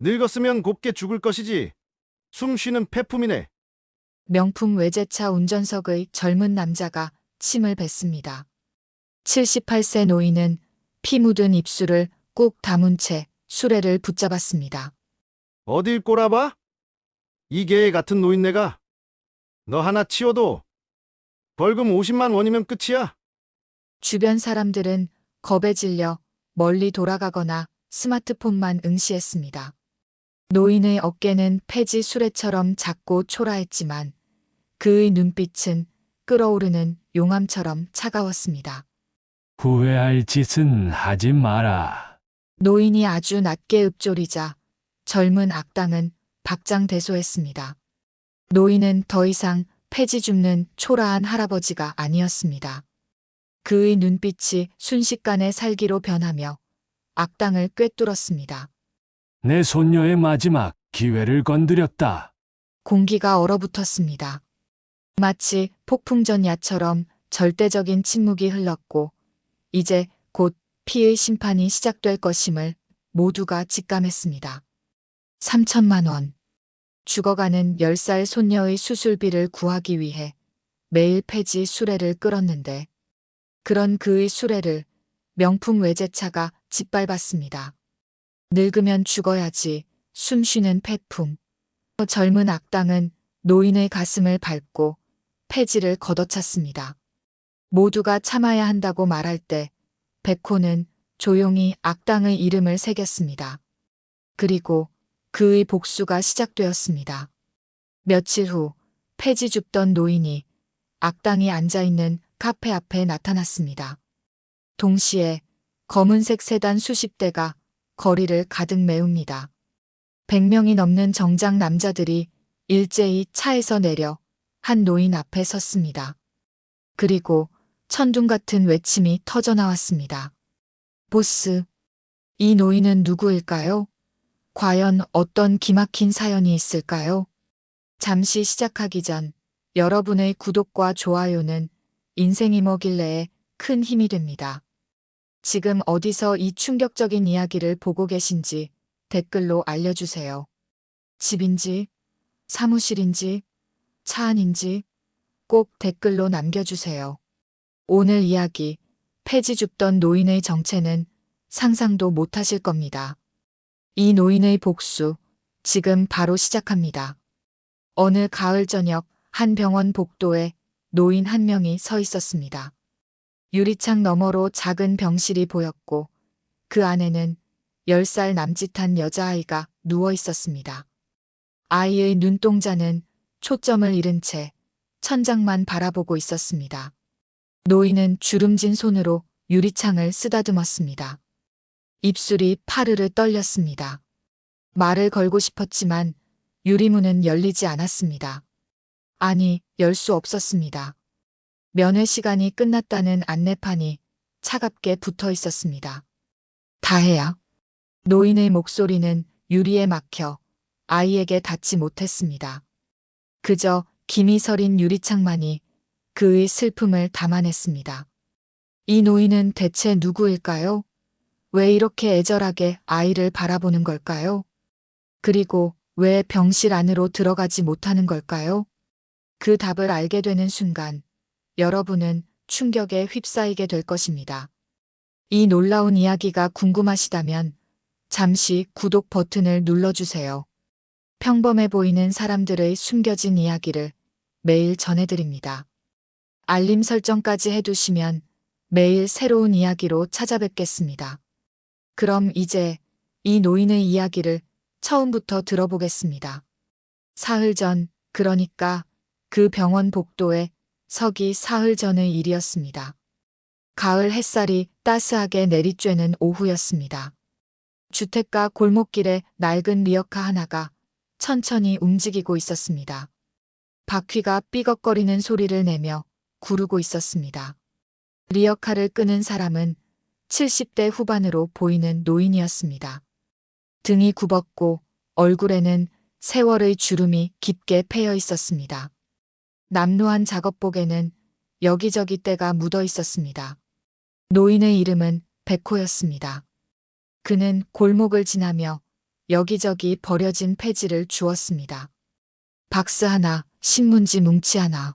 늙었으면 곱게 죽을 것이지. 숨 쉬는 폐품이네. 명품 외제차 운전석의 젊은 남자가 침을 뱉습니다. 78세 노인은 피 묻은 입술을 꾹 다문 채 수레를 붙잡았습니다. 어딜 꼬라봐? 이 개 같은 노인네가. 너 하나 치워도 벌금 50만 원이면 끝이야. 주변 사람들은 겁에 질려 멀리 돌아가거나 스마트폰만 응시했습니다. 노인의 어깨는 폐지 수레처럼 작고 초라했지만 그의 눈빛은 끓어오르는 용암처럼 차가웠습니다. 후회할 짓은 하지 마라. 노인이 아주 낮게 읊조리자 젊은 악당은 박장대소했습니다. 노인은 더 이상 폐지 줍는 초라한 할아버지가 아니었습니다. 그의 눈빛이 순식간에 살기로 변하며 악당을 꿰뚫었습니다. 내 손녀의 마지막 기회를 건드렸다. 공기가 얼어붙었습니다. 마치 폭풍전 야처럼 절대적인 침묵이 흘렀고 이제 곧 피의 심판이 시작될 것임을 모두가 직감했습니다. 3천만 원. 죽어가는 10살 손녀의 수술비를 구하기 위해 매일 폐지 수레를 끌었는데 그런 그의 수레를 명품 외제차가 짓밟았습니다. 늙으면 죽어야지 숨 쉬는 폐품. 젊은 악당은 노인의 가슴을 밟고 폐지를 걷어찼습니다. 모두가 참아야 한다고 말할 때 백호는 조용히 악당의 이름을 새겼습니다. 그리고 그의 복수가 시작되었습니다. 며칠 후 폐지 줍던 노인이 악당이 앉아있는 카페 앞에 나타났습니다. 동시에 검은색 세단 수십 대가 거리를 가득 메웁니다. 100명이 넘는 정장 남자들이 일제히 차에서 내려 한 노인 앞에 섰습니다. 그리고 천둥 같은 외침이 터져나왔습니다. 보스, 이 노인은 누구일까요? 과연 어떤 기막힌 사연이 있을까요? 잠시 시작하기 전 여러분의 구독과 좋아요는 인생이 뭐길래에 큰 힘이 됩니다. 지금 어디서 이 충격적인 이야기를 보고 계신지 댓글로 알려주세요. 집인지, 사무실인지, 차 안인지 꼭 댓글로 남겨주세요. 오늘 이야기, 폐지 줍던 노인의 정체는 상상도 못하실 겁니다. 이 노인의 복수, 지금 바로 시작합니다. 어느 가을 저녁 한 병원 복도에 노인 한 명이 서 있었습니다. 유리창 너머로 작은 병실이 보였고 그 안에는 10살 남짓한 여자아이가 누워 있었습니다. 아이의 눈동자는 초점을 잃은 채 천장만 바라보고 있었습니다. 노인은 주름진 손으로 유리창을 쓰다듬었습니다. 입술이 파르르 떨렸습니다. 말을 걸고 싶었지만 유리문은 열리지 않았습니다. 아니, 열 수 없었습니다. 면회 시간이 끝났다는 안내판이 차갑게 붙어 있었습니다. 다혜야. 노인의 목소리는 유리에 막혀 아이에게 닿지 못했습니다. 그저 김이 서린 유리창만이 그의 슬픔을 담아냈습니다. 이 노인은 대체 누구일까요? 왜 이렇게 애절하게 아이를 바라보는 걸까요? 그리고 왜 병실 안으로 들어가지 못하는 걸까요? 그 답을 알게 되는 순간 여러분은 충격에 휩싸이게 될 것입니다. 이 놀라운 이야기가 궁금하시다면 잠시 구독 버튼을 눌러주세요. 평범해 보이는 사람들의 숨겨진 이야기를 매일 전해드립니다. 알림 설정까지 해두시면 매일 새로운 이야기로 찾아뵙겠습니다. 그럼 이제 이 노인의 이야기를 처음부터 들어보겠습니다. 사흘 전, 그러니까 그 병원 복도에 서기 사흘 전의 일이었습니다. 가을 햇살이 따스하게 내리쬐는 오후였습니다. 주택가 골목길에 낡은 리어카 하나가 천천히 움직이고 있었습니다. 바퀴가 삐걱거리는 소리를 내며 구르고 있었습니다. 리어카를 끄는 사람은 70대 후반으로 보이는 노인이었습니다. 등이 굽었고 얼굴에는 세월의 주름이 깊게 패여 있었습니다. 남루한 작업복에는 여기저기 때가 묻어 있었습니다. 노인의 이름은 백호였습니다. 그는 골목을 지나며 여기저기 버려진 폐지를 주었습니다. 박스 하나, 신문지 뭉치 하나.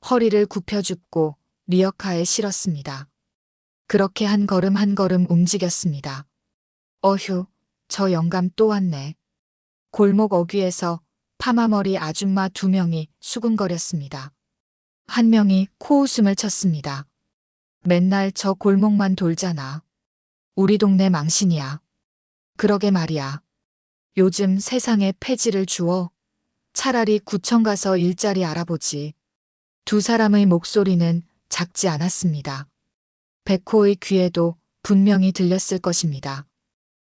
허리를 굽혀 줍고 리어카에 실었습니다. 그렇게 한 걸음 한 걸음 움직였습니다. 어휴, 저 영감 또 왔네. 골목 어귀에서 파마머리 아줌마 2명이 수군거렸습니다. 한 명이 코웃음을 쳤습니다. 맨날 저 골목만 돌잖아. 우리 동네 망신이야. 그러게 말이야. 요즘 세상에 폐지를 주어 차라리 구청 가서 일자리 알아보지. 두 사람의 목소리는 작지 않았습니다. 백호의 귀에도 분명히 들렸을 것입니다.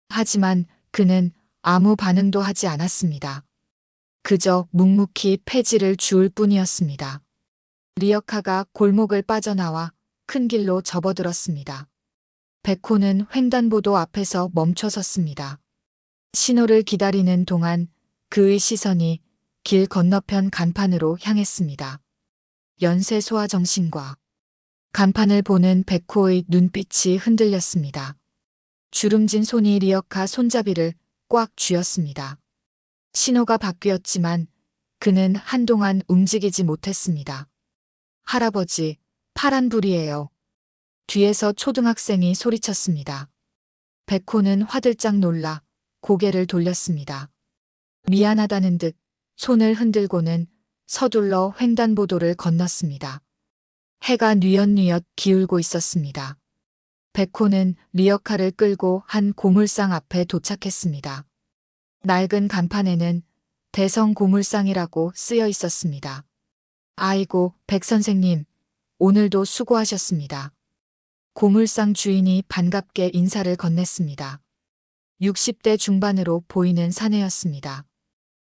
하지만 그는 아무 반응도 하지 않았습니다. 그저 묵묵히 폐지를 주울 뿐이었습니다. 리어카가 골목을 빠져나와 큰 길로 접어들었습니다. 백호는 횡단보도 앞에서 멈춰 섰습니다. 신호를 기다리는 동안 그의 시선이 길 건너편 간판으로 향했습니다. 연쇄 소화 정신과 간판을 보는 백호의 눈빛이 흔들렸습니다. 주름진 손이 리어카 손잡이를 꽉 쥐었습니다. 신호가 바뀌었지만 그는 한동안 움직이지 못했습니다. 할아버지, 파란불이에요. 뒤에서 초등학생이 소리쳤습니다. 백호는 화들짝 놀라 고개를 돌렸습니다. 미안하다는 듯 손을 흔들고는 서둘러 횡단보도를 건넜습니다. 해가 뉘엿뉘엿 기울고 있었습니다. 백호는 리어카를 끌고 한 고물상 앞에 도착했습니다. 낡은 간판에는 대성 고물상이라고 쓰여 있었습니다. 아이고, 백 선생님, 오늘도 수고하셨습니다. 고물상 주인이 반갑게 인사를 건넸습니다. 60대 중반으로 보이는 사내였습니다.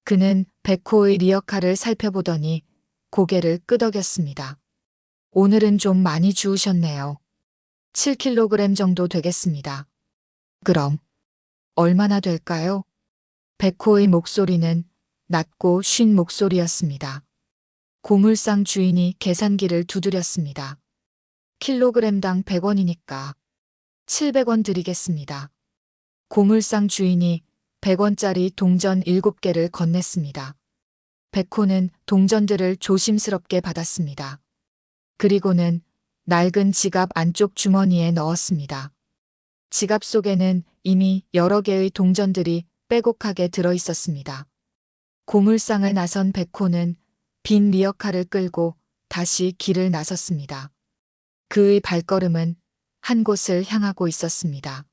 그는 백호의 리어카를 살펴보더니 고개를 끄덕였습니다. 오늘은 좀 많이 주우셨네요. 7kg 정도 되겠습니다. 그럼 얼마나 될까요? 백호의 목소리는 낮고 쉰 목소리였습니다. 고물상 주인이 계산기를 두드렸습니다. 킬로그램당 100원이니까 700원 드리겠습니다. 고물상 주인이 100원짜리 동전 7개를 건넸습니다. 백호는 동전들을 조심스럽게 받았습니다. 그리고는 낡은 지갑 안쪽 주머니에 넣었습니다. 지갑 속에는 이미 여러 개의 동전들이 빼곡하게 들어 있었습니다. 고물상을 나선 백호는 빈 리어카를 끌고 다시 길을 나섰습니다. 그의 발걸음은 한 곳을 향하고 있었습니다.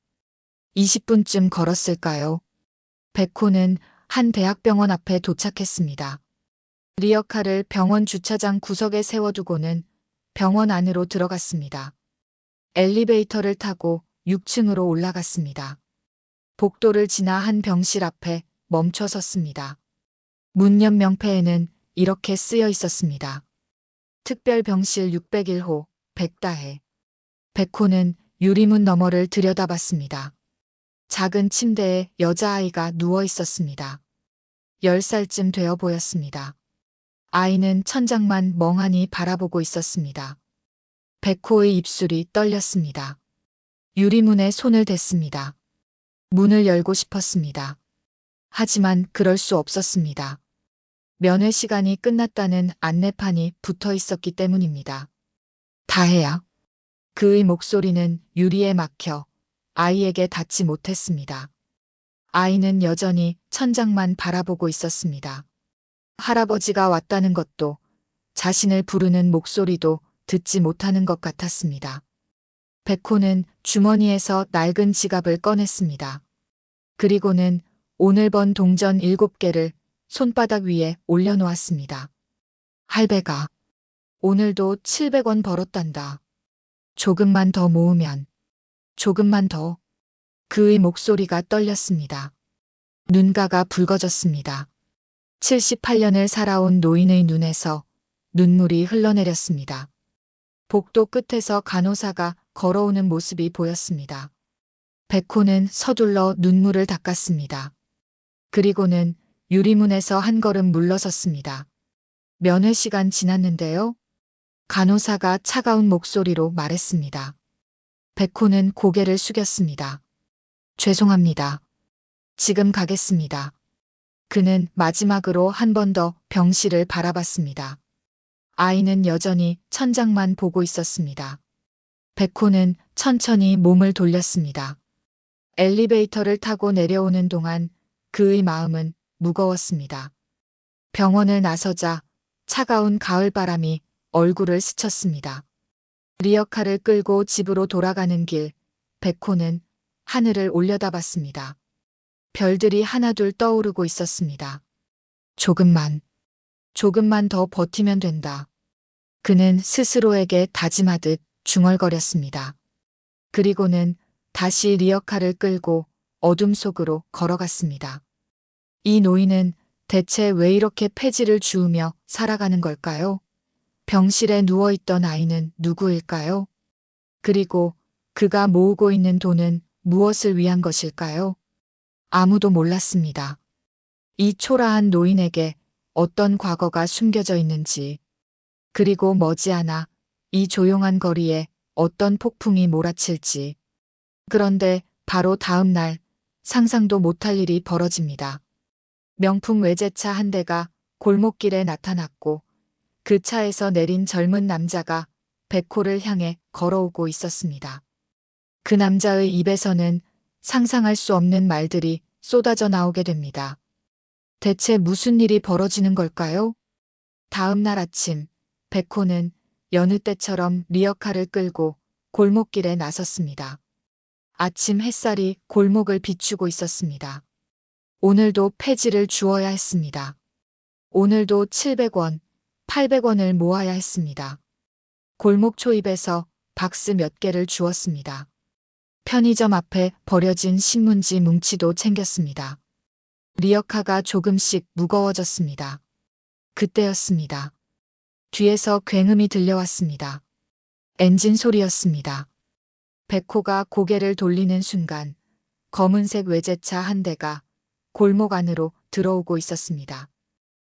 20분쯤 걸었을까요? 백호는 한 대학병원 앞에 도착했습니다. 리어카를 병원 주차장 구석에 세워두고는 병원 안으로 들어갔습니다. 엘리베이터를 타고 6층으로 올라갔습니다. 복도를 지나 한 병실 앞에 멈춰 섰습니다. 문 옆 명패에는 이렇게 쓰여 있었습니다. 특별병실 601호 백다혜. 백호는 유리문 너머를 들여다봤습니다. 작은 침대에 여자아이가 누워 있었습니다. 10살쯤 되어 보였습니다. 아이는 천장만 멍하니 바라보고 있었습니다. 백호의 입술이 떨렸습니다. 유리문에 손을 댔습니다. 문을 열고 싶었습니다. 하지만 그럴 수 없었습니다. 면회 시간이 끝났다는 안내판이 붙어 있었기 때문입니다. 다혜야. 그의 목소리는 유리에 막혀 아이에게 닿지 못했습니다. 아이는 여전히 천장만 바라보고 있었습니다. 할아버지가 왔다는 것도 자신을 부르는 목소리도 듣지 못하는 것 같았습니다. 백호는 주머니에서 낡은 지갑을 꺼냈습니다. 그리고는 오늘 번 동전 7개를 손바닥 위에 올려놓았습니다. 할배가 오늘도 700원 벌었단다. 조금만 더 모으면, 조금만 더. 그의 목소리가 떨렸습니다. 눈가가 붉어졌습니다. 78년을 살아온 노인의 눈에서 눈물이 흘러내렸습니다. 복도 끝에서 간호사가 걸어오는 모습이 보였습니다. 백호는 서둘러 눈물을 닦았습니다. 그리고는 유리문에서 한 걸음 물러섰습니다. 면회 시간 지났는데요? 간호사가 차가운 목소리로 말했습니다. 백호는 고개를 숙였습니다. 죄송합니다. 지금 가겠습니다. 그는 마지막으로 한 번 더 병실을 바라봤습니다. 아이는 여전히 천장만 보고 있었습니다. 백호는 천천히 몸을 돌렸습니다. 엘리베이터를 타고 내려오는 동안 그의 마음은 무거웠습니다. 병원을 나서자 차가운 가을바람이 얼굴을 스쳤습니다. 리어카를 끌고 집으로 돌아가는 길, 백호는 하늘을 올려다봤습니다. 별들이 하나둘 떠오르고 있었습니다. 조금만 더 버티면 된다. 그는 스스로에게 다짐하듯 중얼거렸습니다. 그리고는 다시 리어카를 끌고 어둠 속으로 걸어갔습니다. 이 노인은 대체 왜 이렇게 폐지를 주우며 살아가는 걸까요? 병실에 누워있던 아이는 누구일까요? 그리고 그가 모으고 있는 돈은 무엇을 위한 것일까요? 아무도 몰랐습니다. 이 초라한 노인에게 어떤 과거가 숨겨져 있는지, 그리고 머지않아 이 조용한 거리에 어떤 폭풍이 몰아칠지. 그런데 바로 다음 날 상상도 못할 일이 벌어집니다. 명품 외제차 한 대가 골목길에 나타났고 그 차에서 내린 젊은 남자가 백호를 향해 걸어오고 있었습니다. 그 남자의 입에서는 상상할 수 없는 말들이 쏟아져 나오게 됩니다. 대체 무슨 일이 벌어지는 걸까요? 다음 날 아침, 백호는 여느 때처럼 리어카를 끌고 골목길에 나섰습니다. 아침 햇살이 골목을 비추고 있었습니다. 오늘도 폐지를 주어야 했습니다. 오늘도 700원, 800원을 모아야 했습니다. 골목 초입에서 박스 몇 개를 주었습니다. 편의점 앞에 버려진 신문지 뭉치도 챙겼습니다. 리어카가 조금씩 무거워졌습니다. 그때였습니다. 뒤에서 굉음이 들려왔습니다. 엔진 소리였습니다. 백호가 고개를 돌리는 순간 검은색 외제차 한 대가 골목 안으로 들어오고 있었습니다.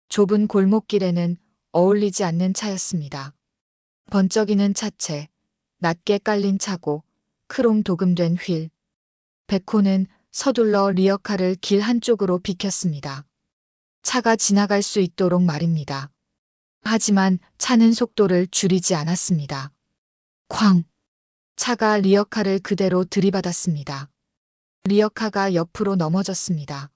좁은 골목길에는 어울리지 않는 차였습니다. 번쩍이는 차체, 낮게 깔린 차고, 크롬 도금된 휠. 백호는 서둘러 리어카를 길 한쪽으로 비켰습니다. 차가 지나갈 수 있도록 말입니다. 하지만 차는 속도를 줄이지 않았습니다. 쾅! 차가 리어카를 그대로 들이받았습니다. 리어카가 옆으로 넘어졌습니다.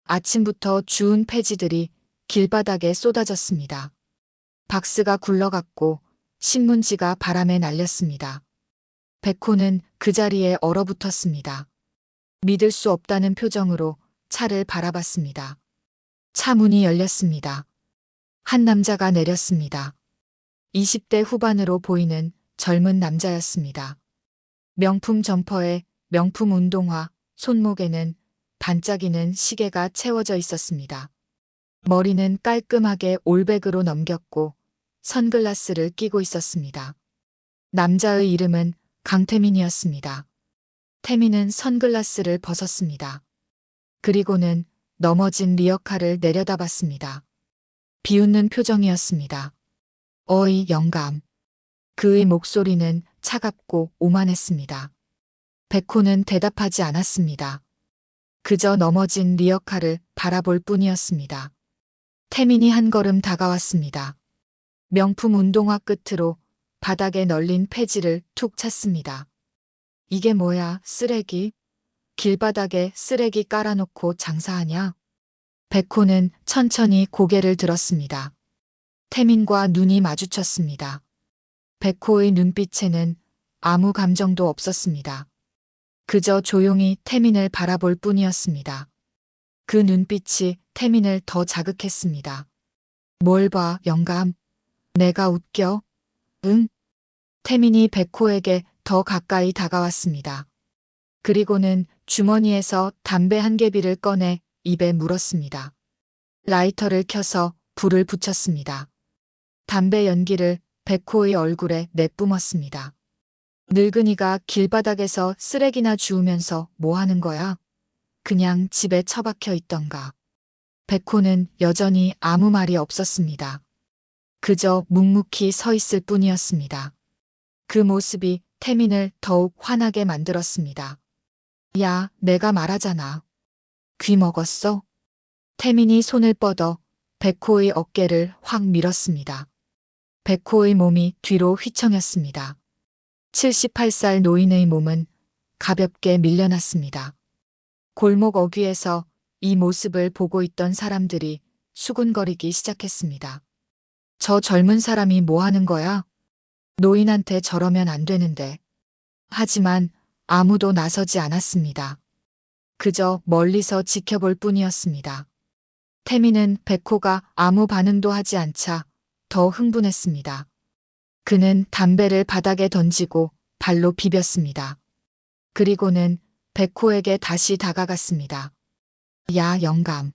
아침부터 주운 폐지들이 길바닥에 쏟아졌습니다. 박스가 굴러갔고 신문지가 바람에 날렸습니다. 백호는 그 자리에 얼어붙었습니다. 믿을 수 없다는 표정으로 차를 바라봤습니다. 차 문이 열렸습니다. 한 남자가 내렸습니다. 20대 후반으로 보이는 젊은 남자였습니다. 명품 점퍼에 명품 운동화, 손목에는 반짝이는 시계가 채워져 있었습니다. 머리는 깔끔하게 올백으로 넘겼고 선글라스를 끼고 있었습니다. 남자의 이름은 강태민이었습니다. 태민은 선글라스를 벗었습니다. 그리고는 넘어진 리어카를 내려다봤습니다. 비웃는 표정이었습니다. 어이, 영감. 그의 목소리는 차갑고 오만했습니다. 백호는 대답하지 않았습니다. 그저 넘어진 리어카를 바라볼 뿐이었습니다. 태민이 한 걸음 다가왔습니다. 명품 운동화 끝으로 바닥에 널린 폐지를 툭 찼습니다. 이게 뭐야, 쓰레기? 길바닥에 쓰레기 깔아놓고 장사하냐? 백호는 천천히 고개를 들었습니다. 태민과 눈이 마주쳤습니다. 백호의 눈빛에는 아무 감정도 없었습니다. 그저 조용히 태민을 바라볼 뿐이었습니다. 그 눈빛이 태민을 더 자극했습니다. 뭘 봐, 영감? 내가 웃겨? 응? 태민이 백호에게 더 가까이 다가왔습니다. 그리고는 주머니에서 담배 한 개비를 꺼내 입에 물었습니다. 라이터를 켜서 불을 붙였습니다. 담배 연기를 백호의 얼굴에 내뿜었습니다. 늙은이가 길바닥에서 쓰레기나 주우면서 뭐 하는 거야? 그냥 집에 처박혀 있던가. 백호는 여전히 아무 말이 없었습니다. 그저 묵묵히 서 있을 뿐이었습니다. 그 모습이 태민을 더욱 화나게 만들었습니다. 야, 내가 말하잖아. 귀 먹었어? 태민이 손을 뻗어 백호의 어깨를 확 밀었습니다. 백호의 몸이 뒤로 휘청였습니다. 78살 노인의 몸은 가볍게 밀려났습니다. 골목 어귀에서 이 모습을 보고 있던 사람들이 수군거리기 시작했습니다. 저 젊은 사람이 뭐 하는 거야? 노인한테 저러면 안 되는데. 하지만 아무도 나서지 않았습니다. 그저 멀리서 지켜볼 뿐이었습니다. 태민은 백호가 아무 반응도 하지 않자 더 흥분했습니다. 그는 담배를 바닥에 던지고 발로 비볐습니다. 그리고는 백호에게 다시 다가갔습니다. 야, 영감.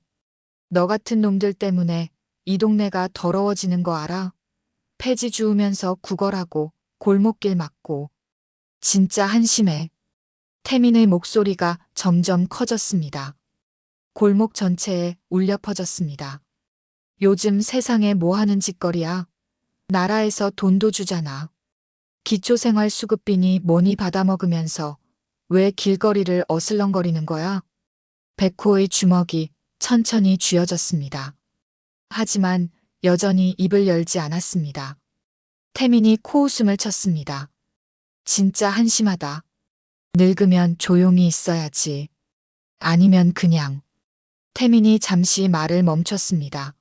너 같은 놈들 때문에 이 동네가 더러워지는 거 알아? 폐지 주우면서 구걸하고 골목길 막고. 진짜 한심해. 태민의 목소리가 점점 커졌습니다. 골목 전체에 울려 퍼졌습니다. 요즘 세상에 뭐 하는 짓거리야? 나라에서 돈도 주잖아. 기초생활수급비니 뭐니 받아먹으면서 왜 길거리를 어슬렁거리는 거야? 백호의 주먹이 천천히 쥐어졌습니다. 하지만 여전히 입을 열지 않았습니다. 태민이 코웃음을 쳤습니다. 진짜 한심하다. 늙으면 조용히 있어야지. 아니면 그냥. 태민이 잠시 말을 멈췄습니다.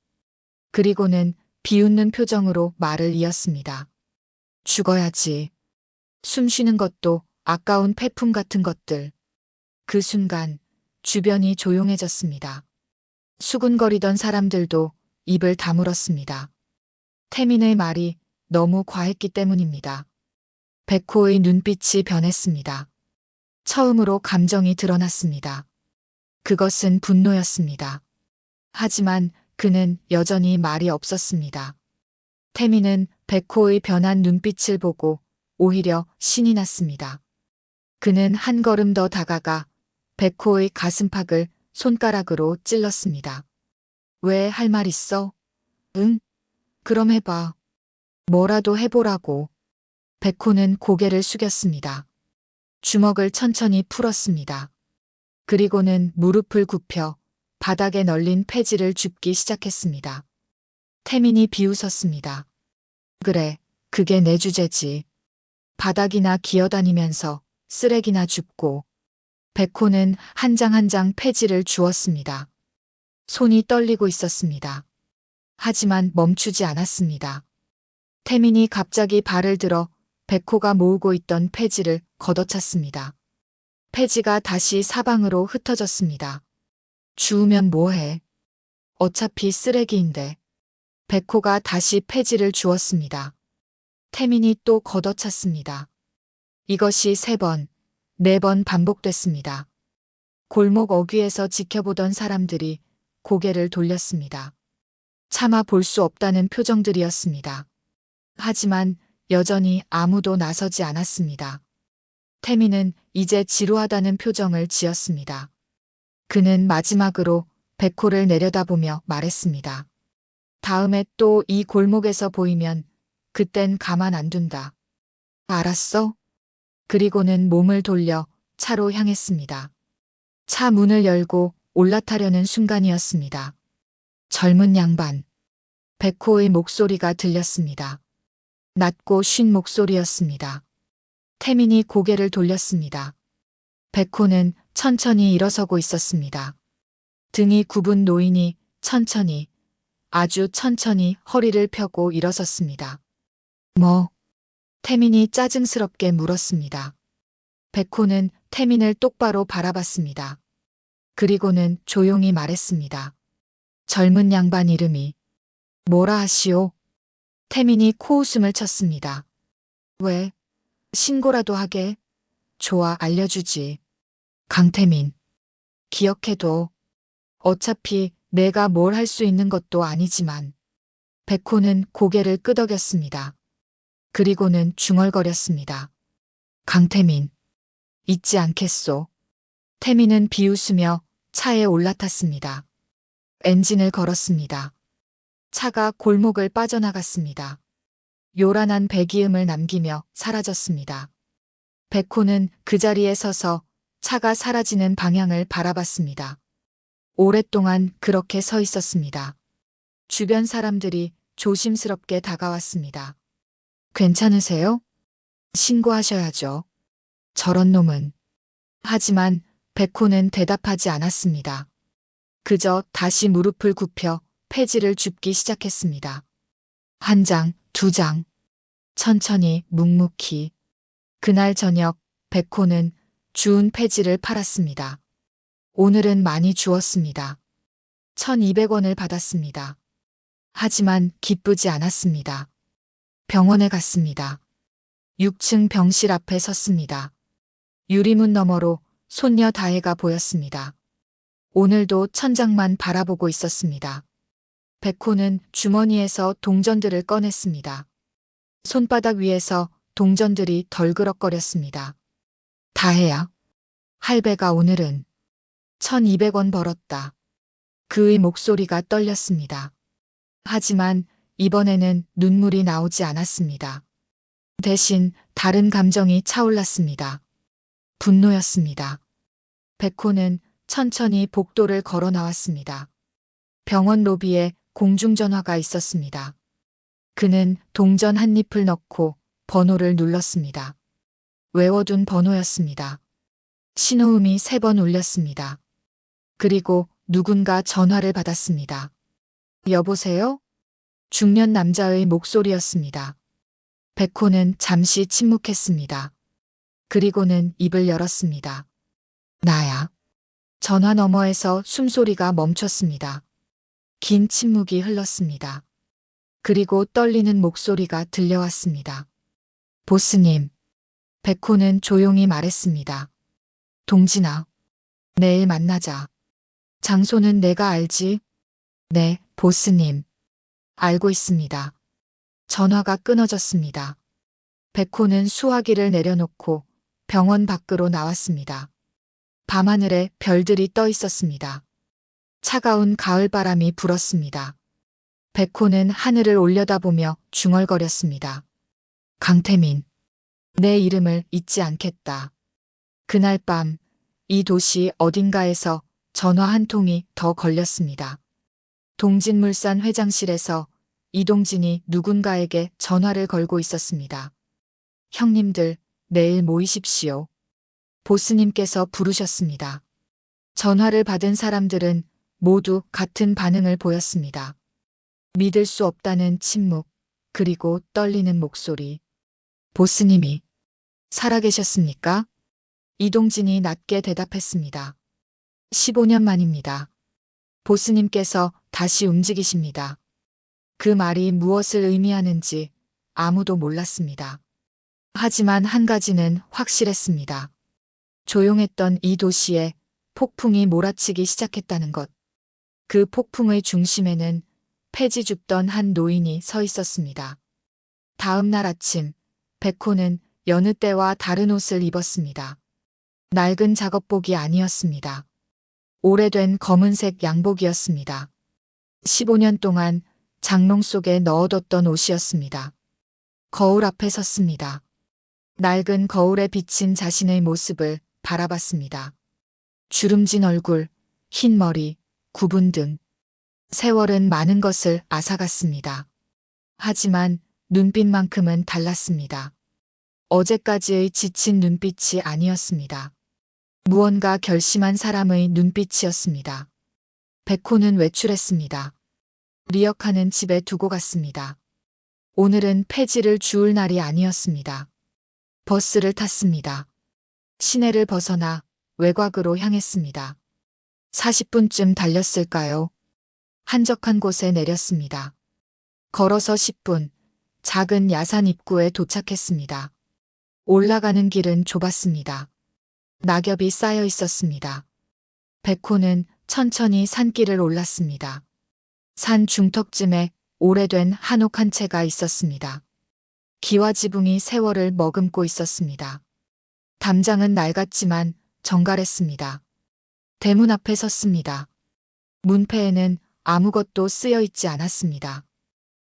그리고는 비웃는 표정으로 말을 이었습니다. 죽어야지. 숨 쉬는 것도 아까운 폐품 같은 것들. 그 순간 주변이 조용해졌습니다. 수군거리던 사람들도 입을 다물었습니다. 태민의 말이 너무 과했기 때문입니다. 백호의 눈빛이 변했습니다. 처음으로 감정이 드러났습니다. 그것은 분노였습니다. 하지만 그는 여전히 말이 없었습니다. 태민은 백호의 변한 눈빛을 보고 오히려 신이 났습니다. 그는 한 걸음 더 다가가 백호의 가슴팍을 손가락으로 찔렀습니다. 왜 할 말 있어? 응? 그럼 해봐. 뭐라도 해보라고. 백호는 고개를 숙였습니다. 주먹을 천천히 풀었습니다. 그리고는 무릎을 굽혀 바닥에 널린 폐지를 줍기 시작했습니다. 태민이 비웃었습니다. 그래, 그게 내 주제지. 바닥이나 기어다니면서 쓰레기나 줍고. 백호는 한 장 한 장 폐지를 주었습니다. 손이 떨리고 있었습니다. 하지만 멈추지 않았습니다. 태민이 갑자기 발을 들어 백호가 모으고 있던 폐지를 걷어찼습니다. 폐지가 다시 사방으로 흩어졌습니다. 주우면 뭐해? 어차피 쓰레기인데. 백호가 다시 폐지를 주었습니다. 태민이 또 걷어찼습니다. 이것이 3번, 4번 반복됐습니다. 골목 어귀에서 지켜보던 사람들이 고개를 돌렸습니다. 차마 볼 수 없다는 표정들이었습니다. 하지만 여전히 아무도 나서지 않았습니다. 태민은 이제 지루하다는 표정을 지었습니다. 그는 마지막으로 백호를 내려다보며 말했습니다. 다음에 또 이 골목에서 보이면 그땐 가만 안 둔다. 알았어? 그리고는 몸을 돌려 차로 향했습니다. 차 문을 열고 올라타려는 순간이었습니다. 젊은 양반. 백호의 목소리가 들렸습니다. 낮고 쉰 목소리였습니다. 태민이 고개를 돌렸습니다. 백호는 천천히 일어서고 있었습니다. 등이 굽은 노인이 천천히, 아주 천천히 허리를 펴고 일어섰습니다. 뭐? 태민이 짜증스럽게 물었습니다. 백호는 태민을 똑바로 바라봤습니다. 그리고는 조용히 말했습니다. 젊은 양반 이름이 뭐라 하시오? 태민이 코웃음을 쳤습니다. 왜? 신고라도 하게? 좋아, 알려주지. 강태민. 기억해둬. 어차피 내가 뭘 할 수 있는 것도 아니지만. 백호는 고개를 끄덕였습니다. 그리고는 중얼거렸습니다. 강태민. 잊지 않겠소. 태민은 비웃으며 차에 올라탔습니다. 엔진을 걸었습니다. 차가 골목을 빠져나갔습니다. 요란한 배기음을 남기며 사라졌습니다. 백호는 그 자리에 서서 차가 사라지는 방향을 바라봤습니다. 오랫동안 그렇게 서 있었습니다. 주변 사람들이 조심스럽게 다가왔습니다. 괜찮으세요? 신고하셔야죠. 저런 놈은. 하지만 백호는 대답하지 않았습니다. 그저 다시 무릎을 굽혀 폐지를 줍기 시작했습니다. 한 장, 두 장. 천천히 묵묵히. 그날 저녁 백호는 주운 폐지를 팔았습니다. 오늘은 많이 주었습니다. 1200원을 받았습니다. 하지만 기쁘지 않았습니다. 병원에 갔습니다. 6층 병실 앞에 섰습니다. 유리문 너머로 손녀 다혜가 보였습니다. 오늘도 천장만 바라보고 있었습니다. 백호는 주머니에서 동전들을 꺼냈습니다. 손바닥 위에서 동전들이 덜그럭거렸습니다. 다혜야. 할배가 오늘은 1200원 벌었다. 그의 목소리가 떨렸습니다. 하지만 이번에는 눈물이 나오지 않았습니다. 대신 다른 감정이 차올랐습니다. 분노였습니다. 백호는 천천히 복도를 걸어 나왔습니다. 병원 로비에 공중전화가 있었습니다. 그는 동전 한 잎을 넣고 번호를 눌렀습니다. 외워둔 번호였습니다. 신호음이 3번 울렸습니다. 그리고 누군가 전화를 받았습니다. 여보세요? 중년 남자의 목소리였습니다. 백호는 잠시 침묵했습니다. 그리고는 입을 열었습니다. 나야. 전화 너머에서 숨소리가 멈췄습니다. 긴 침묵이 흘렀습니다. 그리고 떨리는 목소리가 들려왔습니다. 보스님. 백호는 조용히 말했습니다. 동진아. 내일 만나자. 장소는 내가 알지? 네, 보스님. 알고 있습니다. 전화가 끊어졌습니다. 백호는 수화기를 내려놓고 병원 밖으로 나왔습니다. 밤하늘에 별들이 떠 있었습니다. 차가운 가을바람이 불었습니다. 백호는 하늘을 올려다보며 중얼거렸습니다. 강태민. 내 이름을 잊지 않겠다. 그날 밤, 이 도시 어딘가에서 전화 한 통이 더 걸렸습니다. 동진물산 회장실에서 이동진이 누군가에게 전화를 걸고 있었습니다. 형님들, 내일 모이십시오. 보스님께서 부르셨습니다. 전화를 받은 사람들은 모두 같은 반응을 보였습니다. 믿을 수 없다는 침묵, 그리고 떨리는 목소리. 보스님이 살아계셨습니까? 이동진이 낮게 대답했습니다. 15년 만입니다. 보스님께서 다시 움직이십니다. 그 말이 무엇을 의미하는지 아무도 몰랐습니다. 하지만 한 가지는 확실했습니다. 조용했던 이 도시에 폭풍이 몰아치기 시작했다는 것. 그 폭풍의 중심에는 폐지 줍던 한 노인이 서 있었습니다. 다음 날 아침, 백호는 여느 때와 다른 옷을 입었습니다. 낡은 작업복이 아니었습니다. 오래된 검은색 양복이었습니다. 15년 동안 장롱 속에 넣어뒀던 옷이었습니다. 거울 앞에 섰습니다. 낡은 거울에 비친 자신의 모습을 바라봤습니다. 주름진 얼굴, 흰 머리, 구분 등. 세월은 많은 것을 앗아갔습니다. 하지만 눈빛만큼은 달랐습니다. 어제까지의 지친 눈빛이 아니었습니다. 무언가 결심한 사람의 눈빛이었습니다. 백호는 외출했습니다. 리어카는 집에 두고 갔습니다. 오늘은 폐지를 주울 날이 아니었습니다. 버스를 탔습니다. 시내를 벗어나 외곽으로 향했습니다. 40분쯤 달렸을까요? 한적한 곳에 내렸습니다. 걸어서 10분, 작은 야산 입구에 도착했습니다. 올라가는 길은 좁았습니다. 낙엽이 쌓여 있었습니다. 백호는 천천히 산길을 올랐습니다. 산 중턱쯤에 오래된 한옥 한 채가 있었습니다. 기와 지붕이 세월을 머금고 있었습니다. 담장은 낡았지만 정갈했습니다. 대문 앞에 섰습니다. 문패에는 아무것도 쓰여 있지 않았습니다.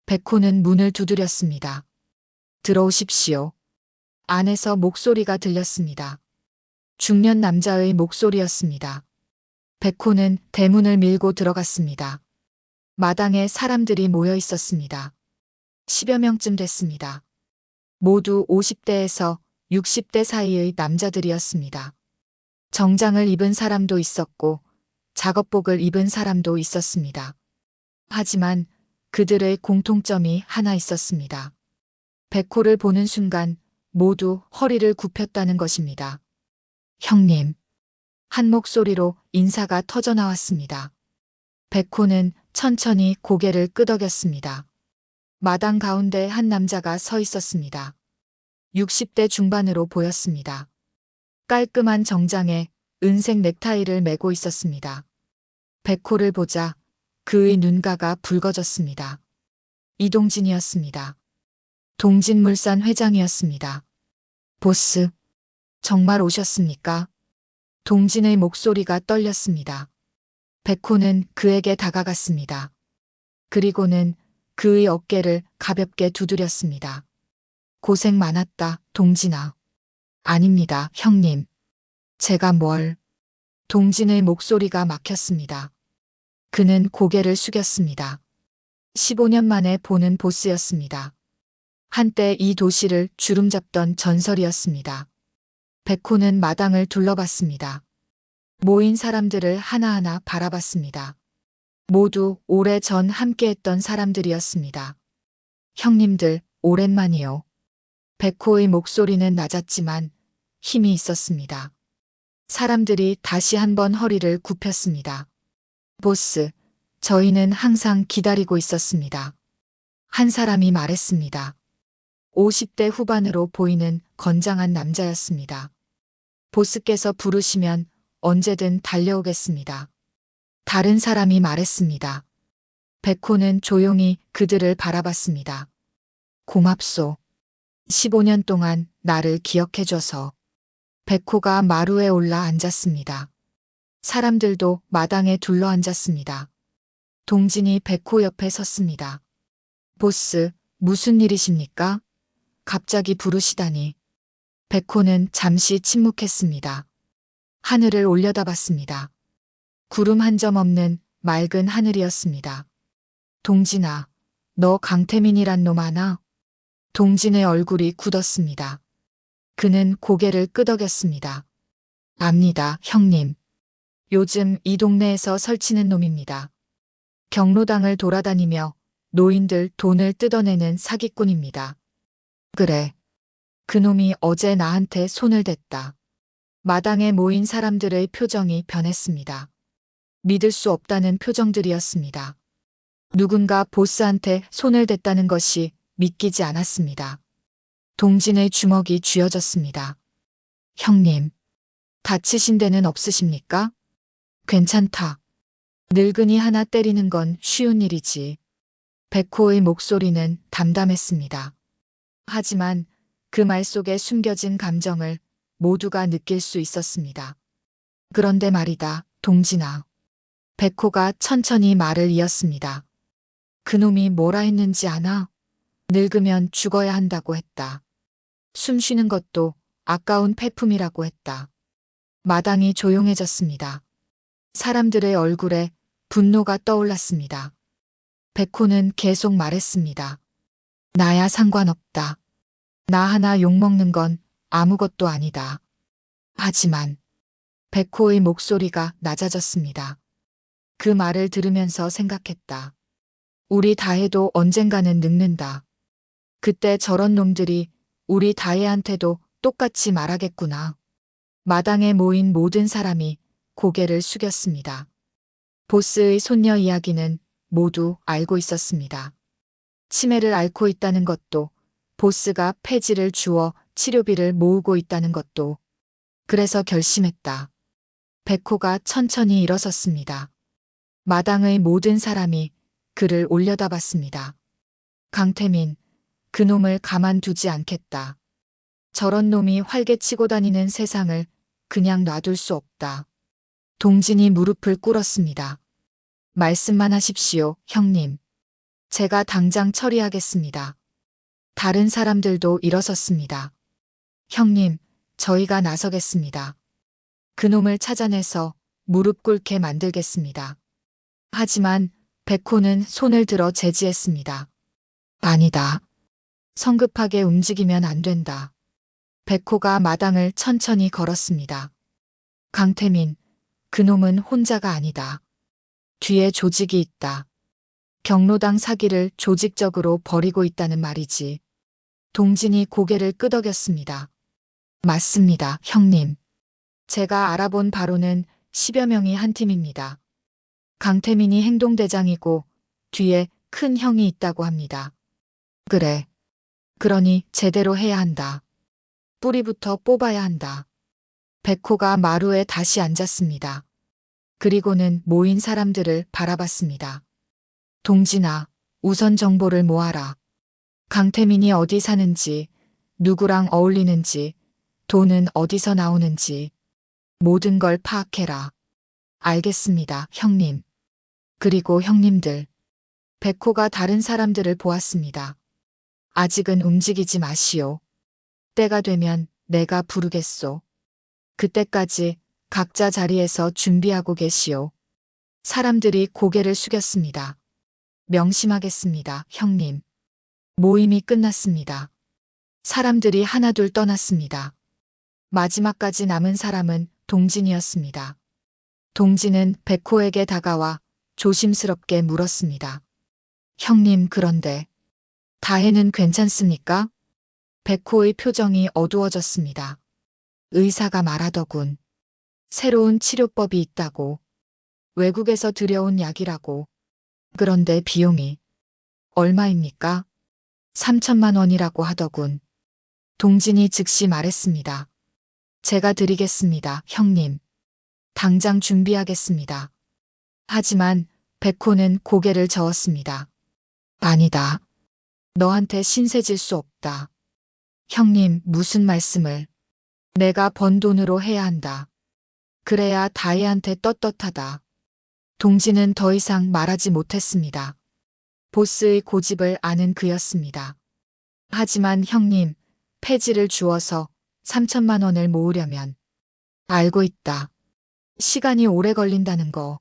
백호는 문을 두드렸습니다. 들어오십시오. 안에서 목소리가 들렸습니다. 중년 남자의 목소리였습니다. 백호는 대문을 밀고 들어갔습니다. 마당에 사람들이 모여 있었습니다. 10여 명쯤 됐습니다. 모두 50대에서 60대 사이의 남자들이었습니다. 정장을 입은 사람도 있었고 작업복을 입은 사람도 있었습니다. 하지만 그들의 공통점이 하나 있었습니다. 백호를 보는 순간 모두 허리를 굽혔다는 것입니다. 형님. 한 목소리로 인사가 터져 나왔습니다. 백호는 천천히 고개를 끄덕였습니다. 마당 가운데 한 남자가 서 있었습니다. 60대 중반으로 보였습니다. 깔끔한 정장에 은색 넥타이를 매고 있었습니다. 백호를 보자 그의 눈가가 붉어졌습니다. 이동진이었습니다. 동진물산 회장이었습니다. 보스, 정말 오셨습니까? 동진의 목소리가 떨렸습니다. 백호는 그에게 다가갔습니다. 그리고는 그의 어깨를 가볍게 두드렸습니다. 고생 많았다, 동진아. 아닙니다, 형님. 제가 뭘. 동진의 목소리가 막혔습니다. 그는 고개를 숙였습니다. 15년 만에 보는 보스였습니다. 한때 이 도시를 주름잡던 전설이었습니다. 백호는 마당을 둘러봤습니다. 모인 사람들을 하나하나 바라봤습니다. 모두 오래전 함께했던 사람들이었습니다. 형님들, 오랜만이요. 백호의 목소리는 낮았지만 힘이 있었습니다. 사람들이 다시 한번 허리를 굽혔습니다. 보스, 저희는 항상 기다리고 있었습니다. 한 사람이 말했습니다. 50대 후반으로 보이는 건장한 남자였습니다. 보스께서 부르시면 언제든 달려오겠습니다. 다른 사람이 말했습니다. 백호는 조용히 그들을 바라봤습니다. 고맙소. 15년 동안 나를 기억해줘서. 백호가 마루에 올라 앉았습니다. 사람들도 마당에 둘러앉았습니다. 동진이 백호 옆에 섰습니다. 보스, 무슨 일이십니까? 갑자기 부르시다니. 백호는 잠시 침묵했습니다. 하늘을 올려다봤습니다. 구름 한 점 없는 맑은 하늘이었습니다. 동진아, 너 강태민이란 놈 아나? 동진의 얼굴이 굳었습니다. 그는 고개를 끄덕였습니다. 압니다, 형님. 요즘 이 동네에서 설치는 놈입니다. 경로당을 돌아다니며 노인들 돈을 뜯어내는 사기꾼입니다. 그래. 그놈이 어제 나한테 손을 댔다. 마당에 모인 사람들의 표정이 변했습니다. 믿을 수 없다는 표정들이었습니다. 누군가 보스한테 손을 댔다는 것이 믿기지 않았습니다. 동진의 주먹이 쥐어졌습니다. 형님, 다치신 데는 없으십니까? 괜찮다. 늙은이 하나 때리는 건 쉬운 일이지. 백호의 목소리는 담담했습니다. 하지만 그 말 속에 숨겨진 감정을 모두가 느낄 수 있었습니다. 그런데 말이다, 동진아. 백호가 천천히 말을 이었습니다. 그놈이 뭐라 했는지 아나? 늙으면 죽어야 한다고 했다. 숨 쉬는 것도 아까운 폐품이라고 했다. 마당이 조용해졌습니다. 사람들의 얼굴에 분노가 떠올랐습니다. 백호는 계속 말했습니다. 나야 상관없다. 나 하나 욕먹는 건 아무것도 아니다. 하지만 백호의 목소리가 낮아졌습니다. 그 말을 들으면서 생각했다. 우리 다혜도 언젠가는 늙는다. 그때 저런 놈들이 우리 다혜한테도 똑같이 말하겠구나. 마당에 모인 모든 사람이 고개를 숙였습니다. 보스의 손녀 이야기는 모두 알고 있었습니다. 치매를 앓고 있다는 것도, 보스가 폐지를 주어 치료비를 모으고 있다는 것도. 그래서 결심했다. 백호가 천천히 일어섰습니다. 마당의 모든 사람이 그를 올려다봤습니다. 강태민, 그놈을 가만두지 않겠다. 저런 놈이 활개치고 다니는 세상을 그냥 놔둘 수 없다. 동진이 무릎을 꿇었습니다. 말씀만 하십시오, 형님. 제가 당장 처리하겠습니다. 다른 사람들도 일어섰습니다. 형님, 저희가 나서겠습니다. 그놈을 찾아내서 무릎 꿇게 만들겠습니다. 하지만 백호는 손을 들어 제지했습니다. 아니다. 성급하게 움직이면 안 된다. 백호가 마당을 천천히 걸었습니다. 강태민, 그놈은 혼자가 아니다. 뒤에 조직이 있다. 경로당 사기를 조직적으로 벌이고 있다는 말이지. 동진이 고개를 끄덕였습니다. 맞습니다, 형님. 제가 알아본 바로는 10여 명이 한 팀입니다. 강태민이 행동대장이고 뒤에 큰 형이 있다고 합니다. 그래. 그러니 제대로 해야 한다. 뿌리부터 뽑아야 한다. 백호가 마루에 다시 앉았습니다. 그리고는 모인 사람들을 바라봤습니다. 동진아, 우선 정보를 모아라. 강태민이 어디 사는지, 누구랑 어울리는지, 돈은 어디서 나오는지, 모든 걸 파악해라. 알겠습니다, 형님. 그리고 형님들. 백호가 다른 사람들을 보았습니다. 아직은 움직이지 마시오. 때가 되면 내가 부르겠소. 그때까지 각자 자리에서 준비하고 계시오. 사람들이 고개를 숙였습니다. 명심하겠습니다, 형님. 모임이 끝났습니다. 사람들이 하나둘 떠났습니다. 마지막까지 남은 사람은 동진이었습니다. 동진은 백호에게 다가와 조심스럽게 물었습니다. 형님, 그런데 다혜는 괜찮습니까? 백호의 표정이 어두워졌습니다. 의사가 말하더군. 새로운 치료법이 있다고. 외국에서 들여온 약이라고. 그런데 비용이 얼마입니까? 3천만 원이라고 하더군. 동진이 즉시 말했습니다. 제가 드리겠습니다, 형님. 당장 준비하겠습니다. 하지만 백호는 고개를 저었습니다. 아니다. 너한테 신세 질 수 없다. 형님, 무슨 말씀을. 내가 번 돈으로 해야 한다. 그래야 다혜한테 떳떳하다. 동진은 더 이상 말하지 못했습니다. 보스의 고집을 아는 그였습니다. 하지만 형님, 폐지를 주어서 3천만 원을 모으려면 알고 있다. 시간이 오래 걸린다는 거.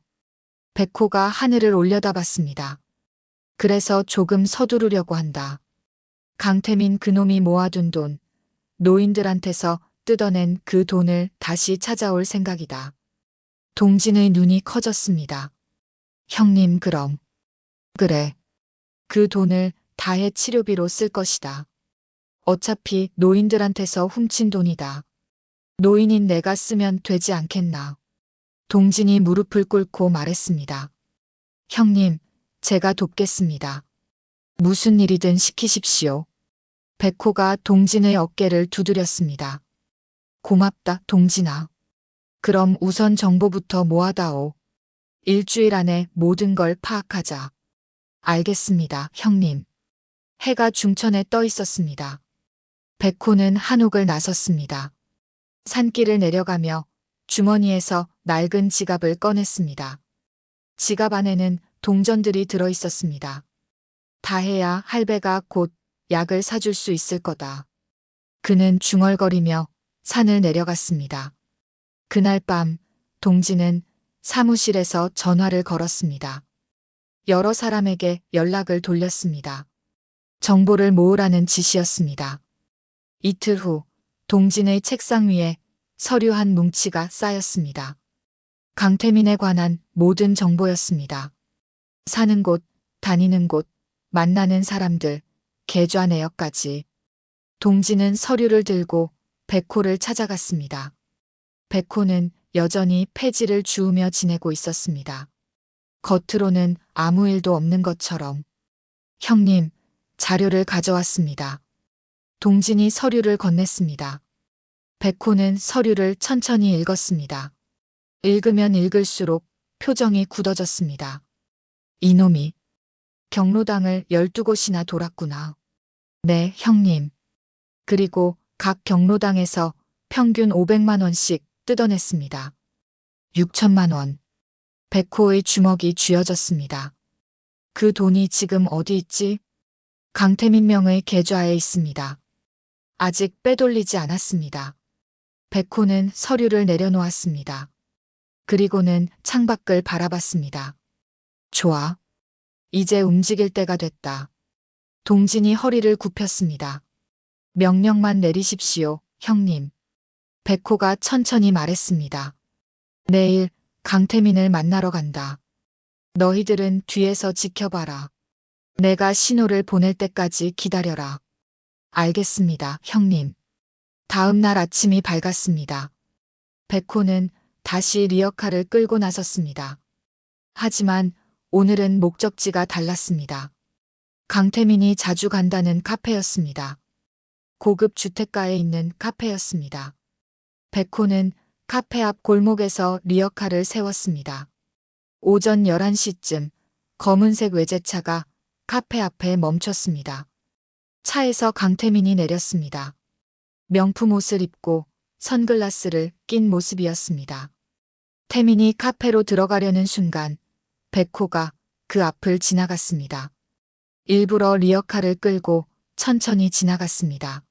백호가 하늘을 올려다봤습니다. 그래서 조금 서두르려고 한다. 강태민 그놈이 모아둔 돈, 노인들한테서 뜯어낸 그 돈을 다시 찾아올 생각이다. 동진의 눈이 커졌습니다. 형님, 그럼. 그래. 그 돈을 다혜 치료비로 쓸 것이다. 어차피 노인들한테서 훔친 돈이다. 노인인 내가 쓰면 되지 않겠나. 동진이 무릎을 꿇고 말했습니다. 형님, 제가 돕겠습니다. 무슨 일이든 시키십시오. 백호가 동진의 어깨를 두드렸습니다. 고맙다, 동진아. 그럼 우선 정보부터 모아다오. 일주일 안에 모든 걸 파악하자. 알겠습니다, 형님. 해가 중천에 떠 있었습니다. 백호는 한옥을 나섰습니다. 산길을 내려가며 주머니에서 낡은 지갑을 꺼냈습니다. 지갑 안에는 동전들이 들어 있었습니다. 다혜야, 할배가 곧 약을 사줄 수 있을 거다. 그는 중얼거리며 산을 내려갔습니다. 그날 밤 동진은 사무실에서 전화를 걸었습니다. 여러 사람에게 연락을 돌렸습니다. 정보를 모으라는 지시였습니다. 이틀 후 동진의 책상 위에 서류 한 뭉치가 쌓였습니다. 강태민에 관한 모든 정보였습니다. 사는 곳, 다니는 곳, 만나는 사람들, 계좌 내역까지. 동진은 서류를 들고 백호를 찾아갔습니다. 백호는 여전히 폐지를 주우며 지내고 있었습니다. 겉으로는 아무 일도 없는 것처럼. 형님, 자료를 가져왔습니다. 동진이 서류를 건넸습니다. 백호는 서류를 천천히 읽었습니다. 읽으면 읽을수록 표정이 굳어졌습니다. 이놈이 경로당을 12곳이나 돌았구나. 네, 형님. 그리고 각 경로당에서 평균 500만 원씩 뜯어냈습니다. 6천만 원. 백호의 주먹이 쥐어졌습니다. 그 돈이 지금 어디 있지? 강태민 명의 계좌에 있습니다. 아직 빼돌리지 않았습니다. 백호는 서류를 내려놓았습니다. 그리고는 창밖을 바라봤습니다. 좋아. 이제 움직일 때가 됐다. 동진이 허리를 굽혔습니다. 명령만 내리십시오, 형님. 백호가 천천히 말했습니다. 내일 강태민을 만나러 간다. 너희들은 뒤에서 지켜봐라. 내가 신호를 보낼 때까지 기다려라. 알겠습니다, 형님. 다음 날 아침이 밝았습니다. 백호는 다시 리어카를 끌고 나섰습니다. 하지만 오늘은 목적지가 달랐습니다. 강태민이 자주 간다는 카페였습니다. 고급 주택가에 있는 카페였습니다. 백호는 카페 앞 골목에서 리어카를 세웠습니다. 오전 11시쯤 검은색 외제차가 카페 앞에 멈췄습니다. 차에서 강태민이 내렸습니다. 명품 옷을 입고 선글라스를 낀 모습이었습니다. 태민이 카페로 들어가려는 순간 백호가 그 앞을 지나갔습니다. 일부러 리어카를 끌고 천천히 지나갔습니다.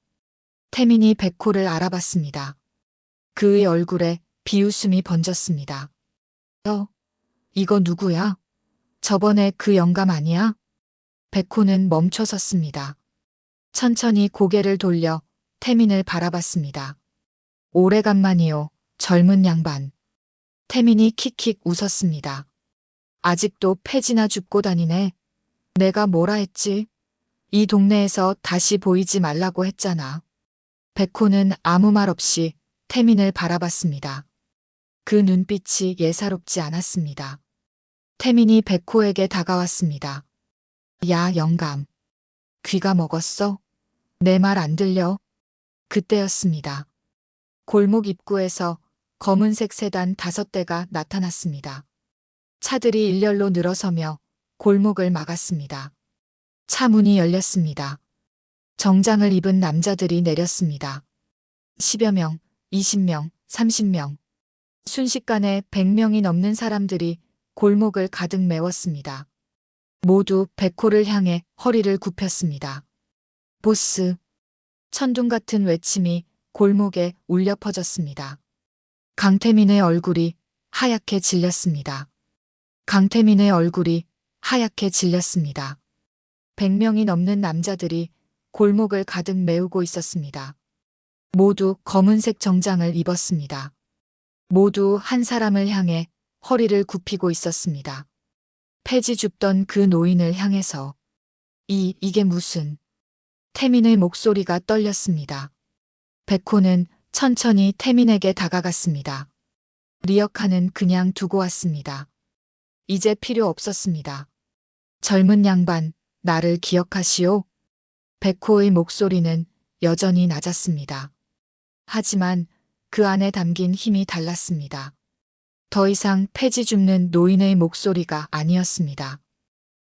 태민이 백호를 알아봤습니다. 그의 얼굴에 비웃음이 번졌습니다. 이거 누구야? 저번에 그 영감 아니야? 백호는 멈춰섰습니다. 천천히 고개를 돌려 태민을 바라봤습니다. 오래간만이요, 젊은 양반. 태민이 킥킥 웃었습니다. 아직도 패지나 줍고 다니네. 내가 뭐라 했지? 이 동네에서 다시 보이지 말라고 했잖아. 백호는 아무 말 없이 태민을 바라봤습니다. 그 눈빛이 예사롭지 않았습니다. 태민이 백호에게 다가왔습니다. 야, 영감. 귀가 먹었어? 내 말 안 들려? 그때였습니다. 골목 입구에서 검은색 세단 5대가 나타났습니다. 차들이 일렬로 늘어서며 골목을 막았습니다. 차 문이 열렸습니다. 정장을 입은 남자들이 내렸습니다. 10여 명, 20명, 30명. 순식간에 100명이 넘는 사람들이 골목을 가득 메웠습니다. 모두 백호를 향해 허리를 굽혔습니다. 보스. 천둥 같은 외침이 골목에 울려 퍼졌습니다. 강태민의 얼굴이 하얗게 질렸습니다. 강태민의 얼굴이 하얗게 질렸습니다. 100명이 넘는 남자들이 골목을 가득 메우고 있었습니다. 모두 검은색 정장을 입었습니다. 모두 한 사람을 향해 허리를 굽히고 있었습니다. 폐지 줍던 그 노인을 향해서. 이게 무슨. 태민의 목소리가 떨렸습니다. 백호는 천천히 태민에게 다가갔습니다. 리어카는 그냥 두고 왔습니다. 이제 필요 없었습니다. 젊은 양반, 나를 기억하시오? 백호의 목소리는 여전히 낮았습니다. 하지만 그 안에 담긴 힘이 달랐습니다. 더 이상 폐지 줍는 노인의 목소리가 아니었습니다.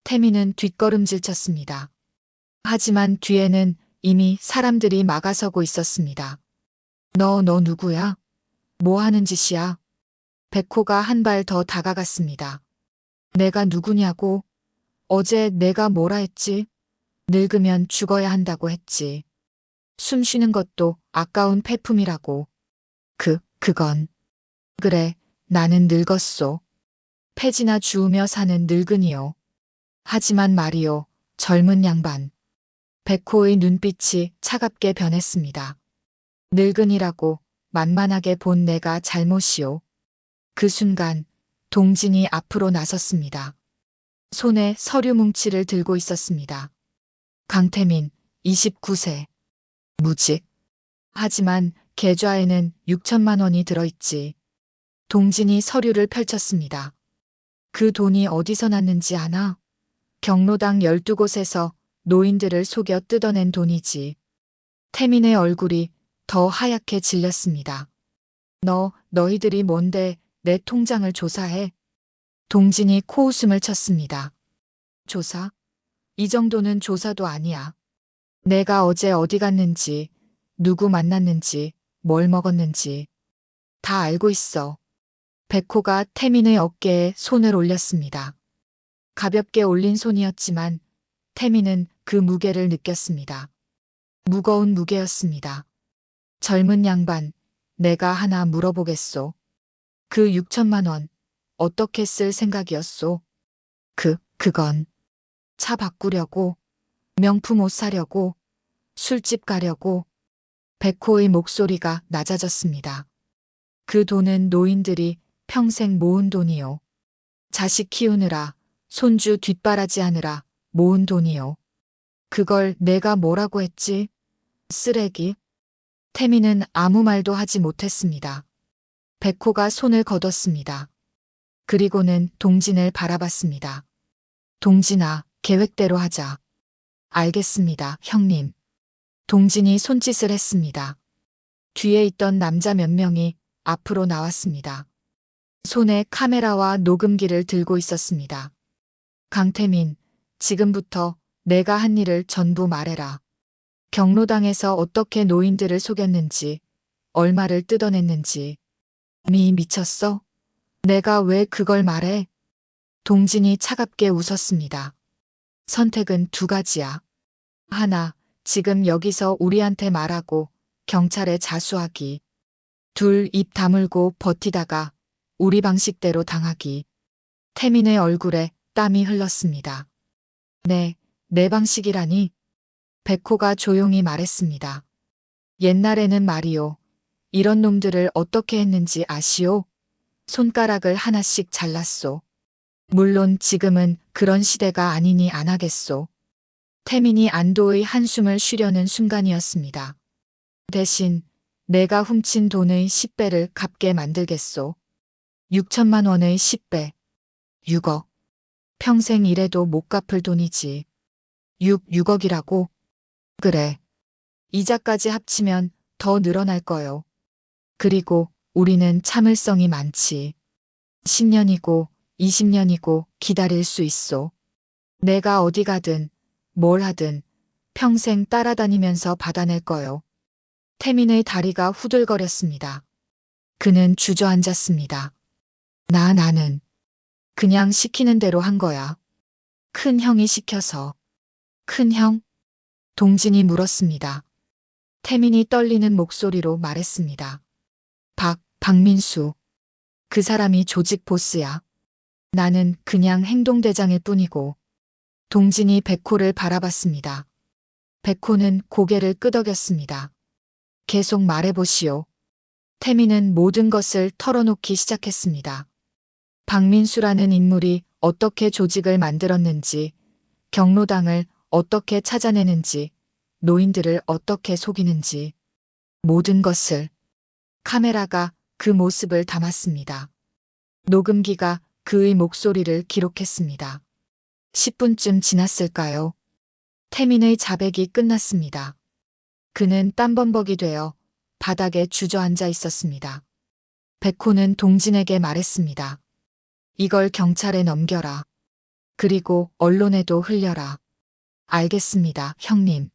태민은 뒷걸음질 쳤습니다. 하지만 뒤에는 이미 사람들이 막아서고 있었습니다. 너 누구야? 뭐 하는 짓이야? 백호가 한 발 더 다가갔습니다. 내가 누구냐고? 어제 내가 뭐라 했지? 늙으면 죽어야 한다고 했지. 숨 쉬는 것도 아까운 폐품이라고. 그건. 그래, 나는 늙었소. 폐지나 주우며 사는 늙은이요. 하지만 말이요, 젊은 양반. 백호의 눈빛이 차갑게 변했습니다. 늙은이라고 만만하게 본 내가 잘못이요. 그 순간 동진이 앞으로 나섰습니다. 손에 서류 뭉치를 들고 있었습니다. 강태민, 29세. 무직. 하지만 계좌에는 6천만 원이 들어있지. 동진이 서류를 펼쳤습니다. 그 돈이 어디서 났는지 아나? 경로당 12곳에서 노인들을 속여 뜯어낸 돈이지. 태민의 얼굴이 더 하얗게 질렸습니다. 너희들이 뭔데 내 통장을 조사해? 동진이 코웃음을 쳤습니다. 조사? 이 정도는 조사도 아니야. 내가 어제 어디 갔는지, 누구 만났는지, 뭘 먹었는지 다 알고 있어. 백호가 태민의 어깨에 손을 올렸습니다. 가볍게 올린 손이었지만 태민은 그 무게를 느꼈습니다. 무거운 무게였습니다. 젊은 양반, 내가 하나 물어보겠소. 그 6천만 원 어떻게 쓸 생각이었소? 그건 차 바꾸려고, 명품 옷 사려고, 술집 가려고. 백호의 목소리가 낮아졌습니다. 그 돈은 노인들이 평생 모은 돈이요. 자식 키우느라, 손주 뒷바라지하느라 모은 돈이요. 그걸 내가 뭐라고 했지? 쓰레기? 태미는 아무 말도 하지 못했습니다. 백호가 손을 걷었습니다. 그리고는 동진을 바라봤습니다. 동진아, 계획대로 하자. 알겠습니다, 형님. 동진이 손짓을 했습니다. 뒤에 있던 남자 몇 명이 앞으로 나왔습니다. 손에 카메라와 녹음기를 들고 있었습니다. 강태민, 지금부터 내가 한 일을 전부 말해라. 경로당에서 어떻게 노인들을 속였는지, 얼마를 뜯어냈는지. 미쳤어? 내가 왜 그걸 말해? 동진이 차갑게 웃었습니다. 선택은 두 가지야. 하나, 지금 여기서 우리한테 말하고 경찰에 자수하기. 둘, 입 다물고 버티다가 우리 방식대로 당하기. 태민의 얼굴에 땀이 흘렀습니다. 내 방식이라니? 백호가 조용히 말했습니다. 옛날에는 말이요. 이런 놈들을 어떻게 했는지 아시오? 손가락을 하나씩 잘랐소. 물론 지금은 그런 시대가 아니니 안 하겠소. 태민이 안도의 한숨을 쉬려는 순간이었습니다. 대신 내가 훔친 돈의 10배를 갚게 만들겠소. 6천만 원의 10배. 6억. 평생 일해도 못 갚을 돈이지. 6억이라고? 그래. 이자까지 합치면 더 늘어날 거요. 그리고 우리는 참을성이 많지. 10년이고 20년이고 기다릴 수 있소. 내가 어디 가든 뭘 하든 평생 따라다니면서 받아낼 거요. 태민의 다리가 후들거렸습니다. 그는 주저앉았습니다. 나는 그냥 시키는 대로 한 거야. 큰 형이 시켜서. 큰 형? 동진이 물었습니다. 태민이 떨리는 목소리로 말했습니다. 박민수. 그 사람이 조직 보스야. 나는 그냥 행동대장일 뿐이고. 동진이 백호를 바라봤습니다. 백호는 고개를 끄덕였습니다. 계속 말해보시오. 태민은 모든 것을 털어놓기 시작했습니다. 박민수라는 인물이 어떻게 조직을 만들었는지, 경로당을 어떻게 찾아내는지, 노인들을 어떻게 속이는지, 모든 것을. 카메라가 그 모습을 담았습니다. 녹음기가 그의 목소리를 기록했습니다. 10분쯤 지났을까요? 태민의 자백이 끝났습니다. 그는 땀범벅이 되어 바닥에 주저앉아 있었습니다. 백호는 동진에게 말했습니다. 이걸 경찰에 넘겨라. 그리고 언론에도 흘려라. 알겠습니다, 형님.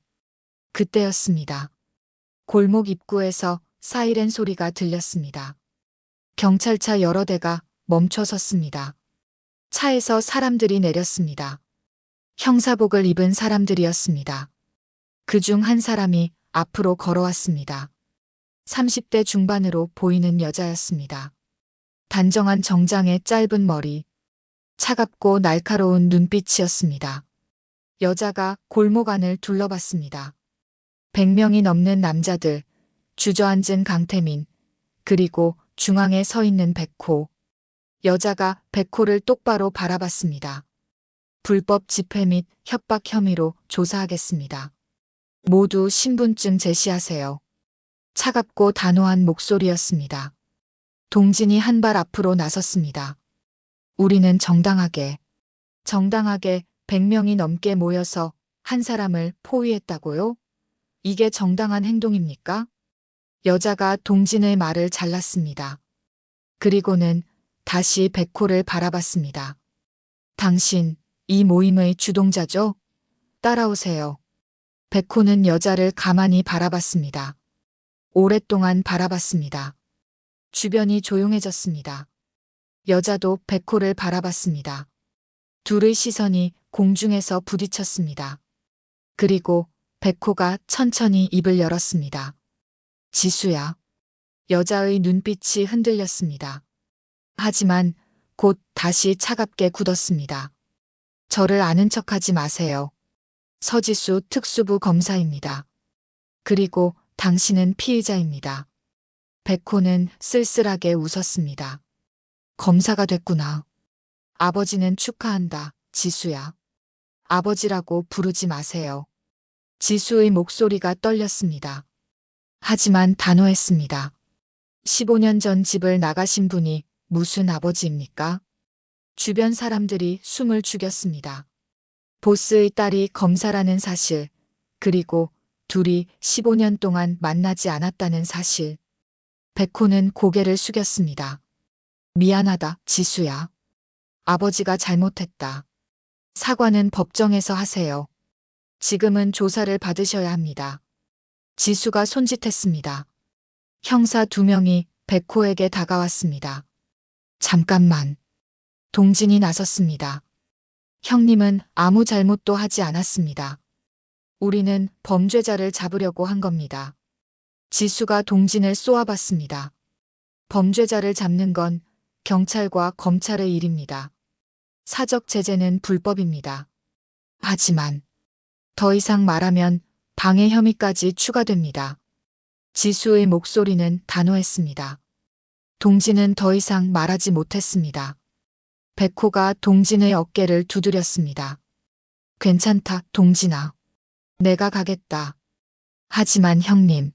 그때였습니다. 골목 입구에서 사이렌 소리가 들렸습니다. 경찰차 여러 대가 멈춰 섰습니다. 차에서 사람들이 내렸습니다. 형사복을 입은 사람들이었습니다. 그중 한 사람이 앞으로 걸어왔습니다. 30대 중반으로 보이는 여자였습니다. 단정한 정장에 짧은 머리, 차갑고 날카로운 눈빛이었습니다. 여자가 골목 안을 둘러봤습니다. 100명이 넘는 남자들, 주저앉은 강태민, 그리고 중앙에 서 있는 백호. 여자가 백호를 똑바로 바라봤습니다. 불법 집회 및 협박 혐의로 조사하겠습니다. 모두 신분증 제시하세요. 차갑고 단호한 목소리였습니다. 동진이 한 발 앞으로 나섰습니다. 우리는 정당하게 100명이 넘게 모여서 한 사람을 포위했다고요? 이게 정당한 행동입니까? 여자가 동진의 말을 잘랐습니다. 그리고는 다시 백호를 바라봤습니다. 당신, 이 모임의 주동자죠? 따라오세요. 백호는 여자를 가만히 바라봤습니다. 오랫동안 바라봤습니다. 주변이 조용해졌습니다. 여자도 백호를 바라봤습니다. 둘의 시선이 공중에서 부딪혔습니다. 그리고 백호가 천천히 입을 열었습니다. 지수야. 여자의 눈빛이 흔들렸습니다. 하지만 곧 다시 차갑게 굳었습니다. 저를 아는 척하지 마세요. 서지수 특수부 검사입니다. 그리고 당신은 피의자입니다. 백호는 쓸쓸하게 웃었습니다. 검사가 됐구나. 아버지는 축하한다, 지수야. 아버지라고 부르지 마세요. 지수의 목소리가 떨렸습니다. 하지만 단호했습니다. 15년 전 집을 나가신 분이 무슨 아버지입니까? 주변 사람들이 숨을 죽였습니다. 보스의 딸이 검사라는 사실, 그리고 둘이 15년 동안 만나지 않았다는 사실. 백호는 고개를 숙였습니다. 미안하다, 지수야. 아버지가 잘못했다. 사과는 법정에서 하세요. 지금은 조사를 받으셔야 합니다. 지수가 손짓했습니다. 형사 2명이 백호에게 다가왔습니다. 잠깐만. 동진이 나섰습니다. 형님은 아무 잘못도 하지 않았습니다. 우리는 범죄자를 잡으려고 한 겁니다. 지수가 동진을 쏘아봤습니다. 범죄자를 잡는 건 경찰과 검찰의 일입니다. 사적 제재는 불법입니다. 하지만 더 이상 말하면 방해 혐의까지 추가됩니다. 지수의 목소리는 단호했습니다. 동진은 더 이상 말하지 못했습니다. 백호가 동진의 어깨를 두드렸습니다. 괜찮다, 동진아. 내가 가겠다. 하지만 형님,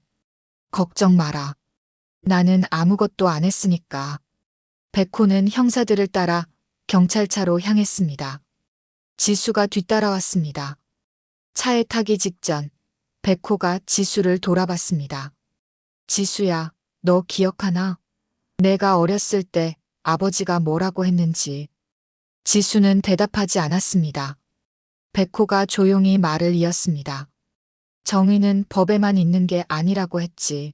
걱정 마라. 나는 아무것도 안 했으니까. 백호는 형사들을 따라 경찰차로 향했습니다. 지수가 뒤따라왔습니다. 차에 타기 직전 백호가 지수를 돌아봤습니다. 지수야, 너 기억하나? 내가 어렸을 때 아버지가 뭐라고 했는지. 지수는 대답하지 않았습니다. 백호가 조용히 말을 이었습니다. 정의는 법에만 있는 게 아니라고 했지.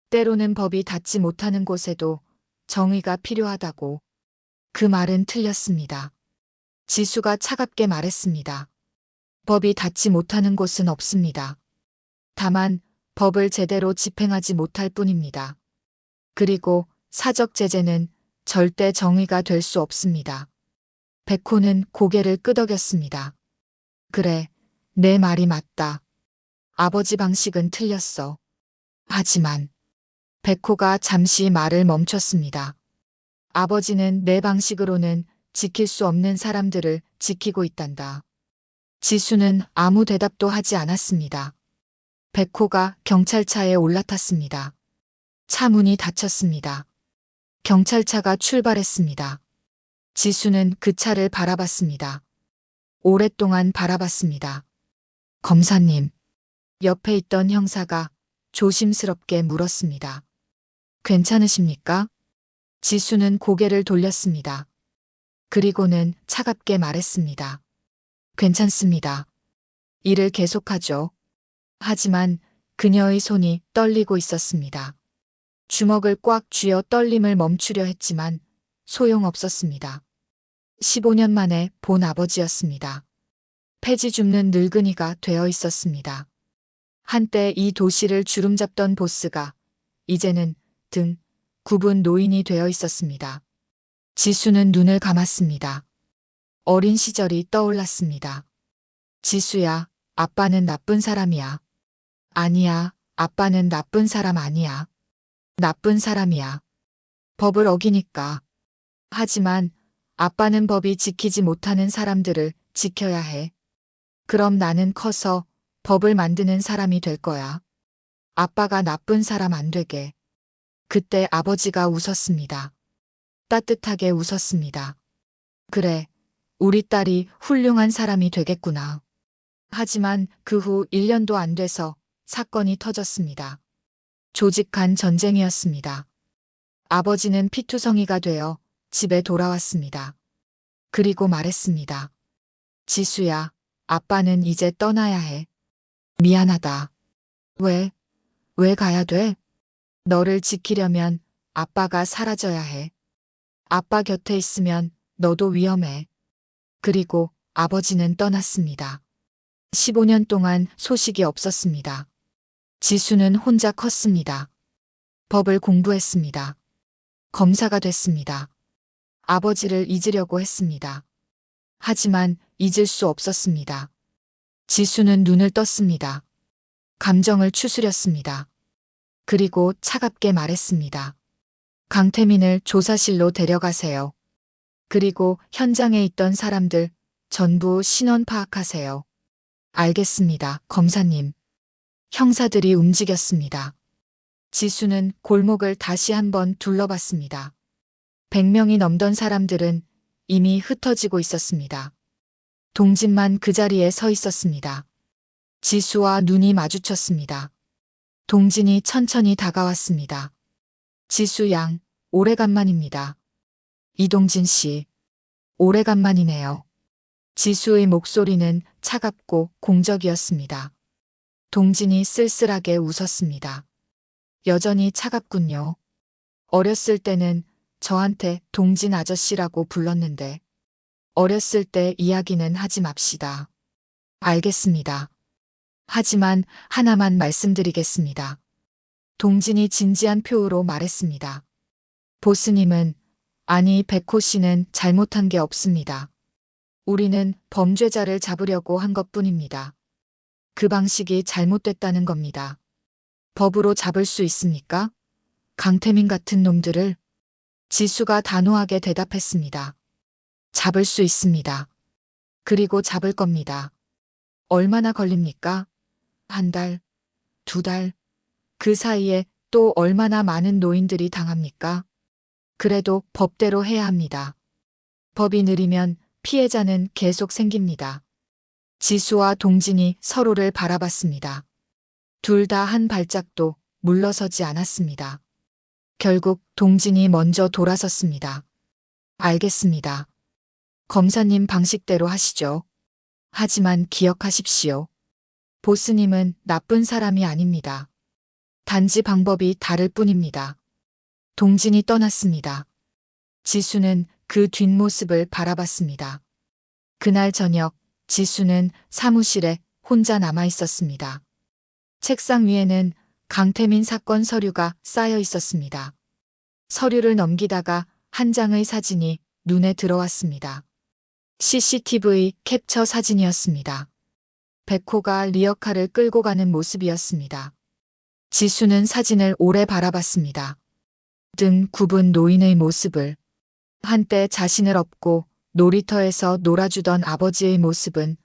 때로는 법이 닿지 못하는 곳에도 정의가 필요하다고. 그 말은 틀렸습니다. 지수가 차갑게 말했습니다. 법이 닿지 못하는 곳은 없습니다. 다만 법을 제대로 집행하지 못할 뿐입니다. 그리고 사적 제재는 절대 정의가 될 수 없습니다. 백호는 고개를 끄덕였습니다. 그래, 내 말이 맞다. 아버지 방식은 틀렸어. 하지만 백호가 잠시 말을 멈췄습니다. 아버지는 내 방식으로는 지킬 수 없는 사람들을 지키고 있단다. 지수는 아무 대답도 하지 않았습니다. 백호가 경찰차에 올라탔습니다. 차 문이 닫혔습니다. 경찰차가 출발했습니다. 지수는 그 차를 바라봤습니다. 오랫동안 바라봤습니다. 검사님, 옆에 있던 형사가 조심스럽게 물었습니다. 괜찮으십니까? 지수는 고개를 돌렸습니다. 그리고는 차갑게 말했습니다. 괜찮습니다. 일을 계속하죠. 하지만 그녀의 손이 떨리고 있었습니다. 주먹을 꽉 쥐어 떨림을 멈추려 했지만 소용없었습니다. 15년 만에 본 아버지였습니다. 폐지 줍는 늙은이가 되어 있었습니다. 한때 이 도시를 주름잡던 보스가 이제는 등 굽은 노인이 되어 있었습니다. 지수는 눈을 감았습니다. 어린 시절이 떠올랐습니다. 지수야, 아빠는 나쁜 사람이야. 아니야, 아빠는 나쁜 사람 아니야. 나쁜 사람이야. 법을 어기니까. 하지만 아빠는 법이 지키지 못하는 사람들을 지켜야 해. 그럼 나는 커서 법을 만드는 사람이 될 거야. 아빠가 나쁜 사람 안 되게. 그때 아버지가 웃었습니다. 따뜻하게 웃었습니다. 그래, 우리 딸이 훌륭한 사람이 되겠구나. 하지만 그 후 1년도 안 돼서 사건이 터졌습니다. 조직한 전쟁이었습니다. 아버지는 피투성이가 되어 집에 돌아왔습니다. 그리고 말했습니다. 지수야, 아빠는 이제 떠나야 해. 미안하다. 왜 가야 돼? 너를 지키려면 아빠가 사라져야 해. 아빠 곁에 있으면 너도 위험해. 그리고 아버지는 떠났습니다. 15년 동안 소식이 없었습니다. 지수는 혼자 컸습니다. 법을 공부했습니다. 검사가 됐습니다. 아버지를 잊으려고 했습니다. 하지만 잊을 수 없었습니다. 지수는 눈을 떴습니다. 감정을 추스렸습니다. 그리고 차갑게 말했습니다. 강태민을 조사실로 데려가세요. 그리고 현장에 있던 사람들 전부 신원 파악하세요. 알겠습니다, 검사님. 형사들이 움직였습니다. 지수는 골목을 다시 한번 둘러봤습니다. 100명이 넘던 사람들은 이미 흩어지고 있었습니다. 동진만 그 자리에 서 있었습니다. 지수와 눈이 마주쳤습니다. 동진이 천천히 다가왔습니다. 지수 양, 오래간만입니다. 이동진 씨, 오래간만이네요. 지수의 목소리는 차갑고 공적이었습니다. 동진이 쓸쓸하게 웃었습니다. 여전히 차갑군요. 어렸을 때는 저한테 동진 아저씨라고 불렀는데 어렸을 때 이야기는 하지 맙시다. 알겠습니다. 하지만 하나만 말씀드리겠습니다. 동진이 진지한 표로 말했습니다. 보스님은, 아니 백호 씨는 잘못한 게 없습니다. 우리는 범죄자를 잡으려고 한 것뿐입니다. 그 방식이 잘못됐다는 겁니다. 법으로 잡을 수 있습니까? 강태민 같은 놈들을? 지수가 단호하게 대답했습니다. 잡을 수 있습니다. 그리고 잡을 겁니다. 얼마나 걸립니까? 한 달, 두 달, 그 사이에 또 얼마나 많은 노인들이 당합니까? 그래도 법대로 해야 합니다. 법이 느리면 피해자는 계속 생깁니다. 지수와 동진이 서로를 바라봤습니다. 둘 다 한 발짝도 물러서지 않았습니다. 결국 동진이 먼저 돌아섰습니다. 알겠습니다. 검사님 방식대로 하시죠. 하지만 기억하십시오. 보스님은 나쁜 사람이 아닙니다. 단지 방법이 다를 뿐입니다. 동진이 떠났습니다. 지수는 그 뒷모습을 바라봤습니다. 그날 저녁 지수는 사무실에 혼자 남아 있었습니다. 책상 위에는 강태민 사건 서류가 쌓여 있었습니다. 서류를 넘기다가 한 장의 사진이 눈에 들어왔습니다. CCTV 캡처 사진이었습니다. 백호가 리어카를 끌고 가는 모습이었습니다. 지수는 사진을 오래 바라봤습니다. 등 굽은 노인의 모습을, 한때 자신을 업고 놀이터에서 놀아주던 아버지의 모습은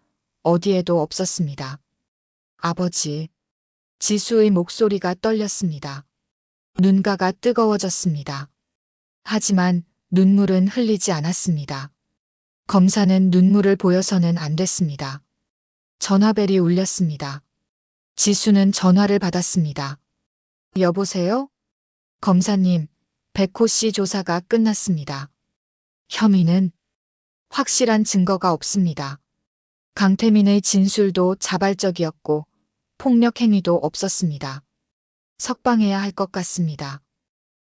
어디에도 없었습니다. 아버지. 지수의 목소리가 떨렸습니다. 눈가가 뜨거워졌습니다. 하지만 눈물은 흘리지 않았습니다. 검사는 눈물을 보여서는 안 됐습니다. 전화벨이 울렸습니다. 지수는 전화를 받았습니다. 여보세요? 검사님, 백호 씨 조사가 끝났습니다. 혐의는 확실한 증거가 없습니다. 강태민의 진술도 자발적이었고 폭력 행위도 없었습니다. 석방해야 할 것 같습니다.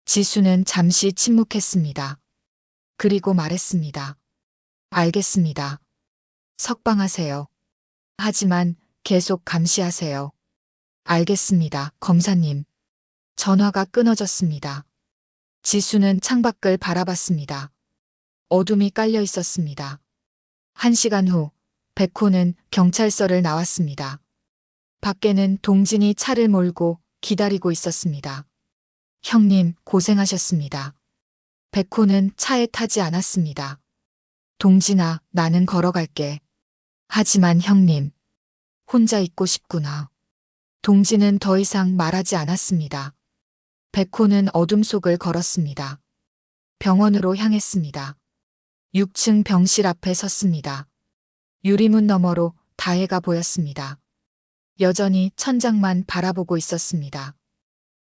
지수는 잠시 침묵했습니다. 그리고 말했습니다. 알겠습니다. 석방하세요. 하지만 계속 감시하세요. 알겠습니다, 검사님. 전화가 끊어졌습니다. 지수는 창밖을 바라봤습니다. 어둠이 깔려 있었습니다. 1시간 후, 백호는 경찰서를 나왔습니다. 밖에는 동진이 차를 몰고 기다리고 있었습니다. 형님, 고생하셨습니다. 백호는 차에 타지 않았습니다. 동진아, 나는 걸어갈게. 하지만 형님, 혼자 있고 싶구나. 동진은 더 이상 말하지 않았습니다. 백호는 어둠 속을 걸었습니다. 병원으로 향했습니다. 6층 병실 앞에 섰습니다. 유리문 너머로 다혜가 보였습니다. 여전히 천장만 바라보고 있었습니다.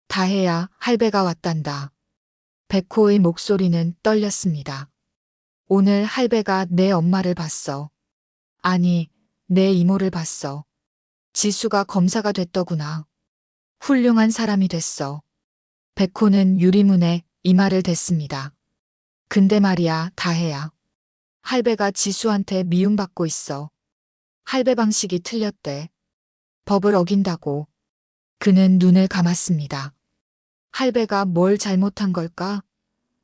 다혜야, 할배가 왔단다. 백호의 목소리는 떨렸습니다. 오늘 할배가 내 엄마를 봤어. 아니, 내 이모를 봤어. 지수가 검사가 됐더구나. 훌륭한 사람이 됐어. 백호는 유리문에 이마를 댔습니다. 근데 말이야, 다혜야. 할배가 지수한테 미움받고 있어. 할배 방식이 틀렸대. 법을 어긴다고. 그는 눈을 감았습니다. 할배가 뭘 잘못한 걸까?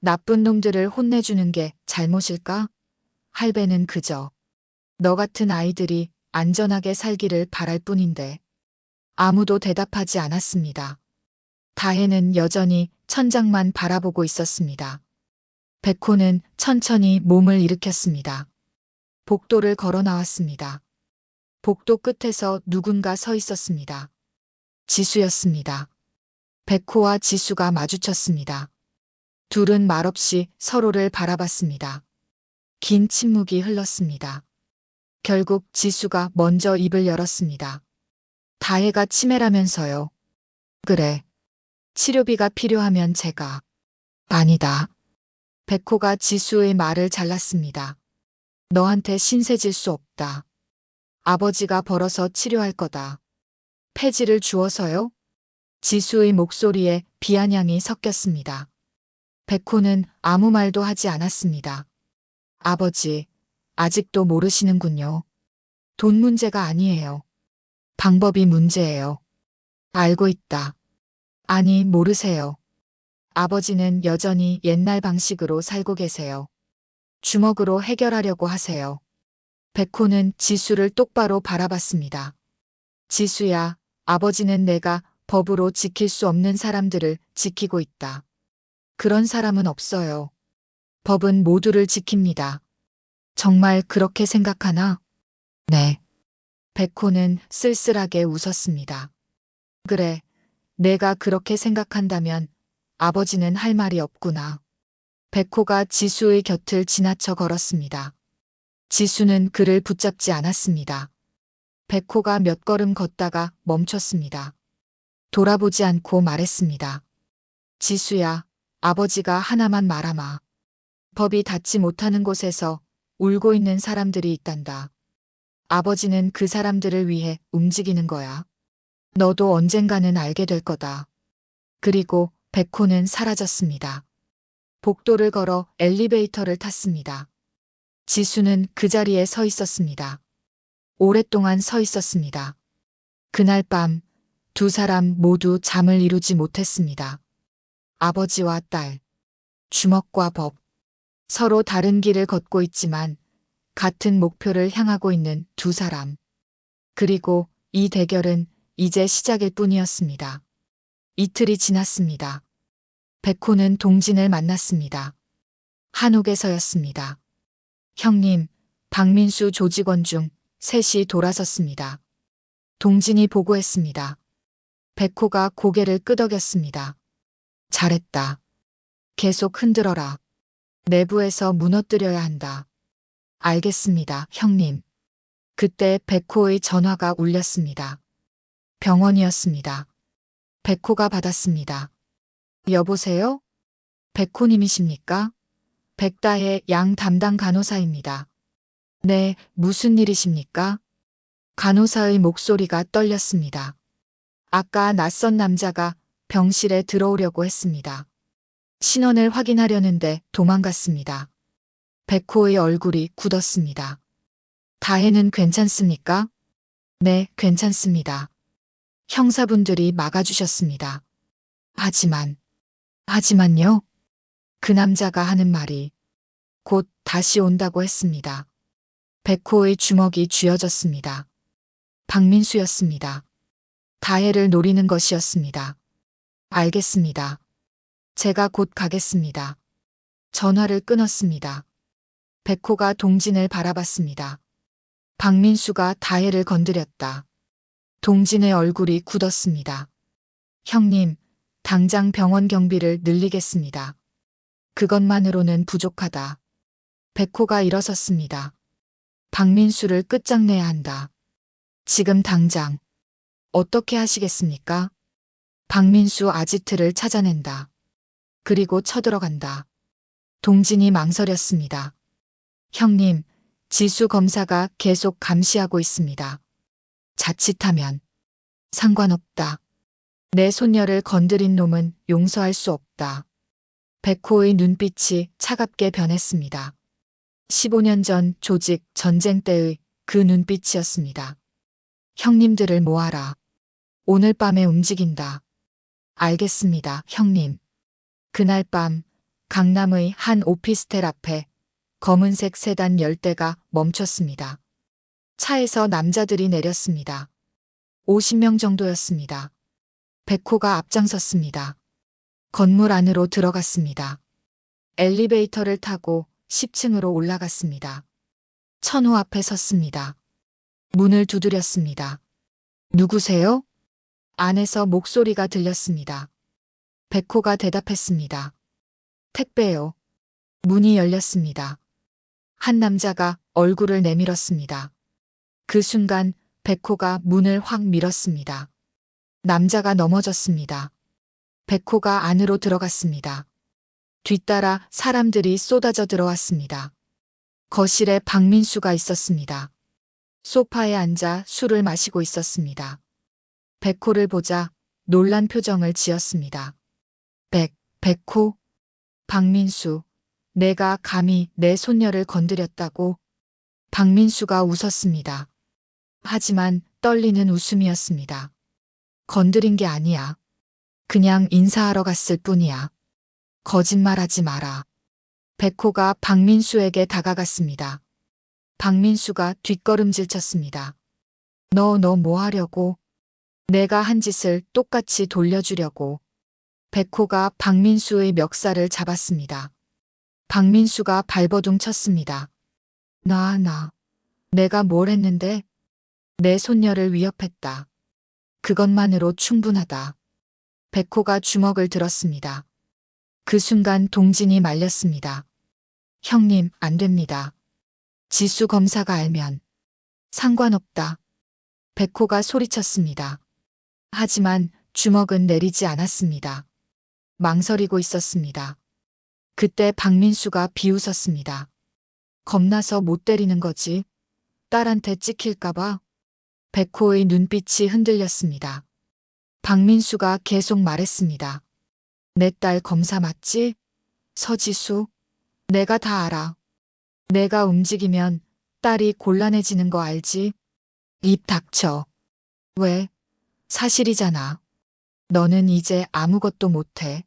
나쁜 놈들을 혼내주는 게 잘못일까? 할배는 그저 너 같은 아이들이 안전하게 살기를 바랄 뿐인데 아무도 대답하지 않았습니다. 다혜는 여전히 천장만 바라보고 있었습니다. 백호는 천천히 몸을 일으켰습니다. 복도를 걸어 나왔습니다. 복도 끝에서 누군가 서 있었습니다. 지수였습니다. 백호와 지수가 마주쳤습니다. 둘은 말없이 서로를 바라봤습니다. 긴 침묵이 흘렀습니다. 결국 지수가 먼저 입을 열었습니다. 다혜가 치매라면서요. 그래. 치료비가 필요하면 제가. 아니다. 백호가 지수의 말을 잘랐습니다. 너한테 신세 질 수 없다. 아버지가 벌어서 치료할 거다. 폐지를 주어서요? 지수의 목소리에 비아냥이 섞였습니다. 백호는 아무 말도 하지 않았습니다. 아버지, 아직도 모르시는군요. 돈 문제가 아니에요. 방법이 문제예요. 알고 있다. 아니, 모르세요. 아버지는 여전히 옛날 방식으로 살고 계세요. 주먹으로 해결하려고 하세요. 백호는 지수를 똑바로 바라봤습니다. 지수야, 아버지는 내가 법으로 지킬 수 없는 사람들을 지키고 있다. 그런 사람은 없어요. 법은 모두를 지킵니다. 정말 그렇게 생각하나? 네. 백호는 쓸쓸하게 웃었습니다. 그래, 내가 그렇게 생각한다면 아버지는 할 말이 없구나. 백호가 지수의 곁을 지나쳐 걸었습니다. 지수는 그를 붙잡지 않았습니다. 백호가 몇 걸음 걷다가 멈췄습니다. 돌아보지 않고 말했습니다. 지수야, 아버지가 하나만 말아마. 법이 닿지 못하는 곳에서 울고 있는 사람들이 있단다. 아버지는 그 사람들을 위해 움직이는 거야. 너도 언젠가는 알게 될 거다. 그리고 백호는 사라졌습니다. 복도를 걸어 엘리베이터를 탔습니다. 지수는 그 자리에 서 있었습니다. 오랫동안 서 있었습니다. 그날 밤 두 사람 모두 잠을 이루지 못했습니다. 아버지와 딸, 주먹과 법, 서로 다른 길을 걷고 있지만 같은 목표를 향하고 있는 두 사람. 그리고 이 대결은 이제 시작일 뿐이었습니다. 이틀이 지났습니다. 백호는 동진을 만났습니다. 한옥에서였습니다. 형님, 박민수 조직원 중 셋이 돌아섰습니다. 동진이 보고했습니다. 백호가 고개를 끄덕였습니다. 잘했다. 계속 흔들어라. 내부에서 무너뜨려야 한다. 알겠습니다, 형님. 그때 백호의 전화가 울렸습니다. 병원이었습니다. 백호가 받았습니다. 여보세요? 백호님이십니까? 백다혜 양 담당 간호사입니다. 네, 무슨 일이십니까? 간호사의 목소리가 떨렸습니다. 아까 낯선 남자가 병실에 들어오려고 했습니다. 신원을 확인하려는데 도망갔습니다. 백호의 얼굴이 굳었습니다. 다혜는 괜찮습니까? 네, 괜찮습니다. 형사분들이 막아주셨습니다. 하지만요? 그 남자가 하는 말이 곧 다시 온다고 했습니다. 백호의 주먹이 쥐어졌습니다. 박민수였습니다. 다혜를 노리는 것이었습니다. 알겠습니다. 제가 곧 가겠습니다. 전화를 끊었습니다. 백호가 동진을 바라봤습니다. 박민수가 다혜를 건드렸다. 동진의 얼굴이 굳었습니다. 형님, 당장 병원 경비를 늘리겠습니다. 그것만으로는 부족하다. 백호가 일어섰습니다. 박민수를 끝장내야 한다. 지금 당장. 어떻게 하시겠습니까? 박민수 아지트를 찾아낸다. 그리고 쳐들어간다. 동진이 망설였습니다. 형님, 지수 검사가 계속 감시하고 있습니다. 자칫하면 상관없다. 내 손녀를 건드린 놈은 용서할 수 없다. 백호의 눈빛이 차갑게 변했습니다. 15년 전 조직 전쟁 때의 그 눈빛이었습니다. 형님들을 모아라. 오늘 밤에 움직인다. 알겠습니다, 형님. 그날 밤 강남의 한 오피스텔 앞에 검은색 세단 10대가 멈췄습니다. 차에서 남자들이 내렸습니다. 50명 정도였습니다. 백호가 앞장섰습니다. 건물 안으로 들어갔습니다. 엘리베이터를 타고 10층으로 올라갔습니다. 천호 앞에 섰습니다. 문을 두드렸습니다. 누구세요? 안에서 목소리가 들렸습니다. 백호가 대답했습니다. 택배요. 문이 열렸습니다. 한 남자가 얼굴을 내밀었습니다. 그 순간 백호가 문을 확 밀었습니다. 남자가 넘어졌습니다. 백호가 안으로 들어갔습니다. 뒤따라 사람들이 쏟아져 들어왔습니다. 거실에 박민수가 있었습니다. 소파에 앉아 술을 마시고 있었습니다. 백호를 보자 놀란 표정을 지었습니다. 백호? 박민수, 내가 감히 내 손녀를 건드렸다고? 박민수가 웃었습니다. 하지만 떨리는 웃음이었습니다. 건드린 게 아니야. 그냥 인사하러 갔을 뿐이야. 거짓말하지 마라. 백호가 박민수에게 다가갔습니다. 박민수가 뒷걸음질 쳤습니다. 너 뭐 하려고? 내가 한 짓을 똑같이 돌려주려고. 백호가 박민수의 멱살을 잡았습니다. 박민수가 발버둥 쳤습니다. 내가 뭘 했는데? 내 손녀를 위협했다. 그것만으로 충분하다. 백호가 주먹을 들었습니다. 그 순간 동진이 말렸습니다. 형님, 안 됩니다. 지수 검사가 알면 상관없다. 백호가 소리쳤습니다. 하지만 주먹은 내리지 않았습니다. 망설이고 있었습니다. 그때 박민수가 비웃었습니다. 겁나서 못 때리는 거지. 딸한테 찍힐까봐. 백호의 눈빛이 흔들렸습니다. 박민수가 계속 말했습니다. 내 딸 검사 맞지? 서지수? 내가 다 알아. 내가 움직이면 딸이 곤란해지는 거 알지? 입 닥쳐. 왜? 사실이잖아. 너는 이제 아무것도 못해.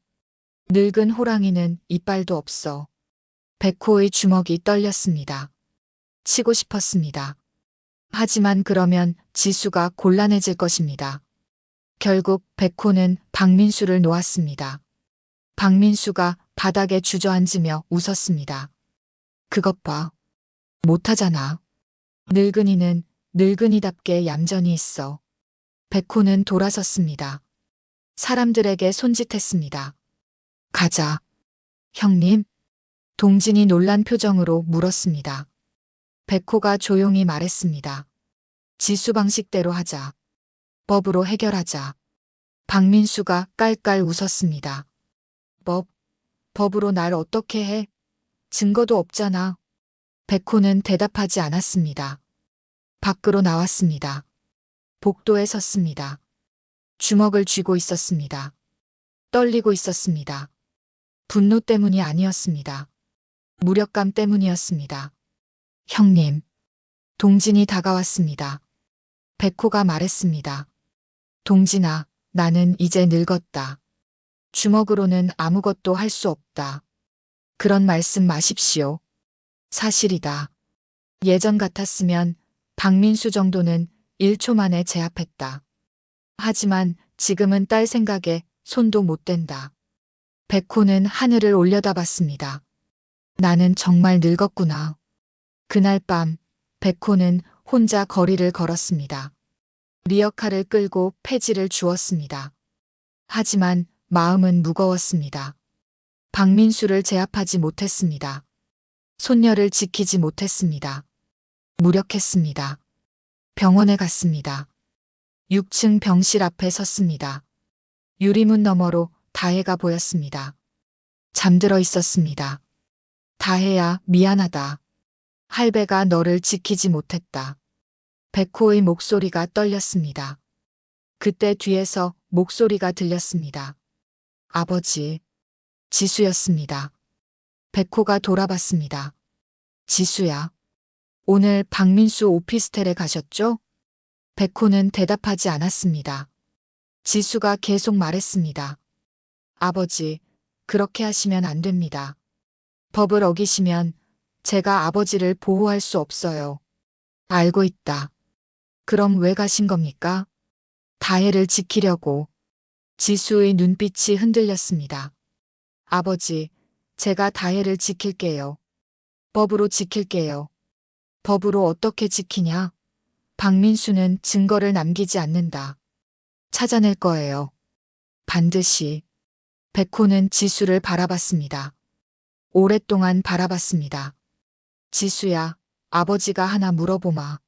늙은 호랑이는 이빨도 없어. 백호의 주먹이 떨렸습니다. 치고 싶었습니다. 하지만 그러면 지수가 곤란해질 것입니다. 결국 백호는 박민수를 놓았습니다. 박민수가 바닥에 주저앉으며 웃었습니다. 그것 봐. 못하잖아. 늙은이는 늙은이답게 얌전히 있어. 백호는 돌아섰습니다. 사람들에게 손짓했습니다. 가자. 형님? 동진이 놀란 표정으로 물었습니다. 백호가 조용히 말했습니다. 지수 방식대로 하자. 법으로 해결하자. 박민수가 깔깔 웃었습니다. 법으로 날 어떻게 해? 증거도 없잖아. 백호는 대답하지 않았습니다. 밖으로 나왔습니다. 복도에 섰습니다. 주먹을 쥐고 있었습니다. 떨리고 있었습니다. 분노 때문이 아니었습니다. 무력감 때문이었습니다. 형님. 동진이 다가왔습니다. 백호가 말했습니다. 동진아, 나는 이제 늙었다. 주먹으로는 아무것도 할 수 없다. 그런 말씀 마십시오. 사실이다. 예전 같았으면 박민수 정도는 1초 만에 제압했다. 하지만 지금은 딸 생각에 손도 못 댄다. 백호는 하늘을 올려다봤습니다. 나는 정말 늙었구나. 그날 밤 백호는 혼자 거리를 걸었습니다. 리어카를 끌고 폐지를 주었습니다. 하지만 마음은 무거웠습니다. 박민수를 제압하지 못했습니다. 손녀를 지키지 못했습니다. 무력했습니다. 병원에 갔습니다. 6층 병실 앞에 섰습니다. 유리문 너머로 다혜가 보였습니다. 잠들어 있었습니다. 다혜야, 미안하다. 할배가 너를 지키지 못했다. 백호의 목소리가 떨렸습니다. 그때 뒤에서 목소리가 들렸습니다. 아버지. 지수였습니다. 백호가 돌아봤습니다. 지수야. 오늘 박민수 오피스텔에 가셨죠? 백호는 대답하지 않았습니다. 지수가 계속 말했습니다. 아버지, 그렇게 하시면 안 됩니다. 법을 어기시면 제가 아버지를 보호할 수 없어요. 알고 있다. 그럼 왜 가신 겁니까? 다혜를 지키려고. 지수의 눈빛이 흔들렸습니다. 아버지, 제가 다혜를 지킬게요. 법으로 지킬게요. 법으로 어떻게 지키냐? 박민수는 증거를 남기지 않는다. 찾아낼 거예요. 반드시. 백호는 지수를 바라봤습니다. 오랫동안 바라봤습니다. 지수야, 아버지가 하나 물어보마.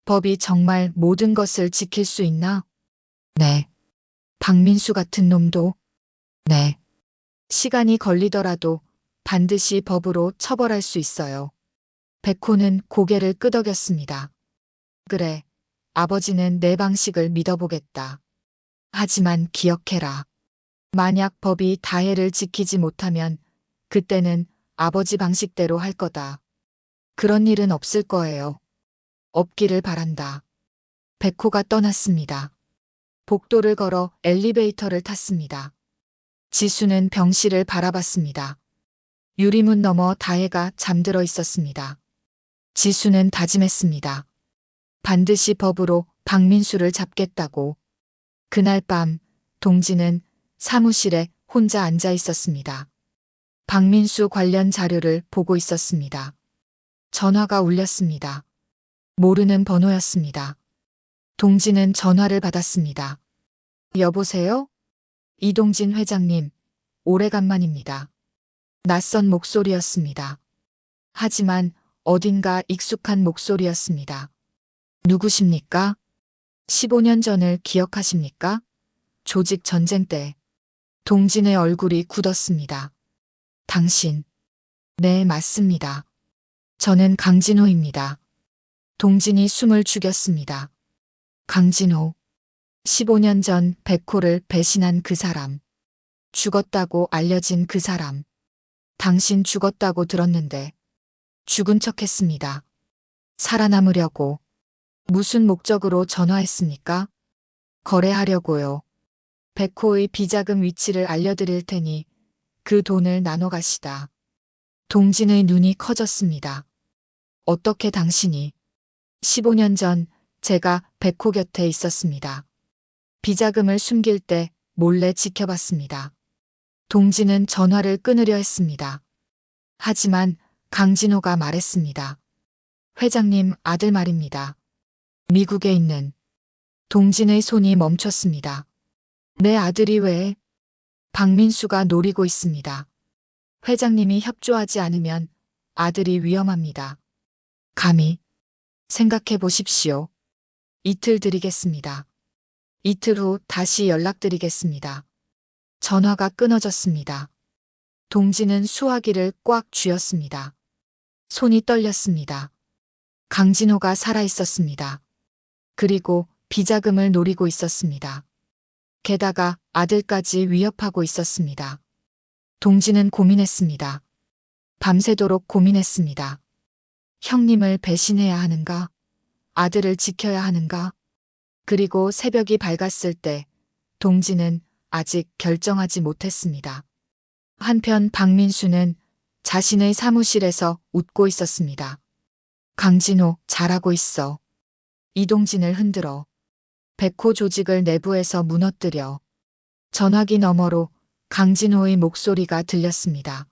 법이 정말 모든 것을 지킬 수 있나? 네. 박민수 같은 놈도? 네. 시간이 걸리더라도 반드시 법으로 처벌할 수 있어요. 백호는 고개를 끄덕였습니다. 그래. 아버지는 내 방식을 믿어보겠다. 하지만 기억해라. 만약 법이 다혜를 지키지 못하면 그때는 아버지 방식대로 할 거다. 그런 일은 없을 거예요. 없기를 바란다. 백호가 떠났습니다. 복도를 걸어 엘리베이터를 탔습니다. 지수는 병실을 바라봤습니다. 유리문 너머 다혜가 잠들어 있었습니다. 지수는 다짐했습니다. 반드시 법으로 박민수를 잡겠다고. 그날 밤 동지는 사무실에 혼자 앉아 있었습니다. 박민수 관련 자료를 보고 있었습니다. 전화가 울렸습니다. 모르는 번호였습니다. 동지는 전화를 받았습니다. 여보세요? 이동진 회장님, 오래간만입니다. 낯선 목소리였습니다. 하지만 어딘가 익숙한 목소리였습니다. 누구십니까? 15년 전을 기억하십니까? 조직 전쟁 때. 동진의 얼굴이 굳었습니다. 당신. 네, 맞습니다. 저는 강진호입니다. 동진이 숨을 죽였습니다. 강진호. 15년 전 백호를 배신한 그 사람. 죽었다고 알려진 그 사람. 당신 죽었다고 들었는데 죽은 척 했습니다. 살아남으려고. 무슨 목적으로 전화했습니까? 거래하려고요. 백호의 비자금 위치를 알려드릴 테니 그 돈을 나눠 가시다. 동진의 눈이 커졌습니다. 어떻게 당신이? 15년 전 제가 백호 곁에 있었습니다. 비자금을 숨길 때 몰래 지켜봤습니다. 동진은 전화를 끊으려 했습니다. 하지만 강진호가 말했습니다. 회장님 아들 말입니다. 미국에 있는. 동진의 손이 멈췄습니다. 내 아들이 왜? 박민수가 노리고 있습니다. 회장님이 협조하지 않으면 아들이 위험합니다. 감히. 생각해 보십시오. 이틀 드리겠습니다. 이틀 후 다시 연락드리겠습니다. 전화가 끊어졌습니다. 동진은 수화기를 꽉 쥐었습니다. 손이 떨렸습니다. 강진호가 살아있었습니다. 그리고 비자금을 노리고 있었습니다. 게다가 아들까지 위협하고 있었습니다. 동진은 고민했습니다. 밤새도록 고민했습니다. 형님을 배신해야 하는가? 아들을 지켜야 하는가? 그리고 새벽이 밝았을 때 동진은 아직 결정하지 못했습니다. 한편 박민수는 자신의 사무실에서 웃고 있었습니다. 강진호, 잘하고 있어. 이동진을 흔들어. 백호 조직을 내부에서 무너뜨려. 전화기 너머로 강진호의 목소리가 들렸습니다.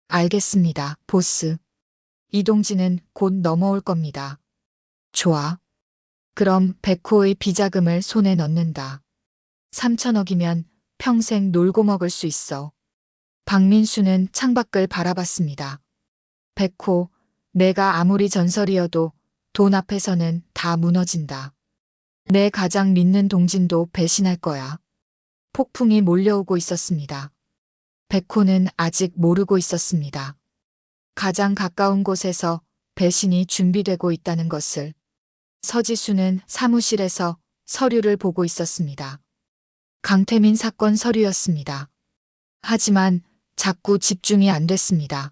알겠습니다, 보스. 이동진은 곧 넘어올 겁니다. 좋아. 그럼 백호의 비자금을 손에 넣는다. 3천억이면 평생 놀고 먹을 수 있어. 박민수는 창밖을 바라봤습니다. 백호, 내가 아무리 전설이어도 돈 앞에서는 다 무너진다. 내 가장 믿는 동진도 배신할 거야. 폭풍이 몰려오고 있었습니다. 백호는 아직 모르고 있었습니다. 가장 가까운 곳에서 배신이 준비되고 있다는 것을. 서지수는 사무실에서 서류를 보고 있었습니다. 강태민 사건 서류였습니다. 하지만 자꾸 집중이 안 됐습니다.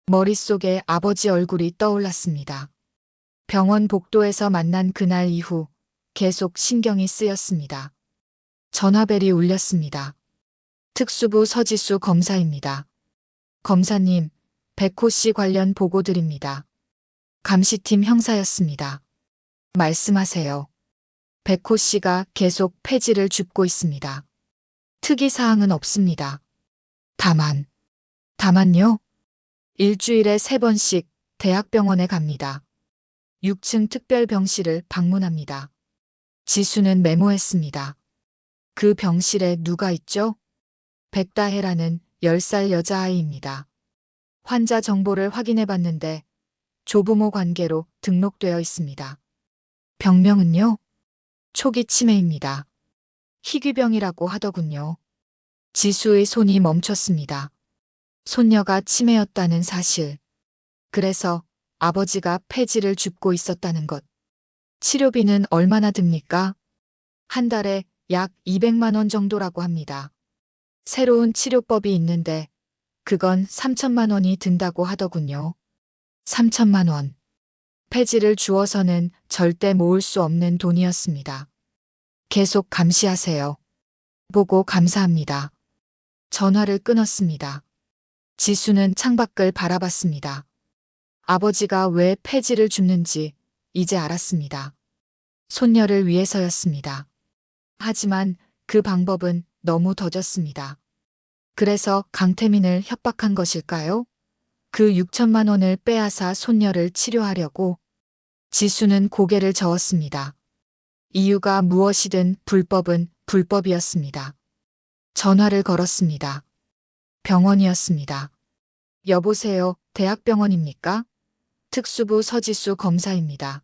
머릿속에 아버지 얼굴이 떠올랐습니다. 병원 복도에서 만난 그날 이후 계속 신경이 쓰였습니다. 전화벨이 울렸습니다. 특수부 서지수 검사입니다. 검사님, 백호 씨 관련 보고 드립니다. 감시팀 형사였습니다. 말씀하세요. 백호 씨가 계속 폐지를 줍고 있습니다. 특이사항은 없습니다. 다만요? 일주일에 3번씩 대학병원에 갑니다. 6층 특별병실을 방문합니다. 지수는 메모했습니다. 그 병실에 누가 있죠? 백다혜라는 10살 여자아이입니다. 환자 정보를 확인해 봤는데 조부모 관계로 등록되어 있습니다. 병명은요? 초기 치매입니다. 희귀병이라고 하더군요. 지수의 손이 멈췄습니다. 손녀가 치매였다는 사실. 그래서 아버지가 폐지를 줍고 있었다는 것. 치료비는 얼마나 듭니까? 한 달에 약 200만 원 정도라고 합니다. 새로운 치료법이 있는데 그건 3천만 원이 든다고 하더군요. 3천만 원. 폐지를 주어서는 절대 모을 수 없는 돈이었습니다. 계속 감시하세요. 보고 감사합니다. 전화를 끊었습니다. 지수는 창밖을 바라봤습니다. 아버지가 왜 폐지를 줍는지 이제 알았습니다. 손녀를 위해서였습니다. 하지만 그 방법은 너무 더뎠습니다. 그래서 강태민을 협박한 것일까요? 그 6천만 원을 빼앗아 손녀를 치료하려고. 지수는 고개를 저었습니다. 이유가 무엇이든 불법은 불법이었습니다. 전화를 걸었습니다. 병원이었습니다. 여보세요, 대학병원입니까? 특수부 서지수 검사입니다.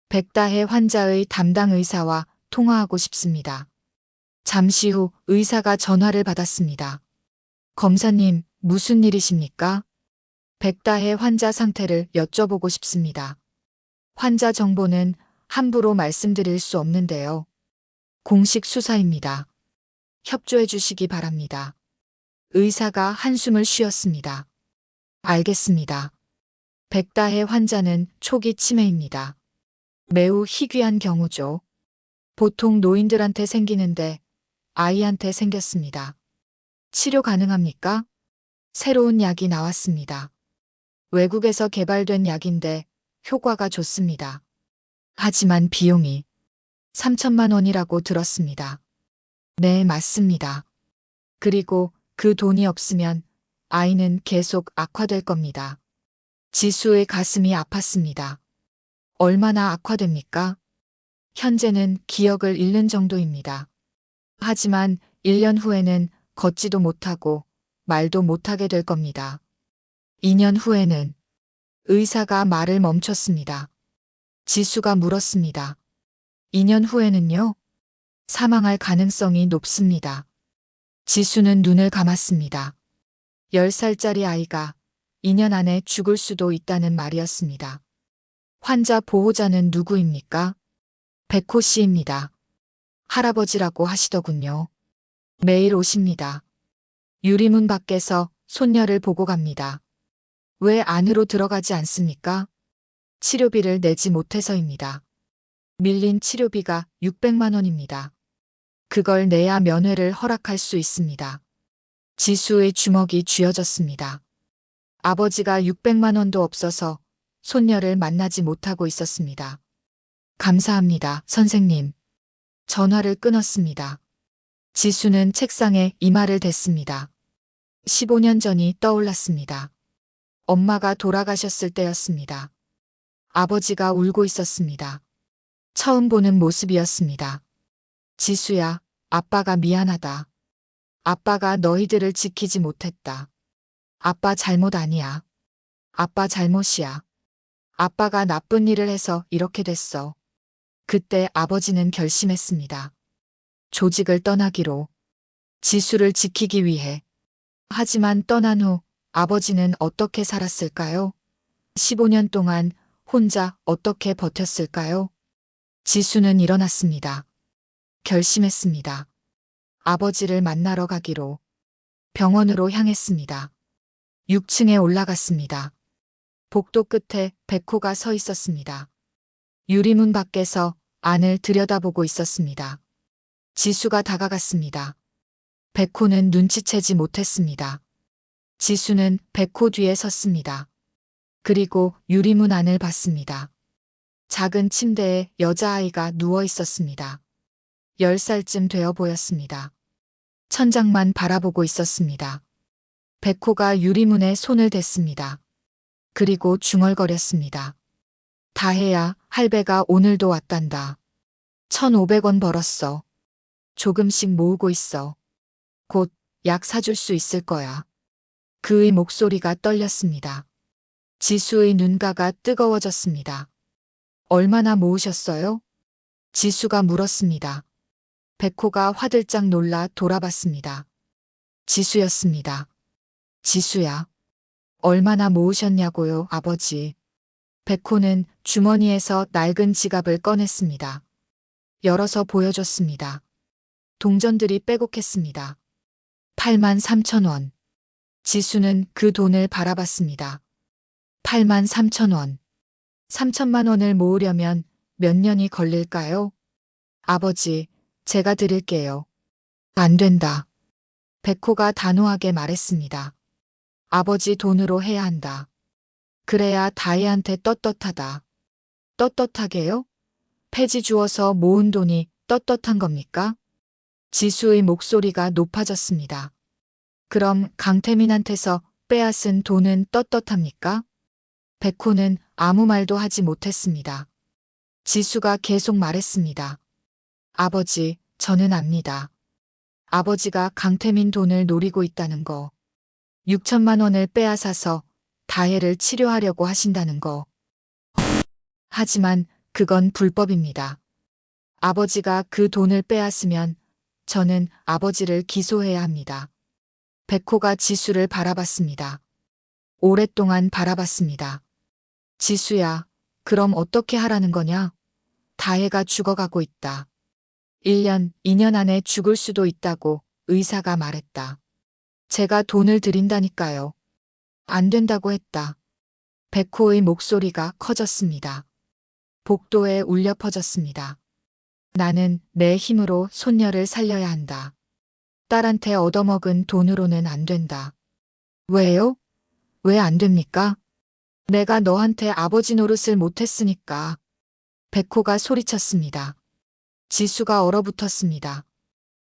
백다혜 환자의 담당 의사와 통화하고 싶습니다. 잠시 후 의사가 전화를 받았습니다. 검사님, 무슨 일이십니까? 백다혜 환자 상태를 여쭤보고 싶습니다. 환자 정보는 함부로 말씀드릴 수 없는데요. 공식 수사입니다. 협조해 주시기 바랍니다. 의사가 한숨을 쉬었습니다. 알겠습니다. 백다혜 환자는 초기 치매입니다. 매우 희귀한 경우죠. 보통 노인들한테 생기는데 아이한테 생겼습니다. 치료 가능합니까? 새로운 약이 나왔습니다. 외국에서 개발된 약인데 효과가 좋습니다. 하지만 비용이 3천만 원이라고 들었습니다. 네, 맞습니다. 그리고 그 돈이 없으면 아이는 계속 악화될 겁니다. 지수의 가슴이 아팠습니다. 얼마나 악화됩니까? 현재는 기억을 잃는 정도입니다. 하지만 1년 후에는 걷지도 못하고 말도 못하게 될 겁니다. 2년 후에는 의사가 말을 멈췄습니다. 지수가 물었습니다. 2년 후에는요? 사망할 가능성이 높습니다. 지수는 눈을 감았습니다. 10살짜리 아이가 2년 안에 죽을 수도 있다는 말이었습니다. 환자 보호자는 누구입니까? 백호 씨입니다. 할아버지라고 하시더군요. 매일 오십니다. 유리문 밖에서 손녀를 보고 갑니다. 왜 안으로 들어가지 않습니까? 치료비를 내지 못해서입니다. 밀린 치료비가 600만 원입니다. 그걸 내야 면회를 허락할 수 있습니다. 지수의 주먹이 쥐어졌습니다. 아버지가 600만 원도 없어서 손녀를 만나지 못하고 있었습니다. 감사합니다, 선생님. 전화를 끊었습니다. 지수는 책상에 이마를 댔습니다. 15년 전이 떠올랐습니다. 엄마가 돌아가셨을 때였습니다. 아버지가 울고 있었습니다. 처음 보는 모습이었습니다. 지수야, 아빠가 미안하다. 아빠가 너희들을 지키지 못했다. 아빠 잘못 아니야. 아빠 잘못이야. 아빠가 나쁜 일을 해서 이렇게 됐어. 그때 아버지는 결심했습니다. 조직을 떠나기로. 지수를 지키기 위해. 하지만 떠난 후 아버지는 어떻게 살았을까요? 15년 동안 혼자 어떻게 버텼을까요? 지수는 일어났습니다. 결심했습니다. 아버지를 만나러 가기로. 병원으로 향했습니다. 6층에 올라갔습니다. 복도 끝에 백호가 서 있었습니다. 유리문 밖에서 안을 들여다보고 있었습니다. 지수가 다가갔습니다. 백호는 눈치채지 못했습니다. 지수는 백호 뒤에 섰습니다. 그리고 유리문 안을 봤습니다. 작은 침대에 여자아이가 누워 있었습니다. 10살쯤 되어 보였습니다. 천장만 바라보고 있었습니다. 백호가 유리문에 손을 댔습니다. 그리고 중얼거렸습니다. 다혜야, 할배가 오늘도 왔단다. 1,500원 벌었어. 조금씩 모으고 있어. 곧 약 사줄 수 있을 거야. 그의 목소리가 떨렸습니다. 지수의 눈가가 뜨거워졌습니다. 얼마나 모으셨어요? 지수가 물었습니다. 백호가 화들짝 놀라 돌아봤습니다. 지수였습니다. 지수야. 얼마나 모으셨냐고요, 아버지. 백호는 주머니에서 낡은 지갑을 꺼냈습니다. 열어서 보여줬습니다. 동전들이 빼곡했습니다. 83,000원. 지수는 그 돈을 바라봤습니다. 83,000원. 3천만 원을 모으려면 몇 년이 걸릴까요? 아버지, 제가 드릴게요. 안 된다. 백호가 단호하게 말했습니다. 아버지 돈으로 해야 한다. 그래야 다혜한테 떳떳하다. 떳떳하게요? 폐지 주어서 모은 돈이 떳떳한 겁니까? 지수의 목소리가 높아졌습니다. 그럼 강태민한테서 빼앗은 돈은 떳떳합니까? 백호는 아무 말도 하지 못했습니다. 지수가 계속 말했습니다. 아버지, 저는 압니다. 아버지가 강태민 돈을 노리고 있다는 거. 6천만 원을 빼앗아서 다혜를 치료하려고 하신다는 거. 하지만 그건 불법입니다. 아버지가 그 돈을 빼앗으면 저는 아버지를 기소해야 합니다. 백호가 지수를 바라봤습니다. 오랫동안 바라봤습니다. 지수야, 그럼 어떻게 하라는 거냐? 다혜가 죽어가고 있다. 1년, 2년 안에 죽을 수도 있다고 의사가 말했다. 제가 돈을 드린다니까요. 안 된다고 했다. 백호의 목소리가 커졌습니다. 복도에 울려 퍼졌습니다. 나는 내 힘으로 손녀를 살려야 한다. 딸한테 얻어먹은 돈으로는 안 된다. 왜요? 왜 안 됩니까? 내가 너한테 아버지 노릇을 못했으니까. 백호가 소리쳤습니다. 지수가 얼어붙었습니다.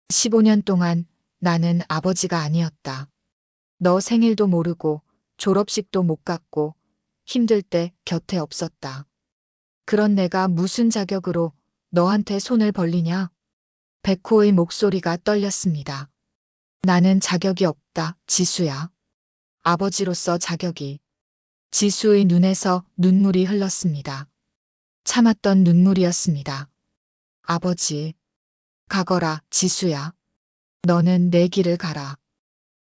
15년 동안 나는 아버지가 아니었다. 너 생일도 모르고 졸업식도 못 갔고 힘들 때 곁에 없었다. 그런 내가 무슨 자격으로 너한테 손을 벌리냐? 백호의 목소리가 떨렸습니다. 나는 자격이 없다, 지수야. 아버지로서 자격이. 지수의 눈에서 눈물이 흘렀습니다. 참았던 눈물이었습니다. 아버지. 가거라, 지수야. 너는 내 길을 가라.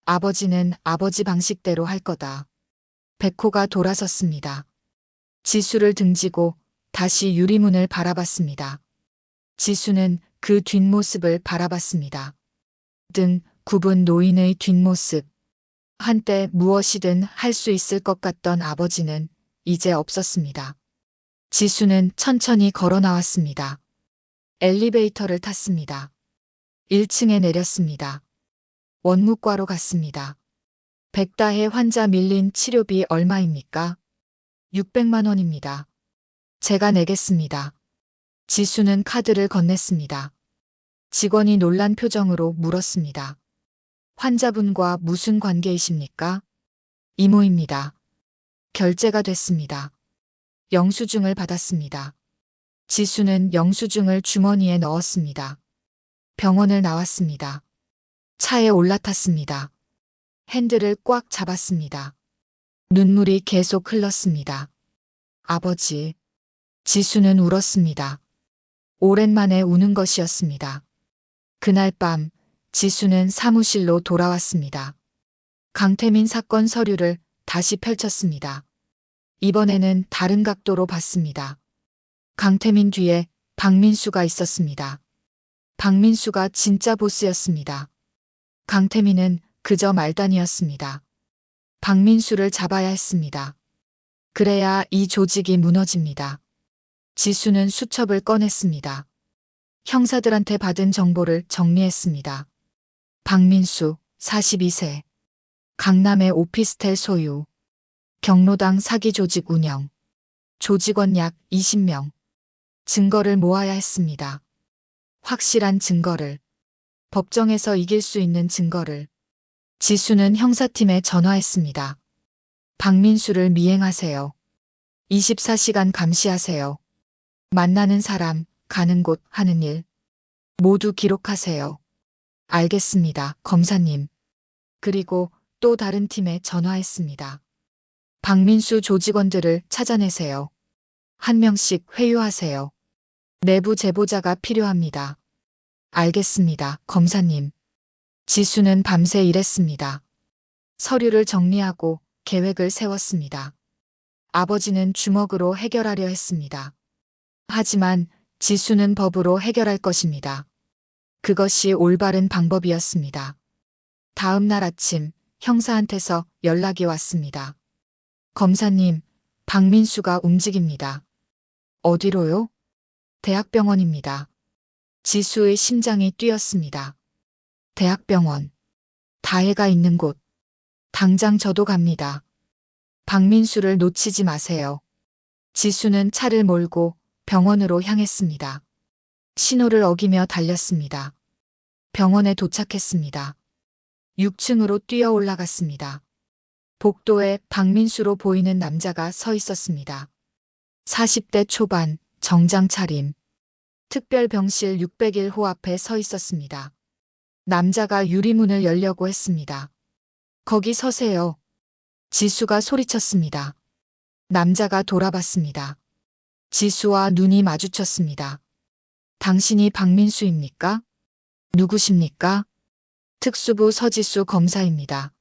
아버지는 아버지 방식대로 할 거다. 백호가 돌아섰습니다. 지수를 등지고 다시 유리문을 바라봤습니다. 지수는 그 뒷모습을 바라봤습니다. 등 굽은 노인의 뒷모습. 한때 무엇이든 할 수 있을 것 같던 아버지는 이제 없었습니다. 지수는 천천히 걸어 나왔습니다. 엘리베이터를 탔습니다. 1층에 내렸습니다. 원무과로 갔습니다. 백다혜 환자 밀린 치료비 얼마입니까? 600만 원입니다. 제가 내겠습니다. 지수는 카드를 건넸습니다. 직원이 놀란 표정으로 물었습니다. 환자분과 무슨 관계이십니까? 이모입니다. 결제가 됐습니다. 영수증을 받았습니다. 지수는 영수증을 주머니에 넣었습니다. 병원을 나왔습니다. 차에 올라탔습니다. 핸들을 꽉 잡았습니다. 눈물이 계속 흘렀습니다. 아버지. 지수는 울었습니다. 오랜만에 우는 것이었습니다. 그날 밤 지수는 사무실로 돌아왔습니다. 강태민 사건 서류를 다시 펼쳤습니다. 이번에는 다른 각도로 봤습니다. 강태민 뒤에 박민수가 있었습니다. 박민수가 진짜 보스였습니다. 강태민은 그저 말단이었습니다. 박민수를 잡아야 했습니다. 그래야 이 조직이 무너집니다. 지수는 수첩을 꺼냈습니다. 형사들한테 받은 정보를 정리했습니다. 박민수, 42세. 강남의 오피스텔 소유. 경로당 사기 조직 운영. 조직원 약 20명. 증거를 모아야 했습니다. 확실한 증거를. 법정에서 이길 수 있는 증거를. 지수는 형사팀에 전화했습니다. 박민수를 미행하세요. 24시간 감시하세요. 만나는 사람, 가는 곳, 하는 일. 모두 기록하세요. 알겠습니다, 검사님. 그리고 또 다른 팀에 전화했습니다. 박민수 조직원들을 찾아내세요. 한 명씩 회유하세요. 내부 제보자가 필요합니다. 알겠습니다, 검사님. 지수는 밤새 일했습니다. 서류를 정리하고 계획을 세웠습니다. 아버지는 주먹으로 해결하려 했습니다. 하지만 지수는 법으로 해결할 것입니다. 그것이 올바른 방법이었습니다. 다음 날 아침 형사한테서 연락이 왔습니다. 검사님, 박민수가 움직입니다. 어디로요? 대학병원입니다. 지수의 심장이 뛰었습니다. 대학병원. 다혜가 있는 곳. 당장 저도 갑니다. 박민수를 놓치지 마세요. 지수는 차를 몰고 병원으로 향했습니다. 신호를 어기며 달렸습니다. 병원에 도착했습니다. 6층으로 뛰어 올라갔습니다. 복도에 박민수로 보이는 남자가 서 있었습니다. 40대 초반, 정장 차림. 특별병실 601호 앞에 서 있었습니다. 남자가 유리문을 열려고 했습니다. 거기 서세요. 지수가 소리쳤습니다. 남자가 돌아봤습니다. 지수와 눈이 마주쳤습니다. 당신이 박민수입니까? 누구십니까? 특수부 서지수 검사입니다.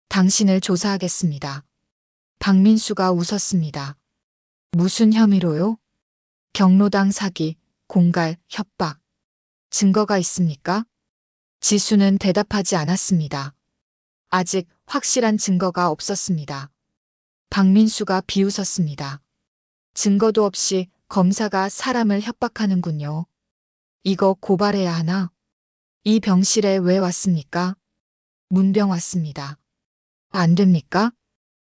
당신을 조사하겠습니다. 박민수가 웃었습니다. 무슨 혐의로요? 경로당 사기, 공갈, 협박. 증거가 있습니까? 지수는 대답하지 않았습니다. 아직 확실한 증거가 없었습니다. 박민수가 비웃었습니다. 증거도 없이 검사가 사람을 협박하는군요. 이거 고발해야 하나? 이 병실에 왜 왔습니까? 문병 왔습니다. 안 됩니까?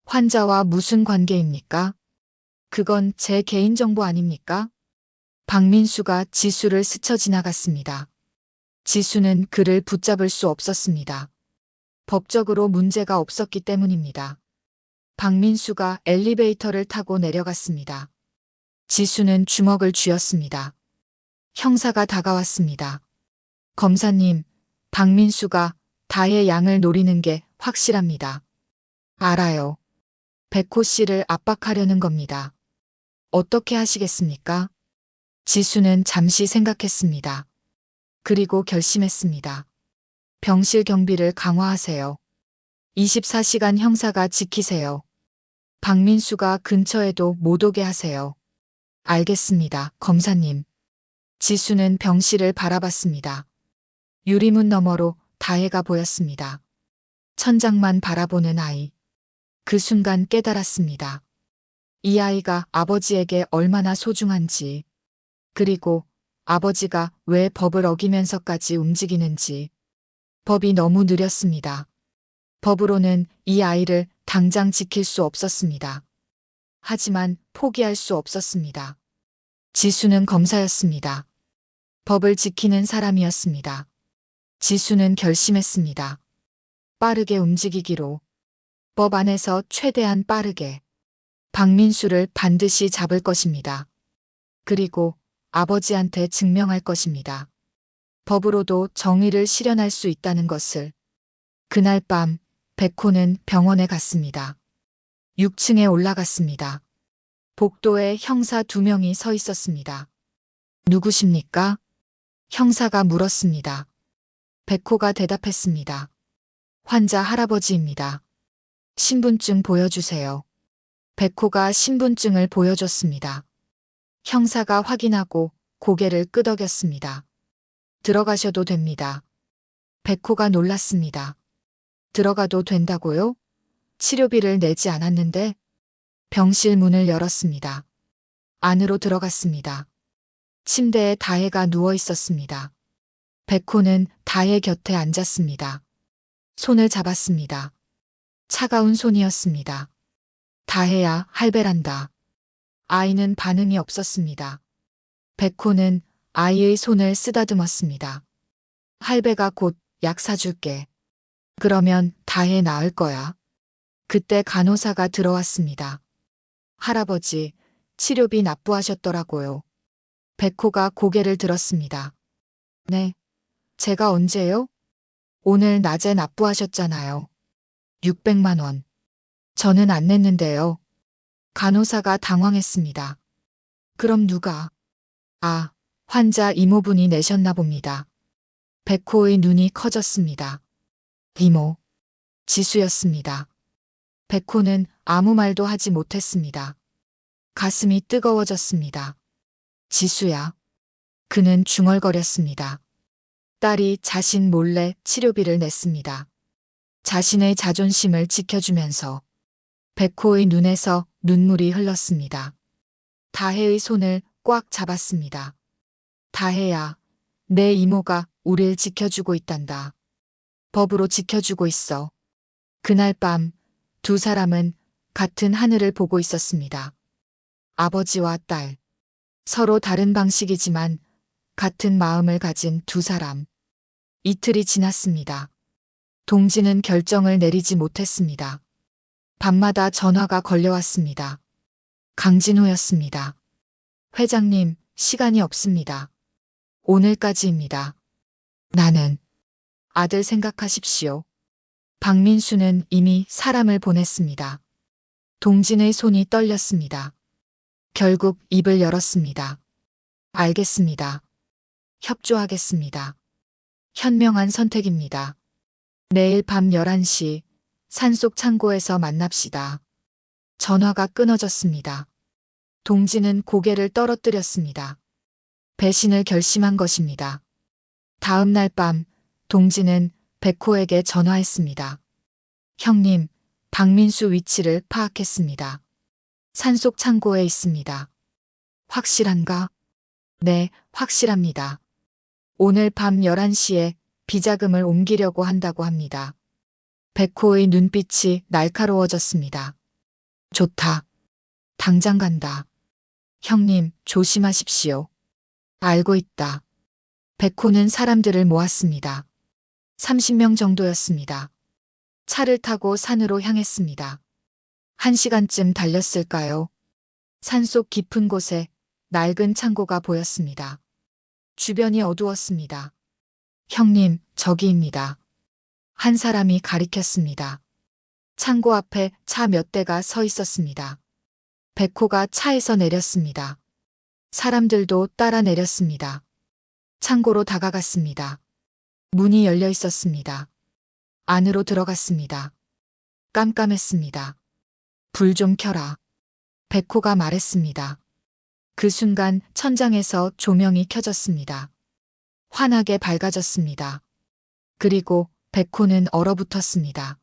환자와 무슨 관계입니까? 그건 제 개인정보 아닙니까? 박민수가 지수를 스쳐 지나갔습니다. 지수는 그를 붙잡을 수 없었습니다. 법적으로 문제가 없었기 때문입니다. 박민수가 엘리베이터를 타고 내려갔습니다. 지수는 주먹을 쥐었습니다. 형사가 다가왔습니다. 검사님, 박민수가 다혜 양을 노리는 게 확실합니다. 알아요. 백호 씨를 압박하려는 겁니다. 어떻게 하시겠습니까? 지수는 잠시 생각했습니다. 그리고 결심했습니다. 병실 경비를 강화하세요. 24시간 형사가 지키세요. 박민수가 근처에도 못 오게 하세요. 알겠습니다, 검사님. 지수는 병실을 바라봤습니다. 유리문 너머로 다혜가 보였습니다. 천장만 바라보는 아이. 그 순간 깨달았습니다. 이 아이가 아버지에게 얼마나 소중한지, 그리고 아버지가 왜 법을 어기면서까지 움직이는지. 법이 너무 느렸습니다. 법으로는 이 아이를 당장 지킬 수 없었습니다. 하지만 포기할 수 없었습니다. 지수는 검사였습니다. 법을 지키는 사람이었습니다. 지수는 결심했습니다. 빠르게 움직이기로. 법 안에서 최대한 빠르게. 박민수를 반드시 잡을 것입니다. 그리고 아버지한테 증명할 것입니다. 법으로도 정의를 실현할 수 있다는 것을. 그날 밤 백호는 병원에 갔습니다. 6층에 올라갔습니다. 복도에 형사 2명이 서 있었습니다. 누구십니까? 형사가 물었습니다. 백호가 대답했습니다. 환자 할아버지입니다. 신분증 보여주세요. 백호가 신분증을 보여줬습니다. 형사가 확인하고 고개를 끄덕였습니다. 들어가셔도 됩니다. 백호가 놀랐습니다. 들어가도 된다고요? 치료비를 내지 않았는데? 병실 문을 열었습니다. 안으로 들어갔습니다. 침대에 다혜가 누워 있었습니다. 백호는 다혜 곁에 앉았습니다. 손을 잡았습니다. 차가운 손이었습니다. 다혜야, 할배란다. 아이는 반응이 없었습니다. 백호는 아이의 손을 쓰다듬었습니다. 할배가 곧 약 사줄게. 그러면 다혜 나을 거야. 그때 간호사가 들어왔습니다. 할아버지, 치료비 납부하셨더라고요. 백호가 고개를 들었습니다. 네. 제가 언제요? 오늘 낮에 납부하셨잖아요. 600만 원. 저는 안 냈는데요. 간호사가 당황했습니다. 그럼 누가? 아, 환자 이모분이 내셨나 봅니다. 백호의 눈이 커졌습니다. 이모. 지수였습니다. 백호는 아무 말도 하지 못했습니다. 가슴이 뜨거워졌습니다. 지수야. 그는 중얼거렸습니다. 딸이 자신 몰래 치료비를 냈습니다. 자신의 자존심을 지켜주면서 백호의 눈에서 눈물이 흘렀습니다. 다혜의 손을 꽉 잡았습니다. 다혜야, 내 이모가 우릴 지켜주고 있단다. 법으로 지켜주고 있어. 그날 밤 두 사람은 같은 하늘을 보고 있었습니다. 아버지와 딸. 서로 다른 방식이지만 같은 마음을 가진 두 사람. 이틀이 지났습니다. 동지는 결정을 내리지 못했습니다. 밤마다 전화가 걸려왔습니다. 강진호였습니다. 회장님, 시간이 없습니다. 오늘까지입니다. 나는 아들 생각하십시오. 박민수는 이미 사람을 보냈습니다. 동진의 손이 떨렸습니다. 결국 입을 열었습니다. 알겠습니다. 협조하겠습니다. 현명한 선택입니다. 내일 밤 11시 산속 창고에서 만납시다. 전화가 끊어졌습니다. 동진은 고개를 떨어뜨렸습니다. 배신을 결심한 것입니다. 다음 날 밤 동진은 백호에게 전화했습니다. 형님, 박민수 위치를 파악했습니다. 산속 창고에 있습니다. 확실한가? 네, 확실합니다. 오늘 밤 11시에 비자금을 옮기려고 한다고 합니다. 백호의 눈빛이 날카로워졌습니다. 좋다. 당장 간다. 형님, 조심하십시오. 알고 있다. 백호는 사람들을 모았습니다. 30명 정도였습니다. 차를 타고 산으로 향했습니다. 1시간쯤 달렸을까요? 산속 깊은 곳에 낡은 창고가 보였습니다. 주변이 어두웠습니다. 형님, 저기입니다. 한 사람이 가리켰습니다. 창고 앞에 차 몇 대가 서 있었습니다. 백호가 차에서 내렸습니다. 사람들도 따라 내렸습니다. 창고로 다가갔습니다. 문이 열려 있었습니다. 안으로 들어갔습니다. 깜깜했습니다. 불 좀 켜라. 백호가 말했습니다. 그 순간 천장에서 조명이 켜졌습니다. 환하게 밝아졌습니다. 그리고 백호는 얼어붙었습니다.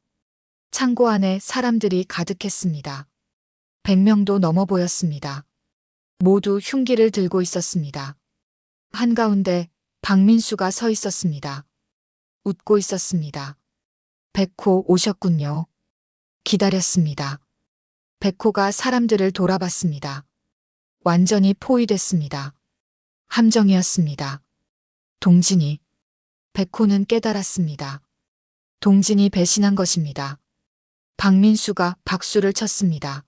창고 안에 사람들이 가득했습니다. 100명도 넘어 보였습니다. 모두 흉기를 들고 있었습니다. 한가운데 박민수가 서 있었습니다. 웃고 있었습니다. 백호 오셨군요. 기다렸습니다. 백호가 사람들을 돌아봤습니다. 완전히 포위됐습니다. 함정이었습니다. 동진이. 백호는 깨달았습니다. 동진이 배신한 것입니다. 박민수가 박수를 쳤습니다.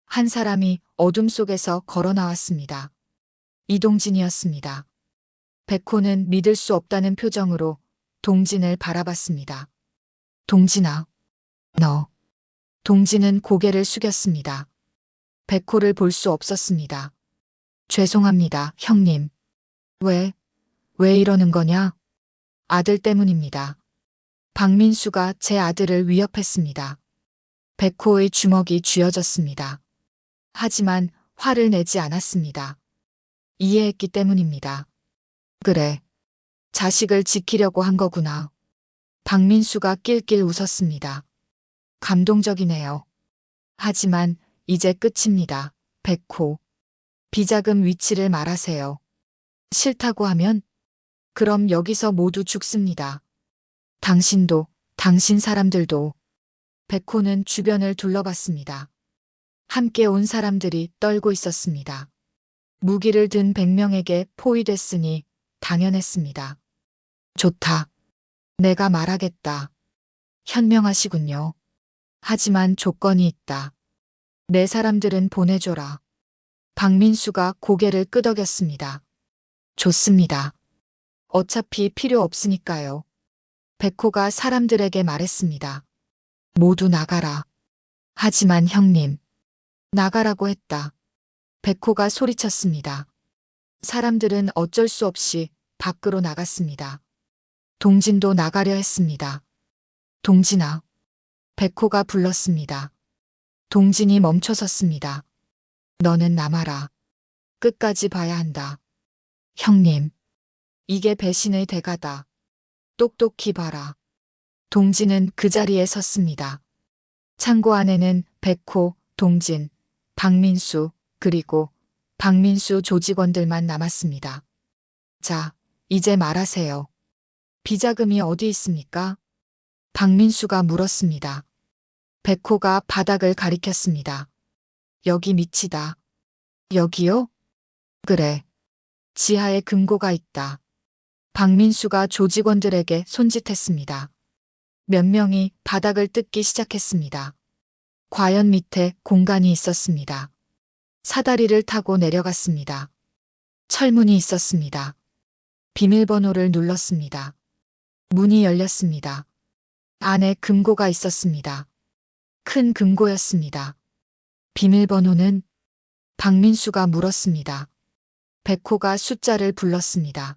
한 사람이 어둠 속에서 걸어 나왔습니다. 이동진이었습니다. 백호는 믿을 수 없다는 표정으로 동진을 바라봤습니다. 동진아, 너. 동진은 고개를 숙였습니다. 백호를 볼 수 없었습니다. 죄송합니다, 형님. 왜 이러는 거냐? 아들 때문입니다. 박민수가 제 아들을 위협했습니다. 백호의 주먹이 쥐어졌습니다. 하지만 화를 내지 않았습니다. 이해했기 때문입니다. 그래. 자식을 지키려고 한 거구나. 박민수가 낄낄 웃었습니다. 감동적이네요. 하지만 이제 끝입니다. 백호. 비자금 위치를 말하세요. 싫다고 하면 그럼 여기서 모두 죽습니다. 당신도, 당신 사람들도. 백호는 주변을 둘러봤습니다. 함께 온 사람들이 떨고 있었습니다. 무기를 든 100명에게 포위됐으니 당연했습니다. 좋다. 내가 말하겠다. 현명하시군요. 하지만 조건이 있다. 내 사람들은 보내줘라. 박민수가 고개를 끄덕였습니다. 좋습니다. 어차피 필요 없으니까요. 백호가 사람들에게 말했습니다. 모두 나가라. 하지만 형님, 나가라고 했다. 백호가 소리쳤습니다. 사람들은 어쩔 수 없이 밖으로 나갔습니다. 동진도 나가려 했습니다. 동진아. 백호가 불렀습니다. 동진이 멈춰섰습니다. 너는 남아라. 끝까지 봐야 한다. 형님. 이게 배신의 대가다. 똑똑히 봐라. 동진은 그 자리에 섰습니다. 창고 안에는 백호, 동진, 박민수, 그리고 박민수 조직원들만 남았습니다. 자, 이제 말하세요. 비자금이 어디 있습니까? 박민수가 물었습니다. 백호가 바닥을 가리켰습니다. 여기 밑이다. 여기요? 그래. 지하에 금고가 있다. 박민수가 조직원들에게 손짓했습니다. 몇 명이 바닥을 뜯기 시작했습니다. 과연 밑에 공간이 있었습니다. 사다리를 타고 내려갔습니다. 철문이 있었습니다. 비밀번호를 눌렀습니다. 문이 열렸습니다. 안에 금고가 있었습니다. 큰 금고였습니다. 비밀번호는? 박민수가 물었습니다. 백호가 숫자를 불렀습니다.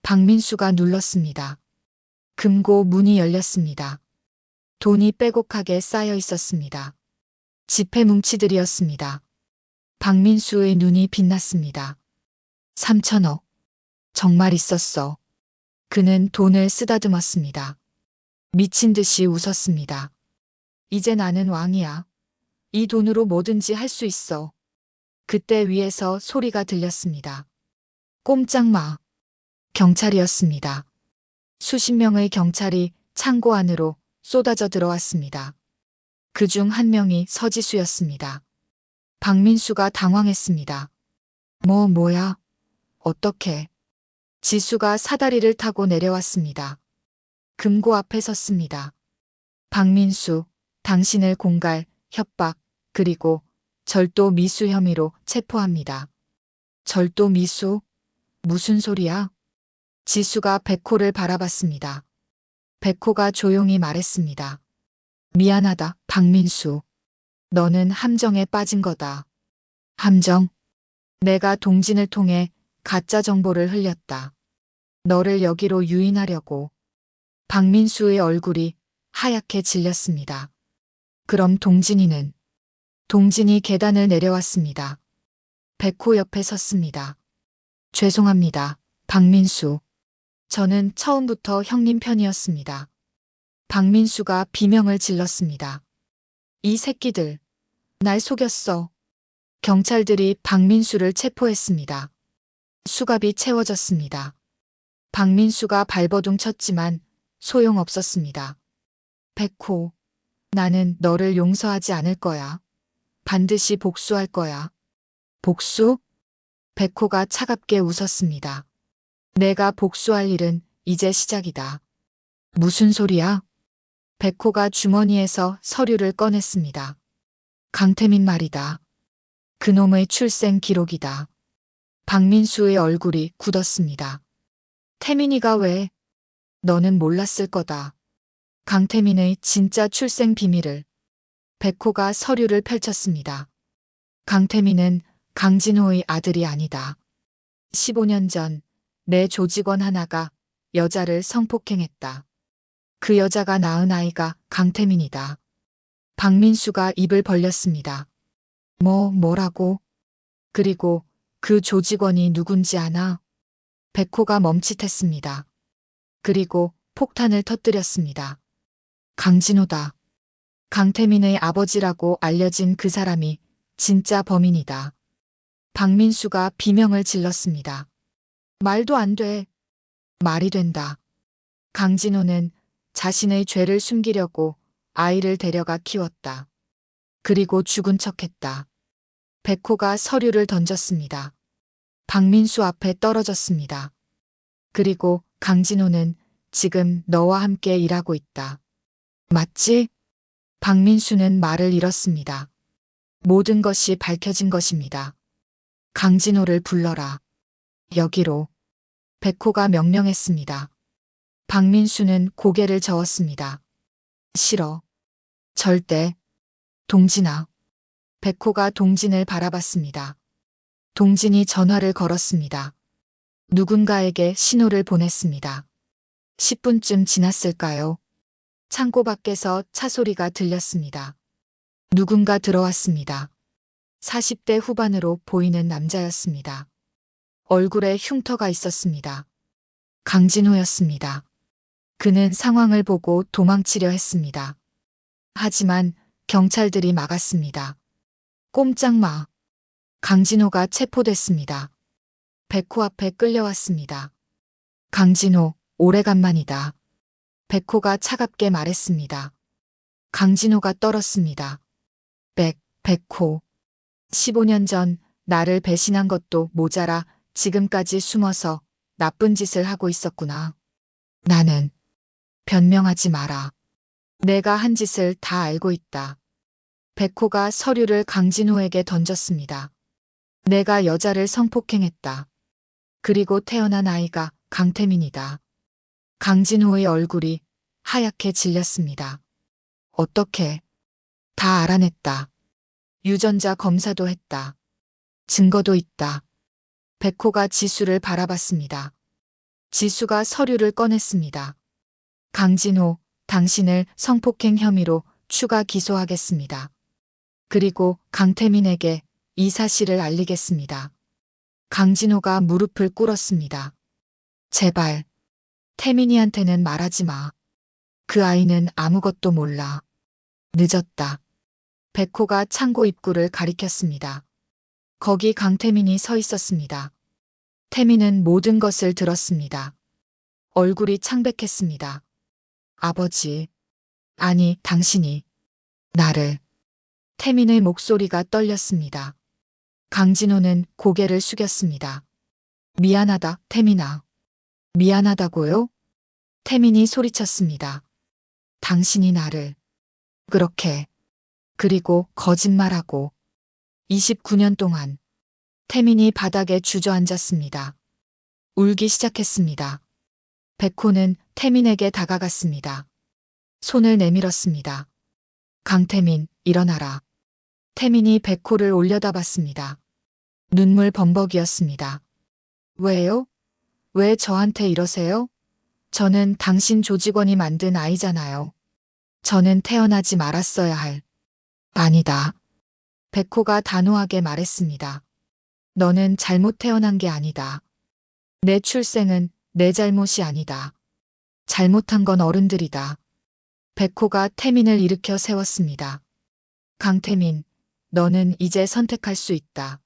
박민수가 눌렀습니다. 금고 문이 열렸습니다. 돈이 빼곡하게 쌓여 있었습니다. 지폐 뭉치들이었습니다. 박민수의 눈이 빛났습니다. 3천억. 정말 있었어. 그는 돈을 쓰다듬었습니다. 미친 듯이 웃었습니다. 이제 나는 왕이야. 이 돈으로 뭐든지 할 수 있어. 그때 위에서 소리가 들렸습니다. 꼼짝 마. 경찰이었습니다. 수십 명의 경찰이 창고 안으로 쏟아져 들어왔습니다. 그중 한 명이 서지수였습니다. 박민수가 당황했습니다. 뭐야? 어떻게? 지수가 사다리를 타고 내려왔습니다. 금고 앞에 섰습니다. 박민수, 당신을 공갈, 협박, 그리고 절도 미수 혐의로 체포합니다. 절도 미수? 무슨 소리야? 지수가 백호를 바라봤습니다. 백호가 조용히 말했습니다. 미안하다, 박민수. 너는 함정에 빠진 거다. 함정? 내가 동진을 통해 가짜 정보를 흘렸다. 너를 여기로 유인하려고. 박민수의 얼굴이 하얗게 질렸습니다. 그럼 동진이는? 동진이 계단을 내려왔습니다. 백호 옆에 섰습니다. 죄송합니다, 박민수. 저는 처음부터 형님 편이었습니다. 박민수가 비명을 질렀습니다. 이 새끼들, 날 속였어. 경찰들이 박민수를 체포했습니다. 수갑이 채워졌습니다. 박민수가 발버둥 쳤지만 소용없었습니다. 백호, 나는 너를 용서하지 않을 거야. 반드시 복수할 거야. 복수? 백호가 차갑게 웃었습니다. 내가 복수할 일은 이제 시작이다. 무슨 소리야? 백호가 주머니에서 서류를 꺼냈습니다. 강태민 말이다. 그놈의 출생 기록이다. 박민수의 얼굴이 굳었습니다. 태민이가 왜? 너는 몰랐을 거다. 강태민의 진짜 출생 비밀을. 백호가 서류를 펼쳤습니다. 강태민은 강진호의 아들이 아니다. 15년 전 내 조직원 하나가 여자를 성폭행했다. 그 여자가 낳은 아이가 강태민이다. 박민수가 입을 벌렸습니다. 뭐라고? 그리고 그 조직원이 누군지 아나? 백호가 멈칫했습니다. 그리고 폭탄을 터뜨렸습니다. 강진호다. 강태민의 아버지라고 알려진 그 사람이 진짜 범인이다. 박민수가 비명을 질렀습니다. 말도 안 돼. 말이 된다. 강진호는 자신의 죄를 숨기려고 아이를 데려가 키웠다. 그리고 죽은 척했다. 백호가 서류를 던졌습니다. 박민수 앞에 떨어졌습니다. 그리고 강진호는 지금 너와 함께 일하고 있다. 맞지? 박민수는 말을 잃었습니다. 모든 것이 밝혀진 것입니다. 강진호를 불러라. 여기로. 백호가 명령했습니다. 박민수는 고개를 저었습니다. 싫어. 절대. 동진아. 백호가 동진을 바라봤습니다. 동진이 전화를 걸었습니다. 누군가에게 신호를 보냈습니다. 10분쯤 지났을까요? 창고 밖에서 차 소리가 들렸습니다. 누군가 들어왔습니다. 40대 후반으로 보이는 남자였습니다. 얼굴에 흉터가 있었습니다. 강진호였습니다. 그는 상황을 보고 도망치려 했습니다. 하지만 경찰들이 막았습니다. 꼼짝 마. 강진호가 체포됐습니다. 백호 앞에 끌려왔습니다. 강진호, 오래간만이다. 백호가 차갑게 말했습니다. 강진호가 떨었습니다. 백호. 15년 전 나를 배신한 것도 모자라 지금까지 숨어서 나쁜 짓을 하고 있었구나. 나는 변명하지 마라. 내가 한 짓을 다 알고 있다. 백호가 서류를 강진호에게 던졌습니다. 내가 여자를 성폭행했다. 그리고 태어난 아이가 강태민이다. 강진호의 얼굴이 하얗게 질렸습니다. 어떻게? 다 알아냈다. 유전자 검사도 했다. 증거도 있다. 백호가 지수를 바라봤습니다. 지수가 서류를 꺼냈습니다. 강진호, 당신을 성폭행 혐의로 추가 기소하겠습니다. 그리고 강태민에게 이 사실을 알리겠습니다. 강진호가 무릎을 꿇었습니다. 제발, 태민이한테는 말하지 마. 그 아이는 아무것도 몰라. 늦었다. 백호가 창고 입구를 가리켰습니다. 거기 강태민이 서 있었습니다. 태민은 모든 것을 들었습니다. 얼굴이 창백했습니다. 아버지. 아니, 당신이. 나를. 태민의 목소리가 떨렸습니다. 강진호는 고개를 숙였습니다. 미안하다, 태민아. 미안하다고요? 태민이 소리쳤습니다. 당신이 나를. 그렇게. 그리고 거짓말하고. 29년 동안. 태민이 바닥에 주저앉았습니다. 울기 시작했습니다. 백호는 태민에게 다가갔습니다. 손을 내밀었습니다. 강태민, 일어나라. 태민이 백호를 올려다봤습니다. 눈물 범벅이었습니다. 왜요? 왜 저한테 이러세요? 저는 당신 조직원이 만든 아이잖아요. 저는 태어나지 말았어야 할. 아니다. 백호가 단호하게 말했습니다. 너는 잘못 태어난 게 아니다. 내 출생은 내 잘못이 아니다. 잘못한 건 어른들이다. 백호가 태민을 일으켜 세웠습니다. 강태민, 너는 이제 선택할 수 있다.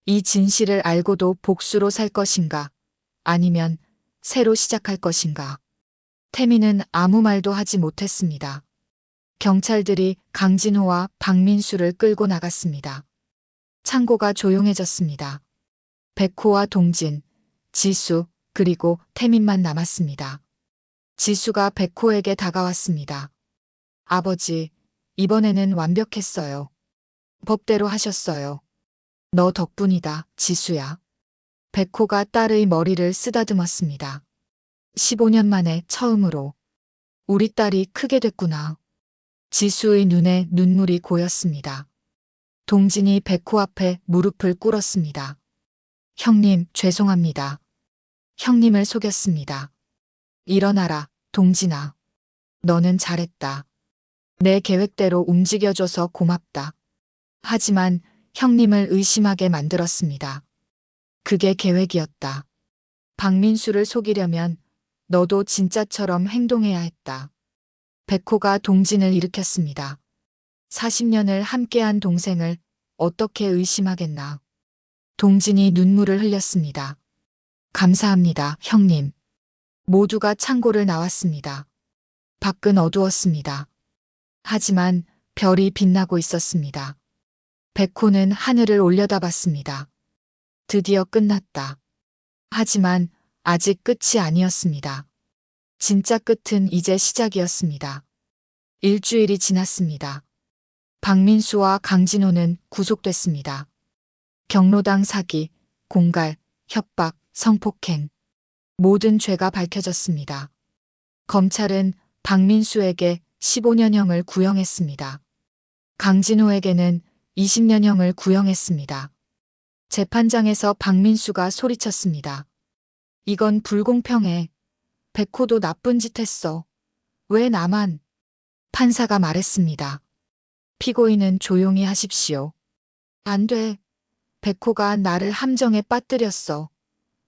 이 진실을 알고도 복수로 살 것인가? 아니면 새로 시작할 것인가? 태민은 아무 말도 하지 못했습니다. 경찰들이 강진호와 박민수를 끌고 나갔습니다. 창고가 조용해졌습니다. 백호와 동진, 지수, 그리고 태민만 남았습니다. 지수가 백호에게 다가왔습니다. 아버지, 이번에는 완벽했어요. 법대로 하셨어요. 너 덕분이다, 지수야. 백호가 딸의 머리를 쓰다듬었습니다. 15년 만에 처음으로. 우리 딸이 크게 됐구나. 지수의 눈에 눈물이 고였습니다. 동진이 백호 앞에 무릎을 꿇었습니다. 형님, 죄송합니다. 형님을 속였습니다. 일어나라, 동진아. 너는 잘했다. 내 계획대로 움직여줘서 고맙다. 하지만 형님을 의심하게 만들었습니다. 그게 계획이었다. 박민수를 속이려면 너도 진짜처럼 행동해야 했다. 백호가 동진을 일으켰습니다. 40년을 함께한 동생을 어떻게 의심하겠나. 동진이 눈물을 흘렸습니다. 감사합니다, 형님. 모두가 창고를 나왔습니다. 밖은 어두웠습니다. 하지만 별이 빛나고 있었습니다. 백호는 하늘을 올려다봤습니다. 드디어 끝났다. 하지만 아직 끝이 아니었습니다. 진짜 끝은 이제 시작이었습니다. 일주일이 지났습니다. 박민수와 강진호는 구속됐습니다. 경로당 사기, 공갈, 협박, 성폭행. 모든 죄가 밝혀졌습니다. 검찰은 박민수에게 15년형을 구형했습니다. 강진호에게는 20년형을 구형했습니다. 재판장에서 박민수가 소리쳤습니다. 이건 불공평해. 백호도 나쁜 짓 했어. 왜 나만? 판사가 말했습니다. 피고인은 조용히 하십시오. 안 돼. 백호가 나를 함정에 빠뜨렸어.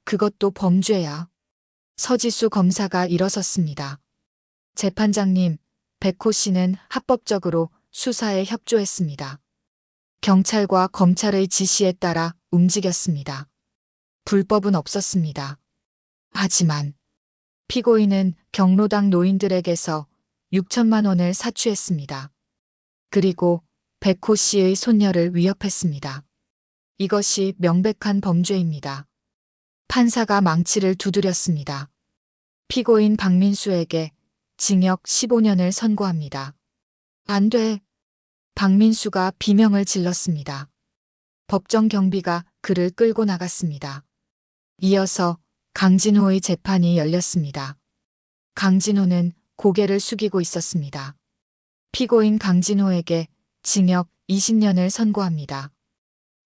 그것도 범죄야. 서지수 검사가 일어섰습니다. 재판장님, 백호 씨는 합법적으로 수사에 협조했습니다. 경찰과 검찰의 지시에 따라 움직였습니다. 불법은 없었습니다. 하지만 피고인은 경로당 노인들에게서 6천만 원을 사취했습니다. 그리고 백호 씨의 손녀를 위협했습니다. 이것이 명백한 범죄입니다. 판사가 망치를 두드렸습니다. 피고인 박민수에게 징역 15년을 선고합니다. 안 돼. 박민수가 비명을 질렀습니다. 법정 경비가 그를 끌고 나갔습니다. 이어서 강진호의 재판이 열렸습니다. 강진호는 고개를 숙이고 있었습니다. 피고인 강진호에게 징역 20년을 선고합니다.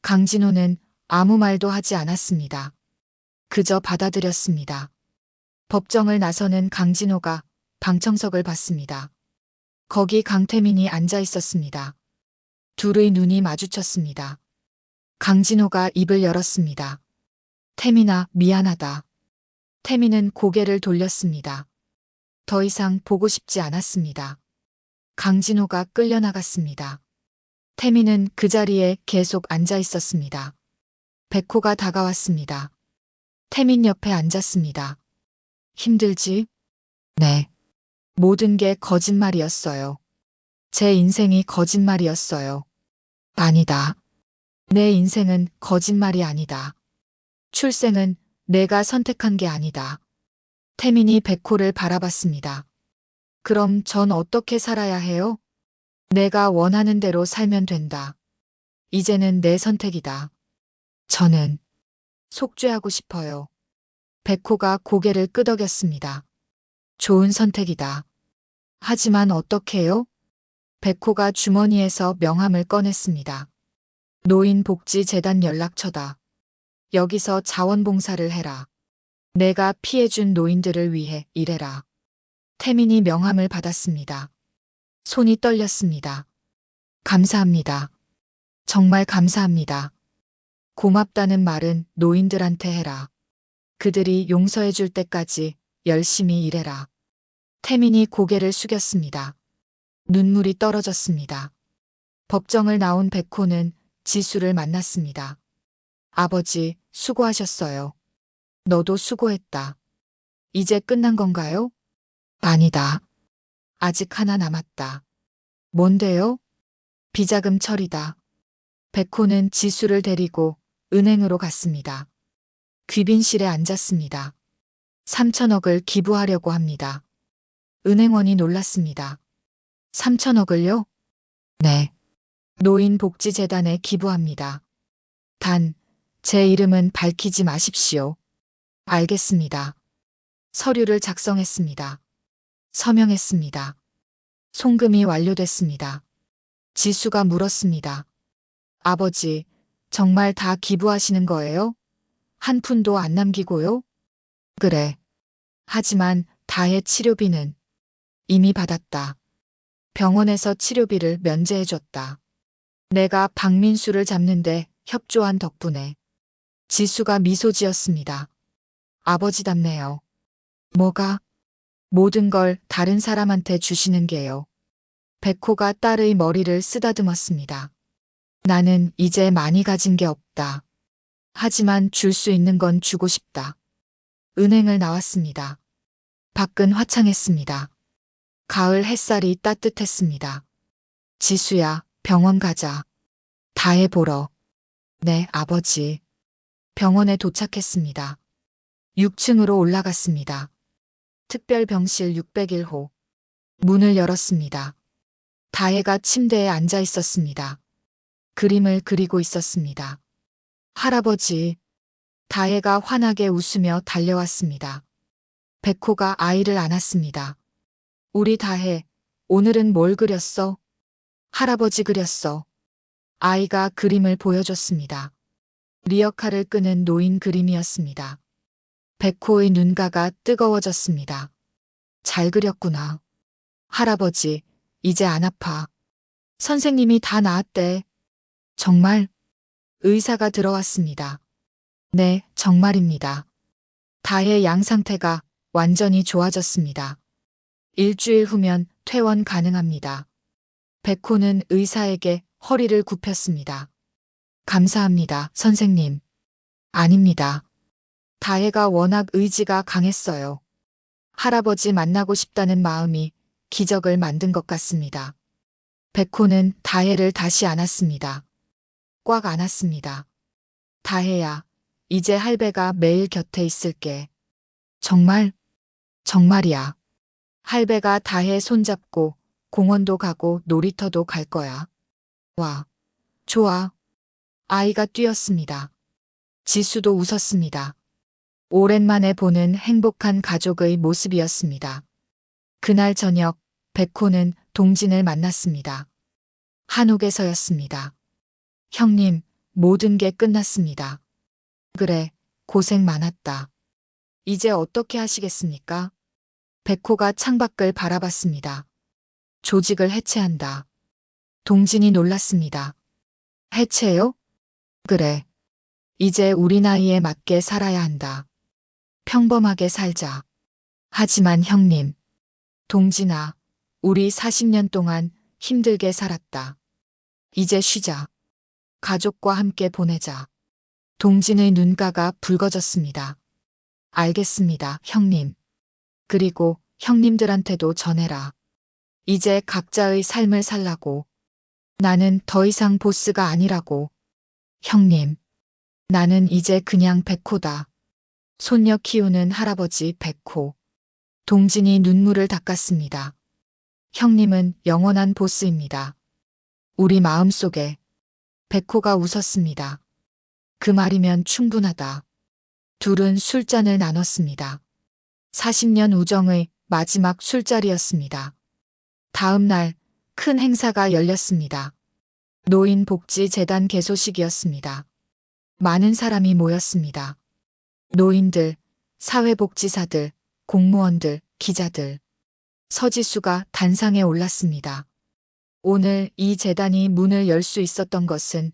강진호는 아무 말도 하지 않았습니다. 그저 받아들였습니다. 법정을 나서는 강진호가 방청석을 봤습니다. 거기 강태민이 앉아 있었습니다. 둘의 눈이 마주쳤습니다. 강진호가 입을 열었습니다. 태민아, 미안하다. 태민은 고개를 돌렸습니다. 더 이상 보고 싶지 않았습니다. 강진호가 끌려나갔습니다. 태민은 그 자리에 계속 앉아 있었습니다. 백호가 다가왔습니다. 태민 옆에 앉았습니다. 힘들지? 네. 모든 게 거짓말이었어요. 제 인생이 거짓말이었어요. 아니다. 내 인생은 거짓말이 아니다. 출생은 내가 선택한 게 아니다. 태민이 백호를 바라봤습니다. 그럼 전 어떻게 살아야 해요? 내가 원하는 대로 살면 된다. 이제는 내 선택이다. 저는 속죄하고 싶어요. 백호가 고개를 끄덕였습니다. 좋은 선택이다. 하지만 어떻게요? 백호가 주머니에서 명함을 꺼냈습니다. 노인복지재단 연락처다. 여기서 자원봉사를 해라. 내가 피해준 노인들을 위해 일해라. 태민이 명함을 받았습니다. 손이 떨렸습니다. 감사합니다. 정말 감사합니다. 고맙다는 말은 노인들한테 해라. 그들이 용서해 줄 때까지 열심히 일해라. 태민이 고개를 숙였습니다. 눈물이 떨어졌습니다. 법정을 나온 백호는 지수를 만났습니다. 아버지, 수고하셨어요. 너도 수고했다. 이제 끝난 건가요? 아니다. 아직 하나 남았다. 뭔데요? 비자금 처리다. 백호는 지수를 데리고 은행으로 갔습니다. 귀빈실에 앉았습니다. 3천억을 기부하려고 합니다. 은행원이 놀랐습니다. 3천억을요? 네. 노인복지재단에 기부합니다. 단, 제 이름은 밝히지 마십시오. 알겠습니다. 서류를 작성했습니다. 서명했습니다. 송금이 완료됐습니다. 지수가 물었습니다. 아버지, 정말 다 기부하시는 거예요? 한 푼도 안 남기고요? 그래. 하지만 다의 치료비는 이미 받았다. 병원에서 치료비를 면제해줬다. 내가 박민수를 잡는데 협조한 덕분에. 지수가 미소 지었습니다. 아버지답네요. 뭐가? 모든 걸 다른 사람한테 주시는 게요. 백호가 딸의 머리를 쓰다듬었습니다. 나는 이제 많이 가진 게 없다. 하지만 줄 수 있는 건 주고 싶다. 은행을 나왔습니다. 밖은 화창했습니다. 가을 햇살이 따뜻했습니다. 지수야, 병원 가자. 다혜 보러. 네, 아버지. 병원에 도착했습니다. 6층으로 올라갔습니다. 특별병실 601호. 문을 열었습니다. 다혜가 침대에 앉아 있었습니다. 그림을 그리고 있었습니다. 할아버지. 다혜가 환하게 웃으며 달려왔습니다. 백호가 아이를 안았습니다. 우리 다혜, 오늘은 뭘 그렸어? 할아버지 그렸어. 아이가 그림을 보여줬습니다. 리어카를 끄는 노인 그림이었습니다. 백호의 눈가가 뜨거워졌습니다. 잘 그렸구나. 할아버지, 이제 안 아파. 선생님이 다 나았대. 정말? 의사가 들어왔습니다. 네, 정말입니다. 다혜의 양 상태가 완전히 좋아졌습니다. 일주일 후면 퇴원 가능합니다. 백호는 의사에게 허리를 굽혔습니다. 감사합니다, 선생님. 아닙니다. 다혜가 워낙 의지가 강했어요. 할아버지 만나고 싶다는 마음이 기적을 만든 것 같습니다. 백호는 다혜를 다시 안았습니다. 꽉 안았습니다. 다혜야, 이제 할배가 매일 곁에 있을게. 정말? 정말이야. 할배가 다혜 손잡고 공원도 가고 놀이터도 갈 거야. 와, 좋아. 아이가 뛰었습니다. 지수도 웃었습니다. 오랜만에 보는 행복한 가족의 모습이었습니다. 그날 저녁, 백호는 동진을 만났습니다. 한옥에서였습니다. 형님, 모든 게 끝났습니다. 그래, 고생 많았다. 이제 어떻게 하시겠습니까? 백호가 창밖을 바라봤습니다. 조직을 해체한다. 동진이 놀랐습니다. 해체요? 그래. 이제 우리 나이에 맞게 살아야 한다. 평범하게 살자. 하지만 형님, 동진아, 우리 40년 동안 힘들게 살았다. 이제 쉬자. 가족과 함께 보내자. 동진의 눈가가 붉어졌습니다. 알겠습니다, 형님. 그리고 형님들한테도 전해라. 이제 각자의 삶을 살라고. 나는 더 이상 보스가 아니라고. 형님, 나는 이제 그냥 백호다. 손녀 키우는 할아버지 백호. 동진이 눈물을 닦았습니다. 형님은 영원한 보스입니다. 우리 마음속에. 백호가 웃었습니다. 그 말이면 충분하다. 둘은 술잔을 나눴습니다. 40년 우정의 마지막 술자리였습니다. 다음 날 큰 행사가 열렸습니다. 노인복지재단 개소식이었습니다. 많은 사람이 모였습니다. 노인들, 사회복지사들, 공무원들, 기자들. 서지수가 단상에 올랐습니다. 오늘 이 재단이 문을 열 수 있었던 것은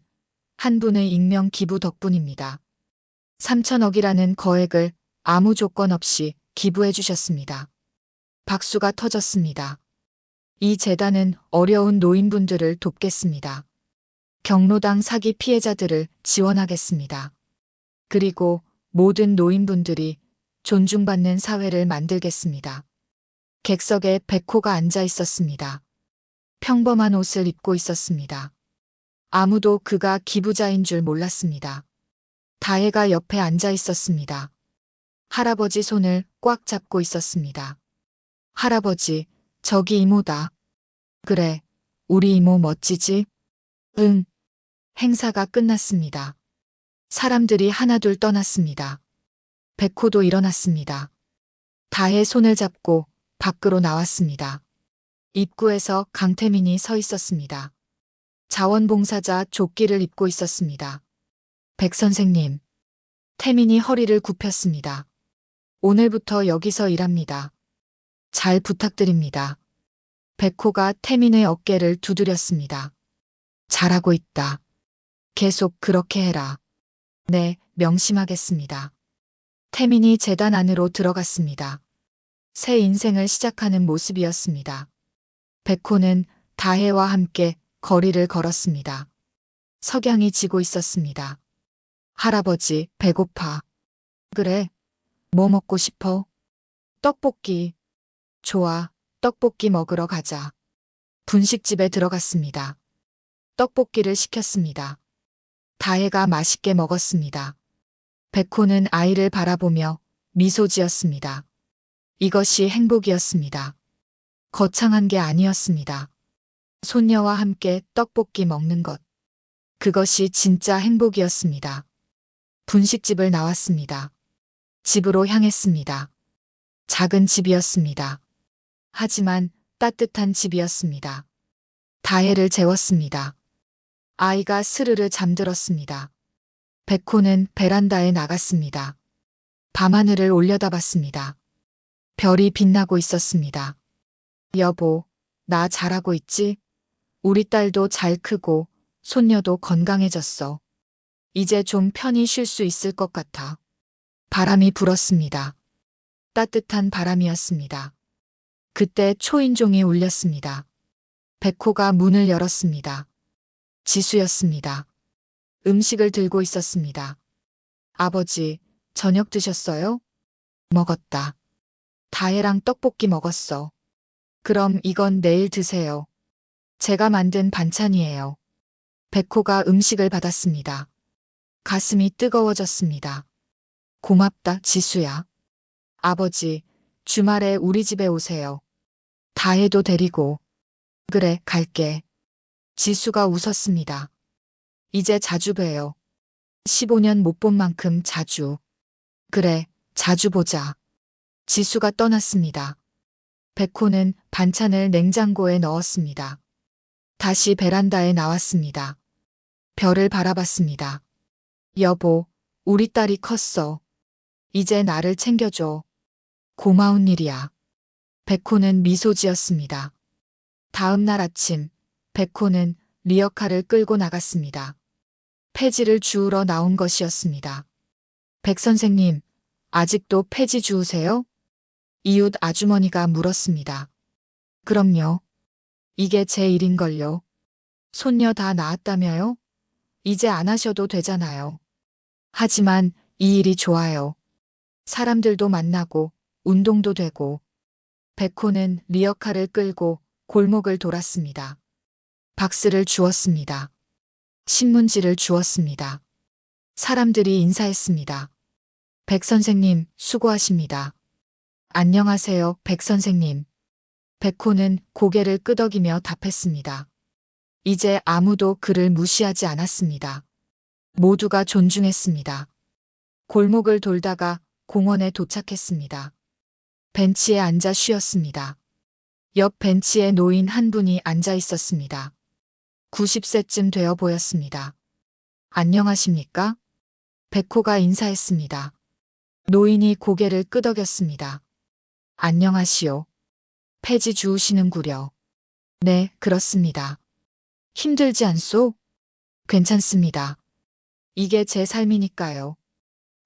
한 분의 익명 기부 덕분입니다. 3천억이라는 거액을 아무 조건 없이 기부해 주셨습니다. 박수가 터졌습니다. 이 재단은 어려운 노인분들을 돕겠습니다. 경로당 사기 피해자들을 지원하겠습니다. 그리고 모든 노인분들이 존중받는 사회를 만들겠습니다. 객석에 백호가 앉아 있었습니다. 평범한 옷을 입고 있었습니다. 아무도 그가 기부자인 줄 몰랐습니다. 다혜가 옆에 앉아 있었습니다. 할아버지 손을 꽉 잡고 있었습니다. 할아버지, 저기 이모다. 그래, 우리 이모 멋지지? 응. 행사가 끝났습니다. 사람들이 하나둘 떠났습니다. 백호도 일어났습니다. 다혜 손을 잡고 밖으로 나왔습니다. 입구에서 강태민이 서 있었습니다. 자원봉사자 조끼를 입고 있었습니다. 백 선생님. 태민이 허리를 굽혔습니다. 오늘부터 여기서 일합니다. 잘 부탁드립니다. 백호가 태민의 어깨를 두드렸습니다. 잘하고 있다. 계속 그렇게 해라. 네, 명심하겠습니다. 태민이 재단 안으로 들어갔습니다. 새 인생을 시작하는 모습이었습니다. 백호는 다혜와 함께 거리를 걸었습니다. 석양이 지고 있었습니다. 할아버지, 배고파. 그래. 뭐 먹고 싶어? 떡볶이. 좋아, 떡볶이 먹으러 가자. 분식집에 들어갔습니다. 떡볶이를 시켰습니다. 다혜가 맛있게 먹었습니다. 백호는 아이를 바라보며 미소 지었습니다. 이것이 행복이었습니다. 거창한 게 아니었습니다. 손녀와 함께 떡볶이 먹는 것. 그것이 진짜 행복이었습니다. 분식집을 나왔습니다. 집으로 향했습니다. 작은 집이었습니다. 하지만 따뜻한 집이었습니다. 다혜를 재웠습니다. 아이가 스르르 잠들었습니다. 백호는 베란다에 나갔습니다. 밤하늘을 올려다봤습니다. 별이 빛나고 있었습니다. 여보, 나 잘하고 있지? 우리 딸도 잘 크고 손녀도 건강해졌어. 이제 좀 편히 쉴 수 있을 것 같아. 바람이 불었습니다. 따뜻한 바람이었습니다. 그때 초인종이 울렸습니다. 백호가 문을 열었습니다. 지수였습니다. 음식을 들고 있었습니다. 아버지, 저녁 드셨어요? 먹었다. 다혜랑 떡볶이 먹었어. 그럼 이건 내일 드세요. 제가 만든 반찬이에요. 백호가 음식을 받았습니다. 가슴이 뜨거워졌습니다. 고맙다, 지수야. 아버지, 주말에 우리 집에 오세요. 다혜도 데리고. 그래, 갈게. 지수가 웃었습니다. 이제 자주 봬요. 15년 못 본 만큼 자주. 그래, 자주 보자. 지수가 떠났습니다. 백호는 반찬을 냉장고에 넣었습니다. 다시 베란다에 나왔습니다. 별을 바라봤습니다. 여보, 우리 딸이 컸어. 이제 나를 챙겨줘. 고마운 일이야. 백호는 미소 지었습니다. 다음 날 아침, 백호는 리어카를 끌고 나갔습니다. 폐지를 주우러 나온 것이었습니다. 백 선생님, 아직도 폐지 주우세요? 이웃 아주머니가 물었습니다. 그럼요. 이게 제 일인걸요. 손녀 다 낳았다며요? 이제 안 하셔도 되잖아요. 하지만 이 일이 좋아요. 사람들도 만나고 운동도 되고. 백호는 리어카를 끌고 골목을 돌았습니다. 박스를 주었습니다. 신문지를 주었습니다. 사람들이 인사했습니다. 백 선생님, 수고하십니다. 안녕하세요, 백 선생님. 백호는 고개를 끄덕이며 답했습니다. 이제 아무도 그를 무시하지 않았습니다. 모두가 존중했습니다. 골목을 돌다가 공원에 도착했습니다. 벤치에 앉아 쉬었습니다. 옆 벤치에 노인 한 분이 앉아 있었습니다. 90세쯤 되어 보였습니다. 안녕하십니까? 백호가 인사했습니다. 노인이 고개를 끄덕였습니다. 안녕하시오. 폐지 주우시는구려. 네, 그렇습니다. 힘들지 않소? 괜찮습니다. 이게 제 삶이니까요.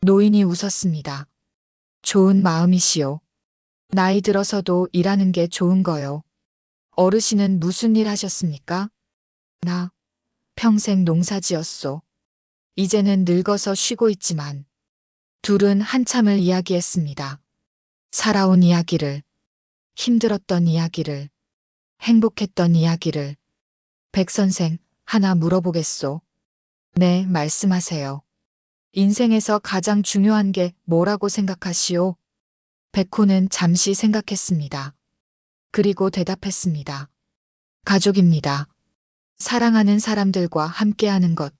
노인이 웃었습니다. 좋은 마음이시오. 나이 들어서도 일하는 게 좋은 거요. 어르신은 무슨 일 하셨습니까? 나 평생 농사 지었소. 이제는 늙어서 쉬고 있지만. 둘은 한참을 이야기했습니다. 살아온 이야기를, 힘들었던 이야기를, 행복했던 이야기를. 백 선생, 하나 물어보겠소. 네, 말씀하세요. 인생에서 가장 중요한 게 뭐라고 생각하시오? 백호는 잠시 생각했습니다. 그리고 대답했습니다. 가족입니다. 사랑하는 사람들과 함께하는 것.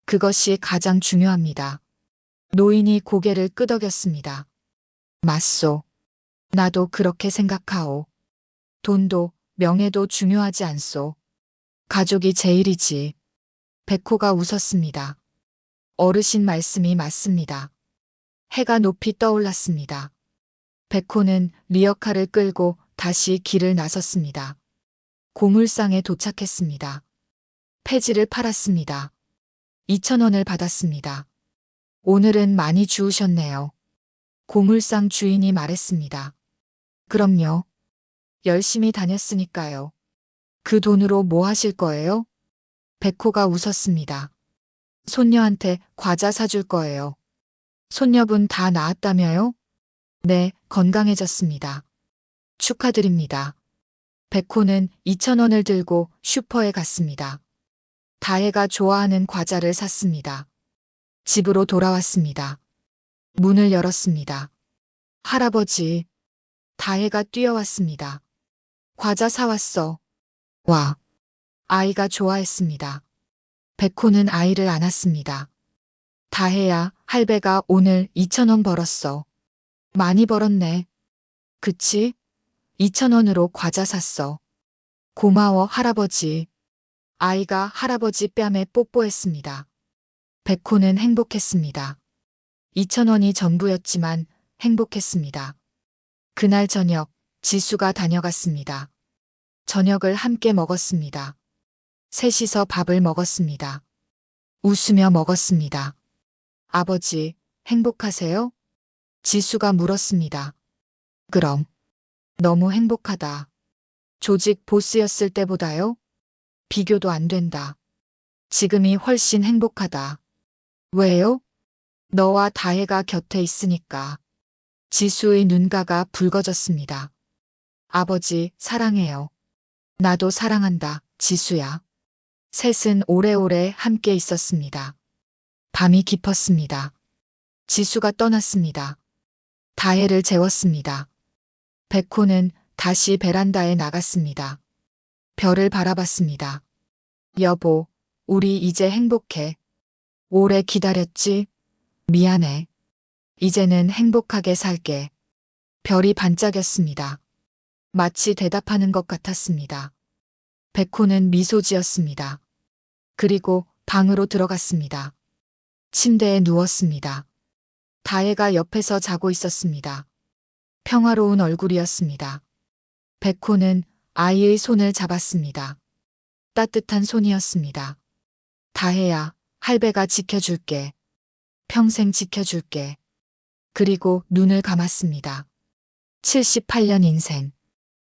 그것이 가장 중요합니다. 노인이 고개를 끄덕였습니다. 맞소. 나도 그렇게 생각하오. 돈도 명예도 중요하지 않소. 가족이 제일이지. 백호가 웃었습니다. 어르신 말씀이 맞습니다. 해가 높이 떠올랐습니다. 백호는 리어카를 끌고 다시 길을 나섰습니다. 고물상에 도착했습니다. 폐지를 팔았습니다. 2,000원을 받았습니다. 오늘은 많이 주우셨네요. 고물상 주인이 말했습니다. 그럼요. 열심히 다녔으니까요. 그 돈으로 뭐 하실 거예요? 백호가 웃었습니다. 손녀한테 과자 사줄 거예요. 손녀분 다 낳았다며요? 네, 건강해졌습니다. 축하드립니다. 백호는 2,000원을 들고 슈퍼에 갔습니다. 다혜가 좋아하는 과자를 샀습니다. 집으로 돌아왔습니다. 문을 열었습니다. 할아버지, 다혜가 뛰어왔습니다. 과자 사왔어. 와. 아이가 좋아했습니다. 백호는 아이를 안았습니다. 다혜야, 할배가 오늘 2,000원 벌었어. 많이 벌었네. 그치? 2,000원으로 과자 샀어. 고마워, 할아버지. 아이가 할아버지 뺨에 뽀뽀했습니다. 백호는 행복했습니다. 2,000원이 전부였지만 행복했습니다. 그날 저녁, 지수가 다녀갔습니다. 저녁을 함께 먹었습니다. 셋이서 밥을 먹었습니다. 웃으며 먹었습니다. 아버지, 행복하세요? 지수가 물었습니다. 그럼. 너무 행복하다. 조직 보스였을 때보다요? 비교도 안 된다. 지금이 훨씬 행복하다. 왜요? 너와 다혜가 곁에 있으니까. 지수의 눈가가 붉어졌습니다. 아버지, 사랑해요. 나도 사랑한다, 지수야. 셋은 오래오래 함께 있었습니다. 밤이 깊었습니다. 지수가 떠났습니다. 다혜를 재웠습니다. 백호는 다시 베란다에 나갔습니다. 별을 바라봤습니다. 여보, 우리 이제 행복해. 오래 기다렸지? 미안해. 이제는 행복하게 살게. 별이 반짝였습니다. 마치 대답하는 것 같았습니다. 백호는 미소 지었습니다. 그리고 방으로 들어갔습니다. 침대에 누웠습니다. 다혜가 옆에서 자고 있었습니다. 평화로운 얼굴이었습니다. 백호는 아이의 손을 잡았습니다. 따뜻한 손이었습니다. 다혜야, 할배가 지켜줄게. 평생 지켜줄게. 그리고 눈을 감았습니다. 78년 인생.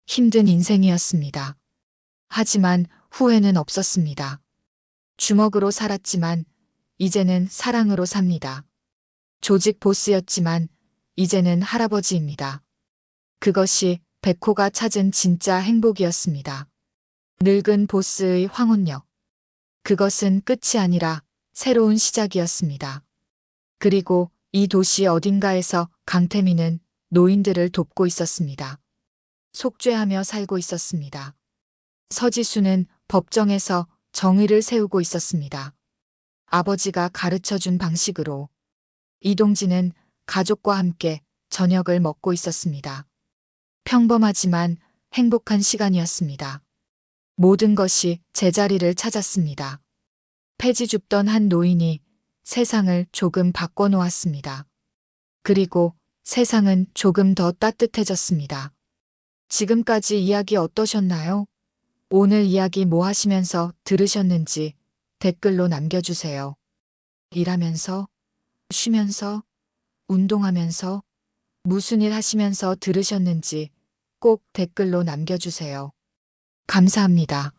힘든 인생이었습니다. 하지만 후회는 없었습니다. 주먹으로 살았지만 이제는 사랑으로 삽니다. 조직 보스였지만 이제는 할아버지입니다. 그것이 백호가 찾은 진짜 행복이었습니다. 늙은 보스의 황혼역. 그것은 끝이 아니라 새로운 시작이었습니다. 그리고 이 도시 어딘가에서 강태민은 노인들을 돕고 있었습니다. 속죄하며 살고 있었습니다. 서지수는 법정에서 정의를 세우고 있었습니다. 아버지가 가르쳐준 방식으로. 이동진은 가족과 함께 저녁을 먹고 있었습니다. 평범하지만 행복한 시간이었습니다. 모든 것이 제자리를 찾았습니다. 폐지 줍던 한 노인이 세상을 조금 바꿔놓았습니다. 그리고 세상은 조금 더 따뜻해졌습니다. 지금까지 이야기 어떠셨나요? 오늘 이야기 뭐 하시면서 들으셨는지 댓글로 남겨주세요. 일하면서, 쉬면서, 운동하면서, 무슨 일 하시면서 들으셨는지 꼭 댓글로 남겨주세요. 감사합니다.